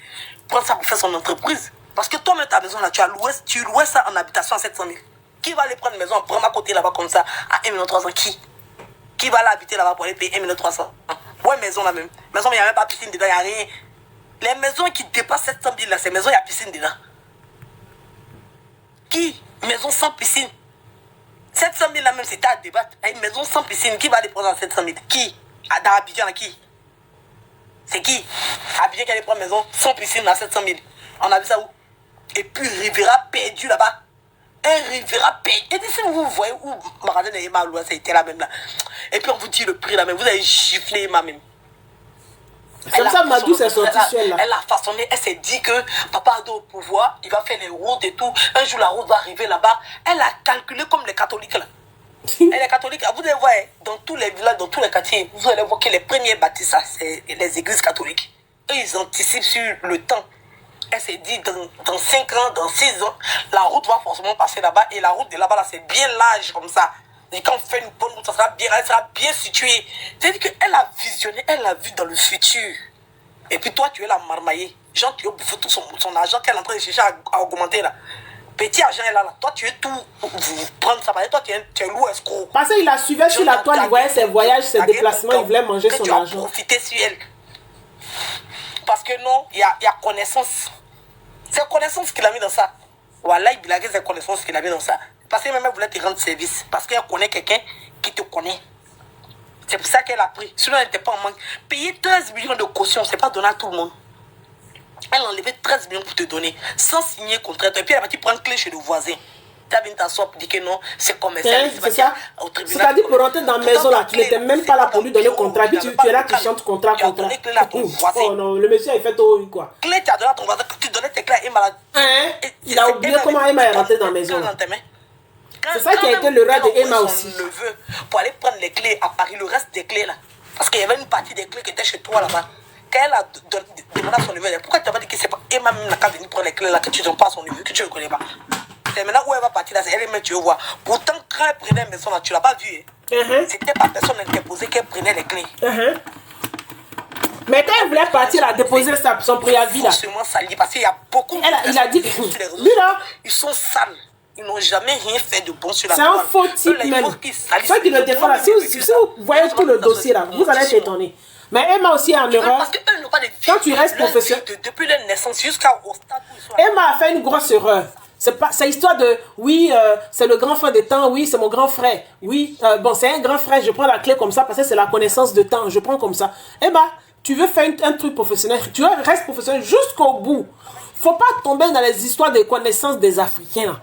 prendre ça pour faire son entreprise. Parce que toi-même, ta maison là, tu louais ça en habitation à 700 000. Qui va aller prendre une maison, prendre à côté là-bas comme ça à 1 300 000? Qui va aller habiter là-bas pour aller payer 1 300 000? Ouais, maison là même. Maison, il n'y a même pas piscine dedans, il n'y a rien. Les maisons qui dépassent 700 000 là, ces maisons, il y a piscine dedans. Qui? Maison sans piscine. 700 000 là même, c'était à débattre. Une maison sans piscine, qui va aller prendre à 700 000? Qui? Dans Abidjan, qui? C'est qui? Abidjan qui allait prendre une maison sans piscine à 700 000. On a vu ça où? Et puis Rivera perdu là-bas. Un Rivera perdu. Et si vous voyez où Maradin et Emma Loua, ça a été là même là. Et puis on vous dit le prix là même. Vous avez giflé Emma même. C'est comme ça Madou s'est sorti sur elle là. Elle a façonné, elle s'est dit que Papa Ado au pouvoir, il va faire les routes et tout. Un jour la route va arriver là-bas. Elle a calculé comme les catholiques là. Elle est catholique. Vous allez voir, dans tous les villages, dans tous les quartiers, vous allez voir que les premiers bâtis, ça, c'est les églises catholiques. Eux, ils anticipent sur le temps. Elle s'est dit, dans 5 ans, dans 6 ans, la route va forcément passer là-bas. Et la route de là-bas, là, c'est bien large comme ça. Et quand on fait une bonne route, elle sera bien située. C'est-à-dire qu'elle a visionné, elle a vu dans le futur. Et puis toi, tu es la marmaillée. Genre, tu as bouffé tout son argent qu'elle est en train de chercher à augmenter là. Petit argent est là. Toi, tu es tout. Vous prendre ça. Toi, tu es loup escroc. Parce qu'il la suivait sur la toile, il voyait ses voyages, ses déplacements, il voulait manger son argent. Tu as profité sur elle. Parce que non, il y a connaissance. C'est connaissance qu'il a mis dans ça. Voilà, c'est connaissance qu'il a mis dans ça. Parce que même elle voulait te rendre service. Parce qu'elle connaît quelqu'un qui te connaît. C'est pour ça qu'elle a pris. Sinon, elle n'était pas en manque. Payer 13 millions de caution, c'est pas donné à tout le monde. Elle a enlevé 13 millions pour te donner, sans signer contrat. Et puis elle va te prendre clé chez le voisin. Tu as bien t'asseoir pour dire que non, c'est commercial. C'est ça. C'est-à-dire pour rentrer dans la maison là, tu n'étais même pas là pour lui donner le contrat. Puis tu es là, tu chantes contrat. Tu as donné clé à ton voisin. Oh non, le monsieur il fait tout quoi. Clé, tu as donné à ton voisin, tu donnais tes clés à Emma. Il a oublié comment Emma est rentrée dans la maison. C'est ça qui a été le rêve de Emma aussi. Neveu pour aller prendre les clés à Paris, le reste des clés là. Parce qu'il y avait une partie des clés qui était chez toi là-bas. Quand elle a demandé à son neveu, pourquoi tu n'as pas dit que c'est pas Emma même qui a venu prendre les clés là, que tu ne donnes pas à son neveu, que tu ne le connais pas. C'est maintenant où elle va partir là, c'est elle-même tu veux voir. Pourtant, quand elle prenait la maison là, tu ne l'as pas vu. C'était pas personne interposée qu'elle prenait les clés. Mais quand elle voulait partir là, déposer son préavis là. Forcément sali, parce qu'il y a beaucoup de il a dit que lui là, ils sont sales. Ils n'ont jamais rien fait de bon sur la toile. C'est un faux type même. Ceux qui le défendent là, si vous voyez tout le dossier là, vous allez être étonné. Mais Emma aussi est en erreur. Parce qu'eux n'ont pas de vie. Quand tu restes professionnel. Depuis leur naissance jusqu'au stade où ils sont. Emma a fait une grosse erreur. C'est histoire de, oui, c'est le grand frère de temps, oui, c'est mon grand frère. Oui, bon, c'est un grand frère, je prends la clé comme ça parce que c'est la connaissance de temps, je prends comme ça. Emma, tu veux faire un truc professionnel, tu restes professionnel jusqu'au bout. Faut pas tomber dans les histoires de connaissances des Africains là.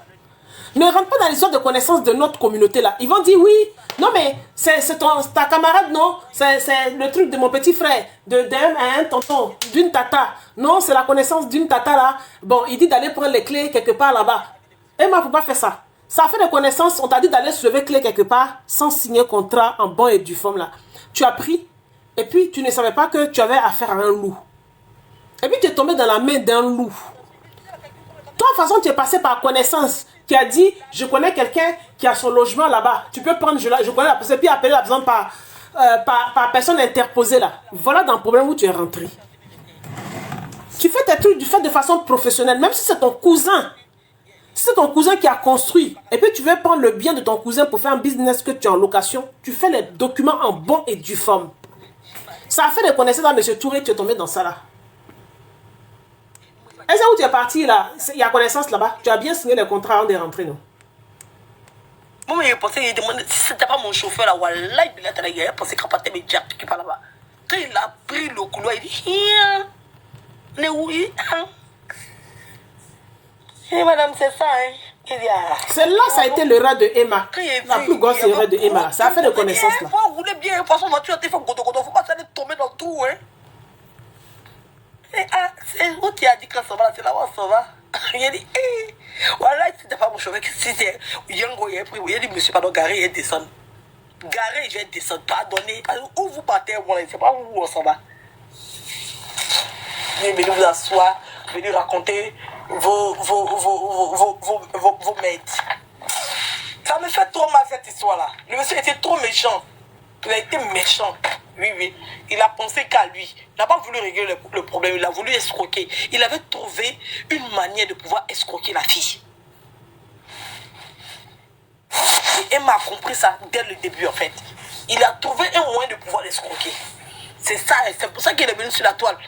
Ne rentre pas dans l'histoire de connaissances de notre communauté là. Ils vont dire oui, non mais c'est ta camarade, non, c'est le truc de mon petit frère, d'un tonton, d'une tata. Non, c'est la connaissance d'une tata là. Bon, il dit d'aller prendre les clés quelque part là-bas. Emma, faut pas faire ça. Ça fait des connaissances, on t'a dit d'aller soulever clés quelque part sans signer contrat en bon et due forme là. Tu as pris et puis tu ne savais pas que tu avais affaire à un loup. Et puis tu es tombé dans la main d'un loup. Toi, de toute façon, tu es passé par connaissance. Qui a dit, je connais quelqu'un qui a son logement là-bas. Tu peux prendre, je connais la personne, puis appeler la personne par personne interposée là. Voilà dans le problème où tu es rentré. Tu fais tes trucs, tu fais de façon professionnelle, même si c'est ton cousin. Si c'est ton cousin qui a construit, et puis tu veux prendre le bien de ton cousin pour faire un business que tu as en location, tu fais les documents en bon et due forme. Ça a fait des connaissances à M. Touré, tu es tombé dans ça là. Est-ce que où tu es parti là? Il y a connaissance là-bas. Tu as bien signé le contrat avant de rentrer, non? Moi, il pensait, il demandait si c'était pas mon chauffeur là, wallah, il a pensé qu'il partait mes japs qui parle là-bas. Quand il a pris le couloir, il dit, mais oui, et madame, c'est ça, hein? Celle-là, ça a été le rat de Emma. La plus grosse erreur de Emma. Ça a fait de connaissances là. Vous roulez bien, de toute façon, voiture, il faut pas s'aller tomber dans tout, hein? C'est où tu as dit quand ça va, c'est là-bas, ça va. Il a dit, voilà, c'était pas mon chauffeur. Si c'est Yango, il a pris, il a dit, monsieur, pardon, garé, il descend. Garé, je vais descendre, pardonnez. Où vous partez, moi, je ne sais pas où on s'en va. Il est venu vous asseoir, venu raconter vos maîtres. Ça me fait trop mal cette histoire-là. Le monsieur était trop méchant. Il a été méchant. Oui. Il a pensé qu'à lui. Il n'a pas voulu régler le problème. Il a voulu escroquer. Il avait trouvé une manière de pouvoir escroquer la fille. Et Emma a compris ça dès le début, en fait. Il a trouvé un moyen de pouvoir l'escroquer. C'est ça. C'est pour ça qu'il est venu sur la toile.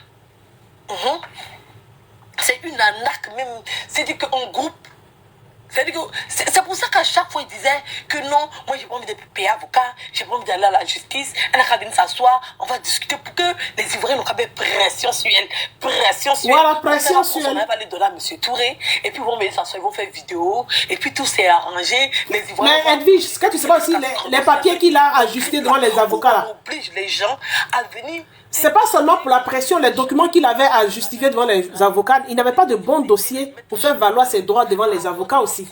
C'est une arnaque même. C'est-à-dire qu'un groupe. C'est pour ça qu'à chaque fois, il disait que non, moi, j'ai pas envie de payer avocat, j'ai pas envie d'aller à la justice, elle a venir s'asseoir, on va discuter pour que les Ivoiriens n'ont pas de pression sur elle. Pression sur elle. Voilà, pression sur elle. On va aller donner à M. Touré, et puis ils vont venir s'asseoir, ils vont faire vidéo, et puis tout s'est arrangé. Les Ivoiriens. Mais Edwige, ce que tu sais pas aussi, les papiers qu'il a ajustés devant les avocats là. On oblige les gens à venir C'est pas seulement pour la pression, les documents qu'il avait à justifier devant les avocats, il n'avait pas de bon dossier pour faire valoir ses droits devant les avocats aussi.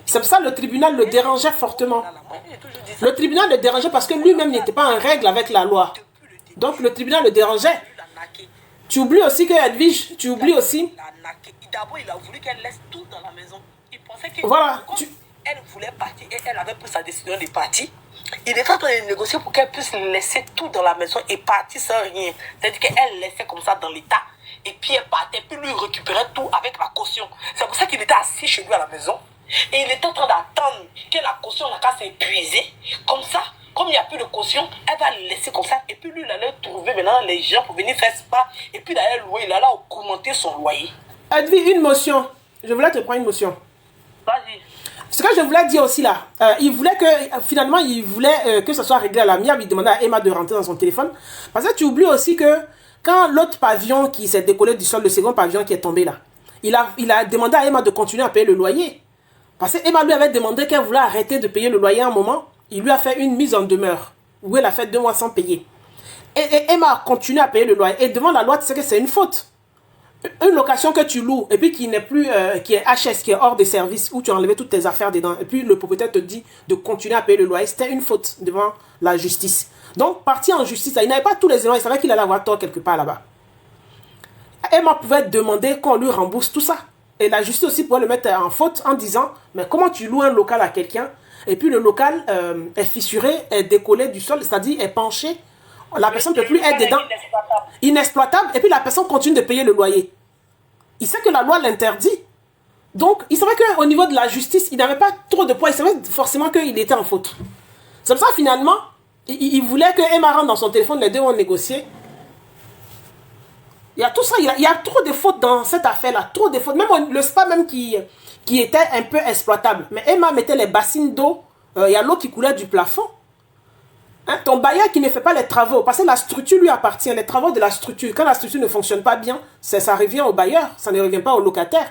C'est pour ça que le tribunal le dérangeait fortement. Le tribunal le dérangeait parce que lui-même n'était pas en règle avec la loi. Donc le tribunal le dérangeait. Tu oublies aussi que Edwige, tu oublies aussi... D'abord, il a voulu qu'elle laisse tout dans la maison. Il pensait que voilà, elle voulait partir et elle avait pris sa décision de partir. Il était en train de négocier pour qu'elle puisse laisser tout dans la maison et partir sans rien. C'est-à-dire qu'elle laissait comme ça dans l'état et puis elle partait, puis lui récupérait tout avec la caution. C'est pour ça qu'il était assis chez lui à la maison et il était en train d'attendre que la caution n'a qu'à s'épuiser. Comme ça, comme il n'y a plus de caution, elle va le laisser comme ça. Et puis lui, il allait trouver maintenant les gens pour venir faire spa. Et puis il allait louer, il allait augmenter son loyer. Edwige, une motion. Je voulais te prendre une motion. Vas-y. Ce que je voulais dire aussi là, il voulait que, finalement, il voulait que ça soit réglé à l'amiable. Il demandait à Emma de rentrer dans son téléphone. Parce que tu oublies aussi que quand l'autre pavillon qui s'est décollé du sol, le second pavillon qui est tombé là, il a demandé à Emma de continuer à payer le loyer. Parce que Emma lui avait demandé qu'elle voulait arrêter de payer le loyer à un moment. Il lui a fait une mise en demeure où elle a fait 2 mois sans payer. Et Emma a continué à payer le loyer. Et devant la loi, tu sais que c'est une faute. Une location que tu loues et puis qui n'est plus, qui est HS, qui est hors de service, où tu as enlevé toutes tes affaires dedans, et puis le propriétaire te dit de continuer à payer le loyer, c'était une faute devant la justice. Donc, partir en justice, il n'avait pas tous les éléments, il savait qu'il allait avoir tort quelque part là-bas. Emma pouvait demander qu'on lui rembourse tout ça. Et la justice aussi pouvait le mettre en faute en disant, mais comment tu loues un local à quelqu'un, et puis le local est fissuré, est décollé du sol, c'est-à-dire est penché. La personne ne peut plus être dedans. Inexploitable. Et puis la personne continue de payer le loyer. Il sait que la loi l'interdit. Donc, il savait qu'au niveau de la justice, il n'avait pas trop de poids. Il savait forcément qu'il était en faute. C'est pour ça, finalement, il voulait que Emma rentre dans son téléphone, les deux ont négocié. Il y a tout ça. Il y a trop de fautes dans cette affaire-là. Trop de fautes. Même le spa même qui était un peu exploitable. Mais Emma mettait les bassines d'eau. Il y a l'eau qui coulait du plafond. Hein, ton bailleur qui ne fait pas les travaux, parce que la structure lui appartient, les travaux de la structure, quand la structure ne fonctionne pas bien, ça revient au bailleur, ça ne revient pas au locataire.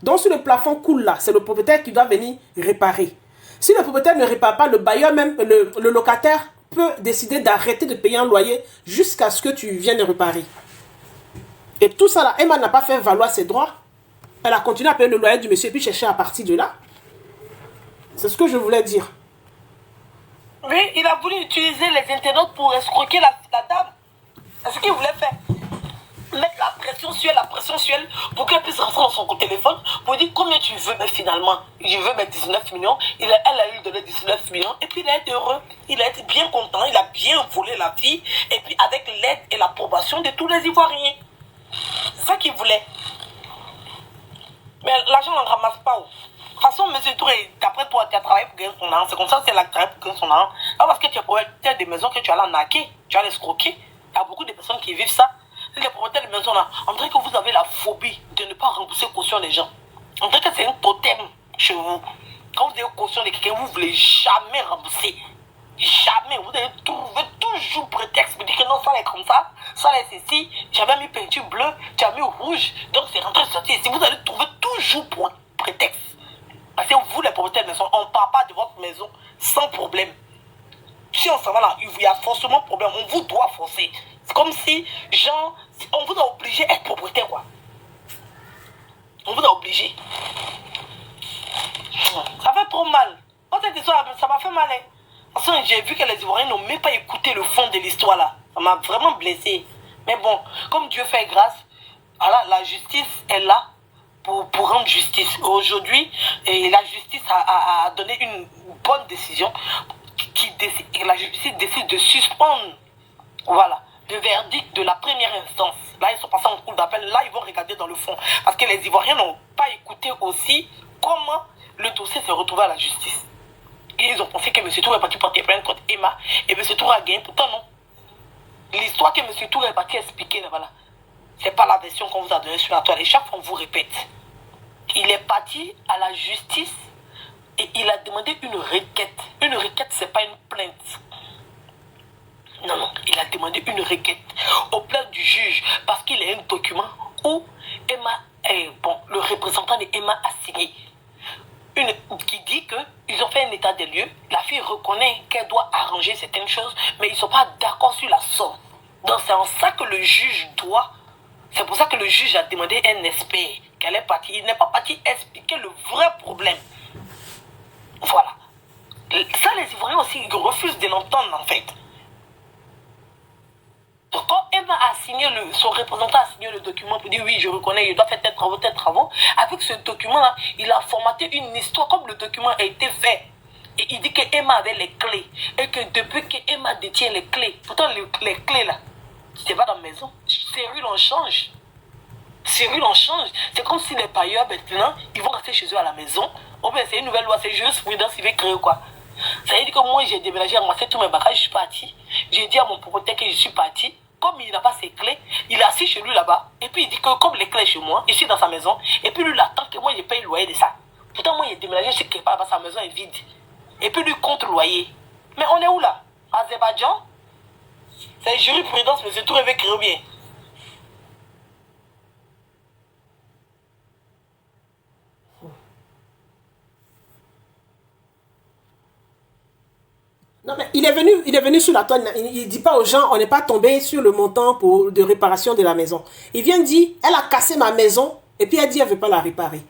Donc si le plafond coule là, c'est le propriétaire qui doit venir réparer. Si le propriétaire ne répare pas, le bailleur même, le locataire peut décider d'arrêter de payer un loyer jusqu'à ce que tu viennes réparer. Et tout ça là, Emma n'a pas fait valoir ses droits. Elle a continué à payer le loyer du monsieur et puis chercher à partir de là. C'est ce que je voulais dire. Oui, il a voulu utiliser les internautes pour escroquer la dame. C'est ce qu'il voulait faire. Mettre la pression sur elle pour qu'elle puisse rentrer dans son téléphone pour dire combien tu veux, mais finalement, je veux mes 19 millions. Elle a eu donné 19 millions et puis il a été heureux. Il a été bien content, il a bien volé la fille et puis avec l'aide et l'approbation de tous les Ivoiriens. C'est ça qu'il voulait. Mais l'argent n'en ramasse pas. De toute façon, M. Touré, d'après toi, tu as travaillé pour gagner son argent. C'est comme ça que c'est la travail pour gagner son argent. Pas parce que tu as des maisons que tu as l'arnaquer, tu as l'escroquer. Il y a beaucoup de personnes qui vivent ça. C'est les propriétaires de maisons là. On dirait que vous avez la phobie de ne pas rembourser caution des gens. On dirait que c'est un totem chez vous. Quand vous avez caution de quelqu'un, vous ne voulez jamais rembourser. Jamais. Vous allez trouver toujours prétexte pour dire que non, ça est comme ça est ceci. J'avais mis peinture bleue, tu as mis rouge. Donc c'est rentré sorti ici. Vous allez trouver toujours prétexte. Parce que vous, les propriétaires de maison, on ne part pas de votre maison sans problème. Si on s'en va là, il y a forcément problème. On vous doit forcer. C'est comme si, genre, on vous a obligé à être propriétaire, quoi. On vous a obligé. Ça fait trop mal. Cette histoire, ça m'a fait mal. Hein. Parce que j'ai vu que les Ivoiriens n'ont même pas écouté le fond de l'histoire, là. Ça m'a vraiment blessé. Mais bon, comme Dieu fait grâce, voilà, la justice est là. Pour rendre justice. Aujourd'hui, la justice a donné une bonne décision. La justice décide de suspendre le verdict de la première instance. Là, ils sont passés en cours d'appel. Là, ils vont regarder dans le fond. Parce que les Ivoiriens n'ont pas écouté aussi comment le dossier s'est retrouvé à la justice. Et ils ont pensé que M. Touré est parti porter plainte contre Emma. Et M. Touré a gagné. Pourtant, non. L'histoire que M. Touré est parti expliquer là-bas, là. C'est pas la version qu'on vous a donnée sur la toile. Et chaque fois, on vous répète. Il est parti à la justice et il a demandé une requête. Une requête, c'est pas une plainte. Non, il a demandé une requête auprès du juge parce qu'il y a un document où le représentant de Emma a signé. Qui dit qu'ils ont fait un état des lieux. La fille reconnaît qu'elle doit arranger certaines choses, mais ils ne sont pas d'accord sur la somme. Donc c'est c'est en ça que le juge doit. C'est pour ça que le juge a demandé un expert qu'elle est partie. Il n'est pas parti expliquer le vrai problème. Voilà. Ça, les Ivoiriens aussi, ils refusent de l'entendre, en fait. Donc, quand Emma a signé, son représentant a signé le document pour dire oui, je reconnais, il doit faire tel travaux, avec ce document-là, il a formaté une histoire comme le document a été fait. Et il dit que Emma avait les clés. Et que depuis que Emma détient les clés, pourtant les clés là, c'est pas dans la maison. Cyril en change. Cyril en change. C'est comme si les payeurs maintenant, ils vont rester chez eux à la maison. Oh ben c'est une nouvelle loi, c'est juste prudence, il veut créer quoi. Ça veut dire que moi j'ai déménagé, ramassé tous mes bagages, je suis parti. J'ai dit à mon propriétaire que je suis parti. Comme il n'a pas ses clés, il est assis chez lui là-bas. Et puis il dit que comme les clés chez moi, je suis dans sa maison. Et puis lui il attend que moi je paye le loyer de ça. Pourtant moi j'ai déménagé, je sais que pas, sa maison est vide. Et puis lui compte le loyer. Mais on est où là? Azerbaïdjan? C'est jurisprudence, monsieur Touré veut créer bien. Non, mais il est venu sur la toile. Il dit pas aux gens, on n'est pas tombé sur le montant de réparation de la maison. Il vient dire, elle a cassé ma maison, et puis elle dit, elle veut pas la réparer.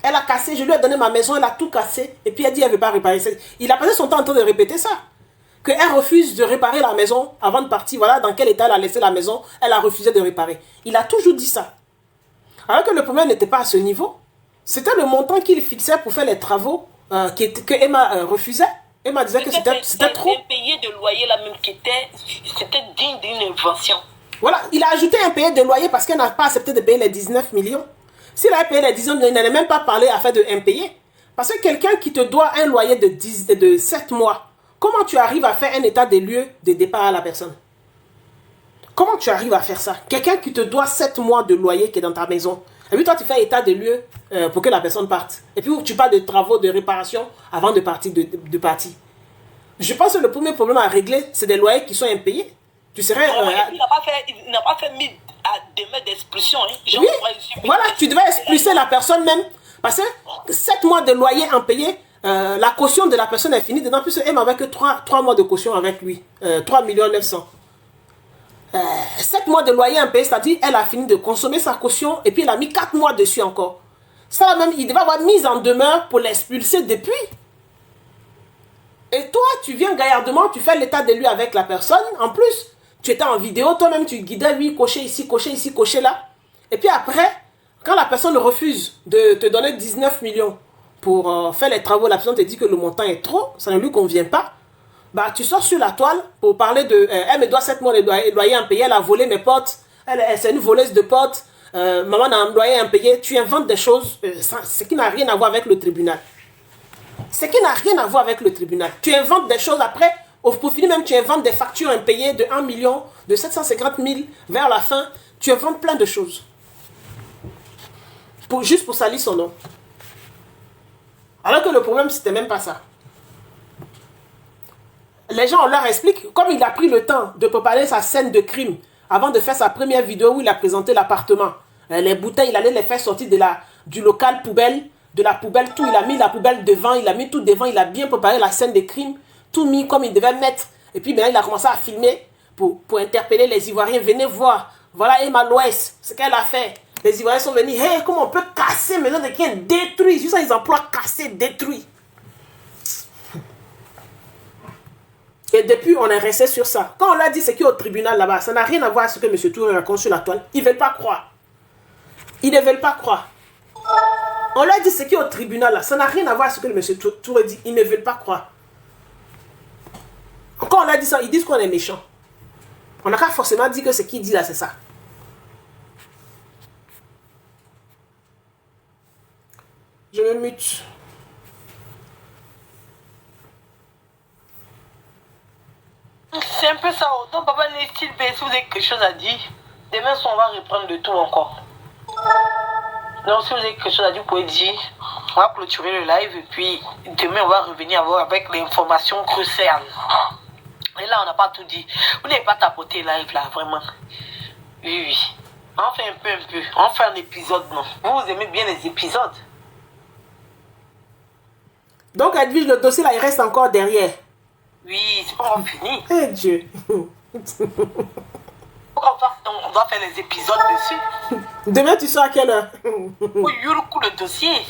Elle a cassé, je lui ai donné ma maison, elle a tout cassé, et puis elle dit, elle veut pas réparer. Il a passé son temps en train de répéter ça. Qu'elle refuse de réparer la maison avant de partir. Voilà dans quel état elle a laissé la maison, elle a refusé de réparer. Il a toujours dit ça. Alors que le problème n'était pas à ce niveau. C'était le montant qu'il fixait pour faire les travaux que Emma refusait. Emma disait que c'était trop. Un payé de loyer là même qui c'était digne d'une invention. Voilà, il a ajouté un payé de loyer parce qu'elle n'a pas accepté de payer les 19 millions. S'il avait payé les 19 millions, il n'allait même pas parler à faire de impayé. Parce que quelqu'un qui te doit un loyer de 7 mois, comment tu arrives à faire un état des lieux de départ à la personne? Comment tu arrives à faire ça? Quelqu'un qui te doit 7 mois de loyer qui est dans ta maison. Et puis toi, tu fais état des lieux pour que la personne parte. Et puis tu parles de travaux de réparation avant de partir. Je pense que le premier problème à régler, c'est des loyers qui sont impayés. Tu serais... il n'a pas fait mis à des mains d'expulsion. Hein. Oui, voilà, tu devais expulser la personne même. Parce que 7 mois de loyer impayé, la caution de la personne est finie dedans. Puisque elle n'avait que 3 mois de caution avec lui. 3 900 000. 7 mois de loyer impayé, c'est-à-dire elle a fini de consommer sa caution et puis elle a mis 4 mois dessus encore. Ça même, il devait avoir mise en demeure pour l'expulser depuis. Et toi, tu viens gaillardement, tu fais l'état de lui avec la personne. En plus, tu étais en vidéo, toi-même tu guidais lui, cocher ici, cocher là. Et puis après, quand la personne refuse de te donner 19 millions pour faire les travaux, la personne te dit que le montant est trop, ça ne lui convient pas. Bah, tu sors sur la toile pour parler de... elle me doit 7 mois de loyer impayé, elle a volé mes potes, c'est une voleuse de potes, maman a un loyer impayé. Tu inventes des choses, ce qui n'a rien à voir avec le tribunal. Ce qui n'a rien à voir avec le tribunal. Tu inventes des choses après, pour finir même, tu inventes des factures impayées de 1 million, de 750 000 vers la fin. Tu inventes plein de choses. Juste pour salir son nom. Alors que le problème, c'était même pas ça. Les gens, on leur explique, comme il a pris le temps de préparer sa scène de crime avant de faire sa première vidéo où il a présenté l'appartement. Les bouteilles, il allait les faire sortir du local poubelle, de la poubelle, tout. Il a mis la poubelle devant, il a mis tout devant, il a bien préparé la scène de crime, tout mis comme il devait mettre. Et puis maintenant, il a commencé à filmer pour interpeller les Ivoiriens. Venez voir, voilà Emma Loès, ce qu'elle a fait. Les Ivoiriens sont venus, hey, comment on peut casser maison de quelqu'un détruit? Juste ça, ils emploient casser, détruit. Et depuis, on est resté sur ça. Quand on l'a dit, c'est qu'il y a au tribunal là-bas, ça n'a rien à voir avec ce que M. Touré raconte sur la toile. Ils ne veulent pas croire. Ils ne veulent pas croire. On l'a dit, c'est qu'il y a au tribunal là, ça n'a rien à voir avec ce que M. Touré dit. Ils ne veulent pas croire. Quand on l'a dit ça, ils disent qu'on est méchant. On n'a pas forcément dit que ce qu'il dit là, c'est ça. Je me mute. C'est un peu ça. Autant papa n'est-il pas si vous avez quelque chose à dire. Demain, on va reprendre le tout encore. Donc, si vous avez quelque chose à dire, vous pouvez dire. On va clôturer le live et puis demain, on va revenir avec l'information cruciale. Et là, on n'a pas tout dit. Vous n'avez pas tapoté le live là, vraiment. Oui, oui. On fait un peu. On fait un épisode, non. Vous aimez bien les épisodes. Donc, Edwige, le dossier là, il reste encore derrière. Oui, c'est pas encore fini. Eh Dieu. Faut doit faire les épisodes dessus. Demain, tu sors à quelle heure? Pour Yuruku, le dossier.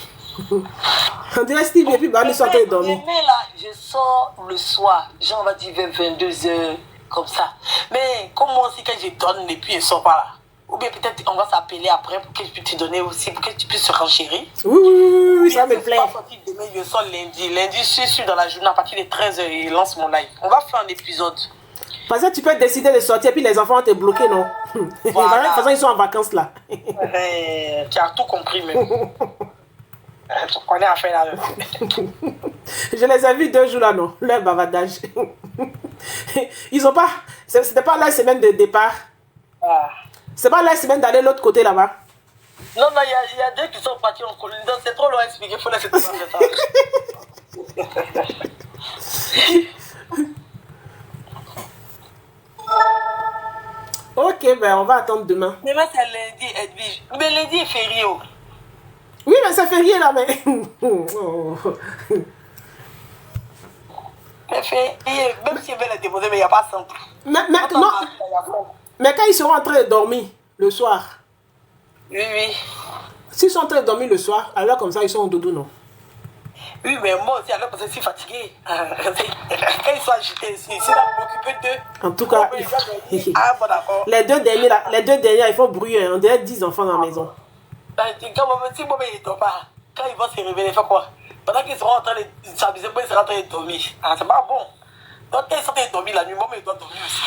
On dirait Steve et puis Bani sont en train de dormir. Mais là, je sors le soir, genre on va dire 22h, comme ça. Mais comme moi aussi, quand je donne et puis je sors pas là. Ou bien peut-être on va s'appeler après pour que je puisse te donner aussi, pour que tu puisses se renchérir. Oui, ça me plaît. Demain, je sors lundi. Lundi, je suis dans la journée à partir de 13h et il lance mon live. On va faire un épisode. Parce que tu peux décider de sortir et puis les enfants vont te bloquer, non? Voilà. De toute façon, ils sont en vacances là. Tu as tout compris même. Tu connais à faire là. Je les ai vus 2 jours là, non? Leur bavardage. Ils ont pas. C'était pas la semaine de départ. Ah. C'est pas la semaine d'aller de l'autre côté là-bas. Non, il y a deux qui sont partis en colonie. Donc c'est trop long à expliquer. Il faut laisser tout ça. Ok, ben on va attendre demain. Demain c'est lundi, Edwige. Mais lundi est férié. Oh. Oui, mais c'est férié là, mais. Oh. C'est férié. Même si je vais les déposer, mais il n'y a pas simple. Mais non. Mais quand ils seront en train de dormir le soir, Oui. s'ils sont en train de dormir le soir, alors comme ça ils sont en doudou, non? Oui, mais moi aussi, alors parce que je suis fatigué. Quand ils sont agités ici, c'est là pour m'occuper d'eux. En tout cas, Ah, bon, d'accord. les deux derniers, ils font bruit, hein. On dirait 10 enfants dans la maison. Si moi, il ne dort pas, quand ils vont se réveiller, ils font quoi? Pendant qu'ils seront en train de s'amuser, ils seront en train de dormir. Ah, c'est pas bon. Donc, quand ils sont en train de dormir la nuit, moi, ils doivent dormir aussi.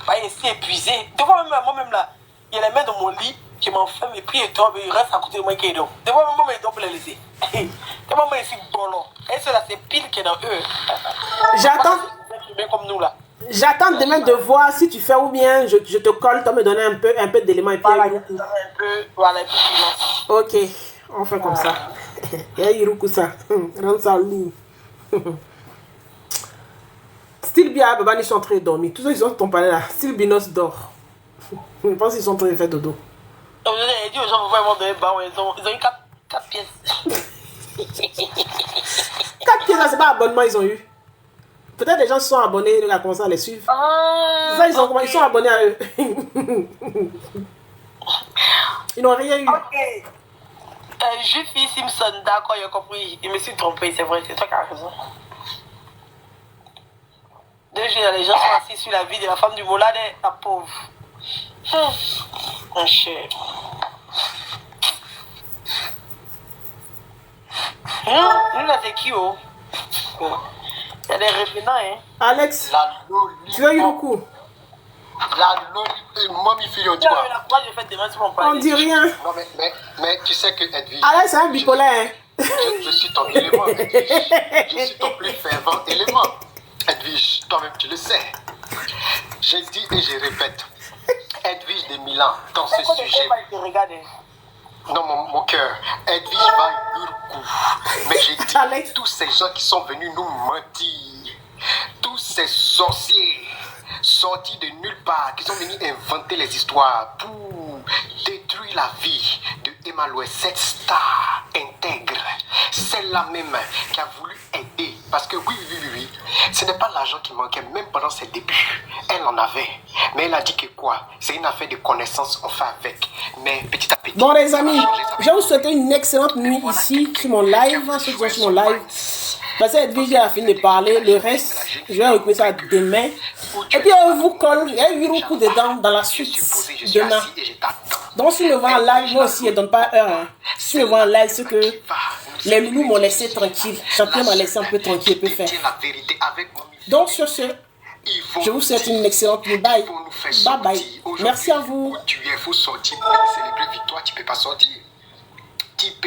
Bah, il est si épuisé. Des fois, moi-même, là, il y a les mains dans mon lit qui m'enferment et puis ils dorment, ils restent à côté de moi qui dort. Des fois, moi, ils dorment pour les laisser. Des fois, moi, ils sont bolons. Et ceux-là, c'est pile qui est dans eux. J'attends. Bien comme nous, là. J'attends demain de voir si tu fais ou bien je te colle, tu me donner un peu d'éléments et puis. Voilà, un peu, voilà, un peu silence. Ok, on fait comme ça. Et Hiruku ça, rends ça lourd. Style bien, Baba, ils sont en train de dormir. Tous ceux qui sont tombés là, Style Binos dort. Je pense qu'ils sont en train de faire dodo. Donc, j'ai dit aux gens, vous pouvez donner bah, ils ont eu 4 pièces. 4 pièces là, c'est pas abonnement, ils ont eu. Peut-être les gens se sont abonnés, ils ont commencé à les suivre. Ça, ils sont abonnés à eux. Ils n'ont rien eu. Ok. Juffy Simpson, d'accord, j'ai compris. Je me suis trompé, c'est vrai, c'est toi qui as raison. 2 jours, les gens sont assis sur la vie de la femme du Molade, la pauvre. Mon cher. Nous, là, c'est qui, oh? Il y a des revenants, hein. Alex, La Loli. tu as eu beaucoup. La Loli. Moi, mi fille, on dit quoi? La croix, je fais demain sur mon On palais. dit rien. Non, mais tu sais que Edwige, Alex, c'est un bipolaire. Hein. je suis ton élément, Edwige. Je suis ton plus fervent élément. Edwige, toi-même, tu le sais. Je dis et je répète. Edwige de Milan, dans ce sujet. Non, mon cœur. Edwige va Yurku. Mais j'ai dit Alex. tous ces gens qui sont venus nous mentir, tous ces sorciers sortis de nulle part, qui sont venus inventer les histoires pour détruire la vie de Emma Loué, cette star intègre, celle-là même qui a voulu aider. Parce que oui, ce n'est pas l'argent qui manquait, même pendant ses débuts. Elle en avait. Mais elle a dit que quoi? C'est une affaire de connaissance, on fait avec. Mais petit à petit. Bon les amis, je vais vous souhaiter une excellente nuit ici sur mon live, ceux qui sont sur mon live. Parce que Edwige a fini de parler, le reste, je vais recouper ça demain. Et puis on vous colle, il y a eu beaucoup dedans dans la suite demain. Donc si je me vois en live, moi aussi, je ne donne pas heure. Hein. Si je me vois en live, c'est que les loulous m'ont laissé tranquille. Champion m'a laissé un peu tranquille, peut faire. Donc sur ce, je vous souhaite une excellente nuit. Bye. Bye bye. Merci à vous. Tu es, faut sortir pour célébrer victoire, tu peux pas sortir.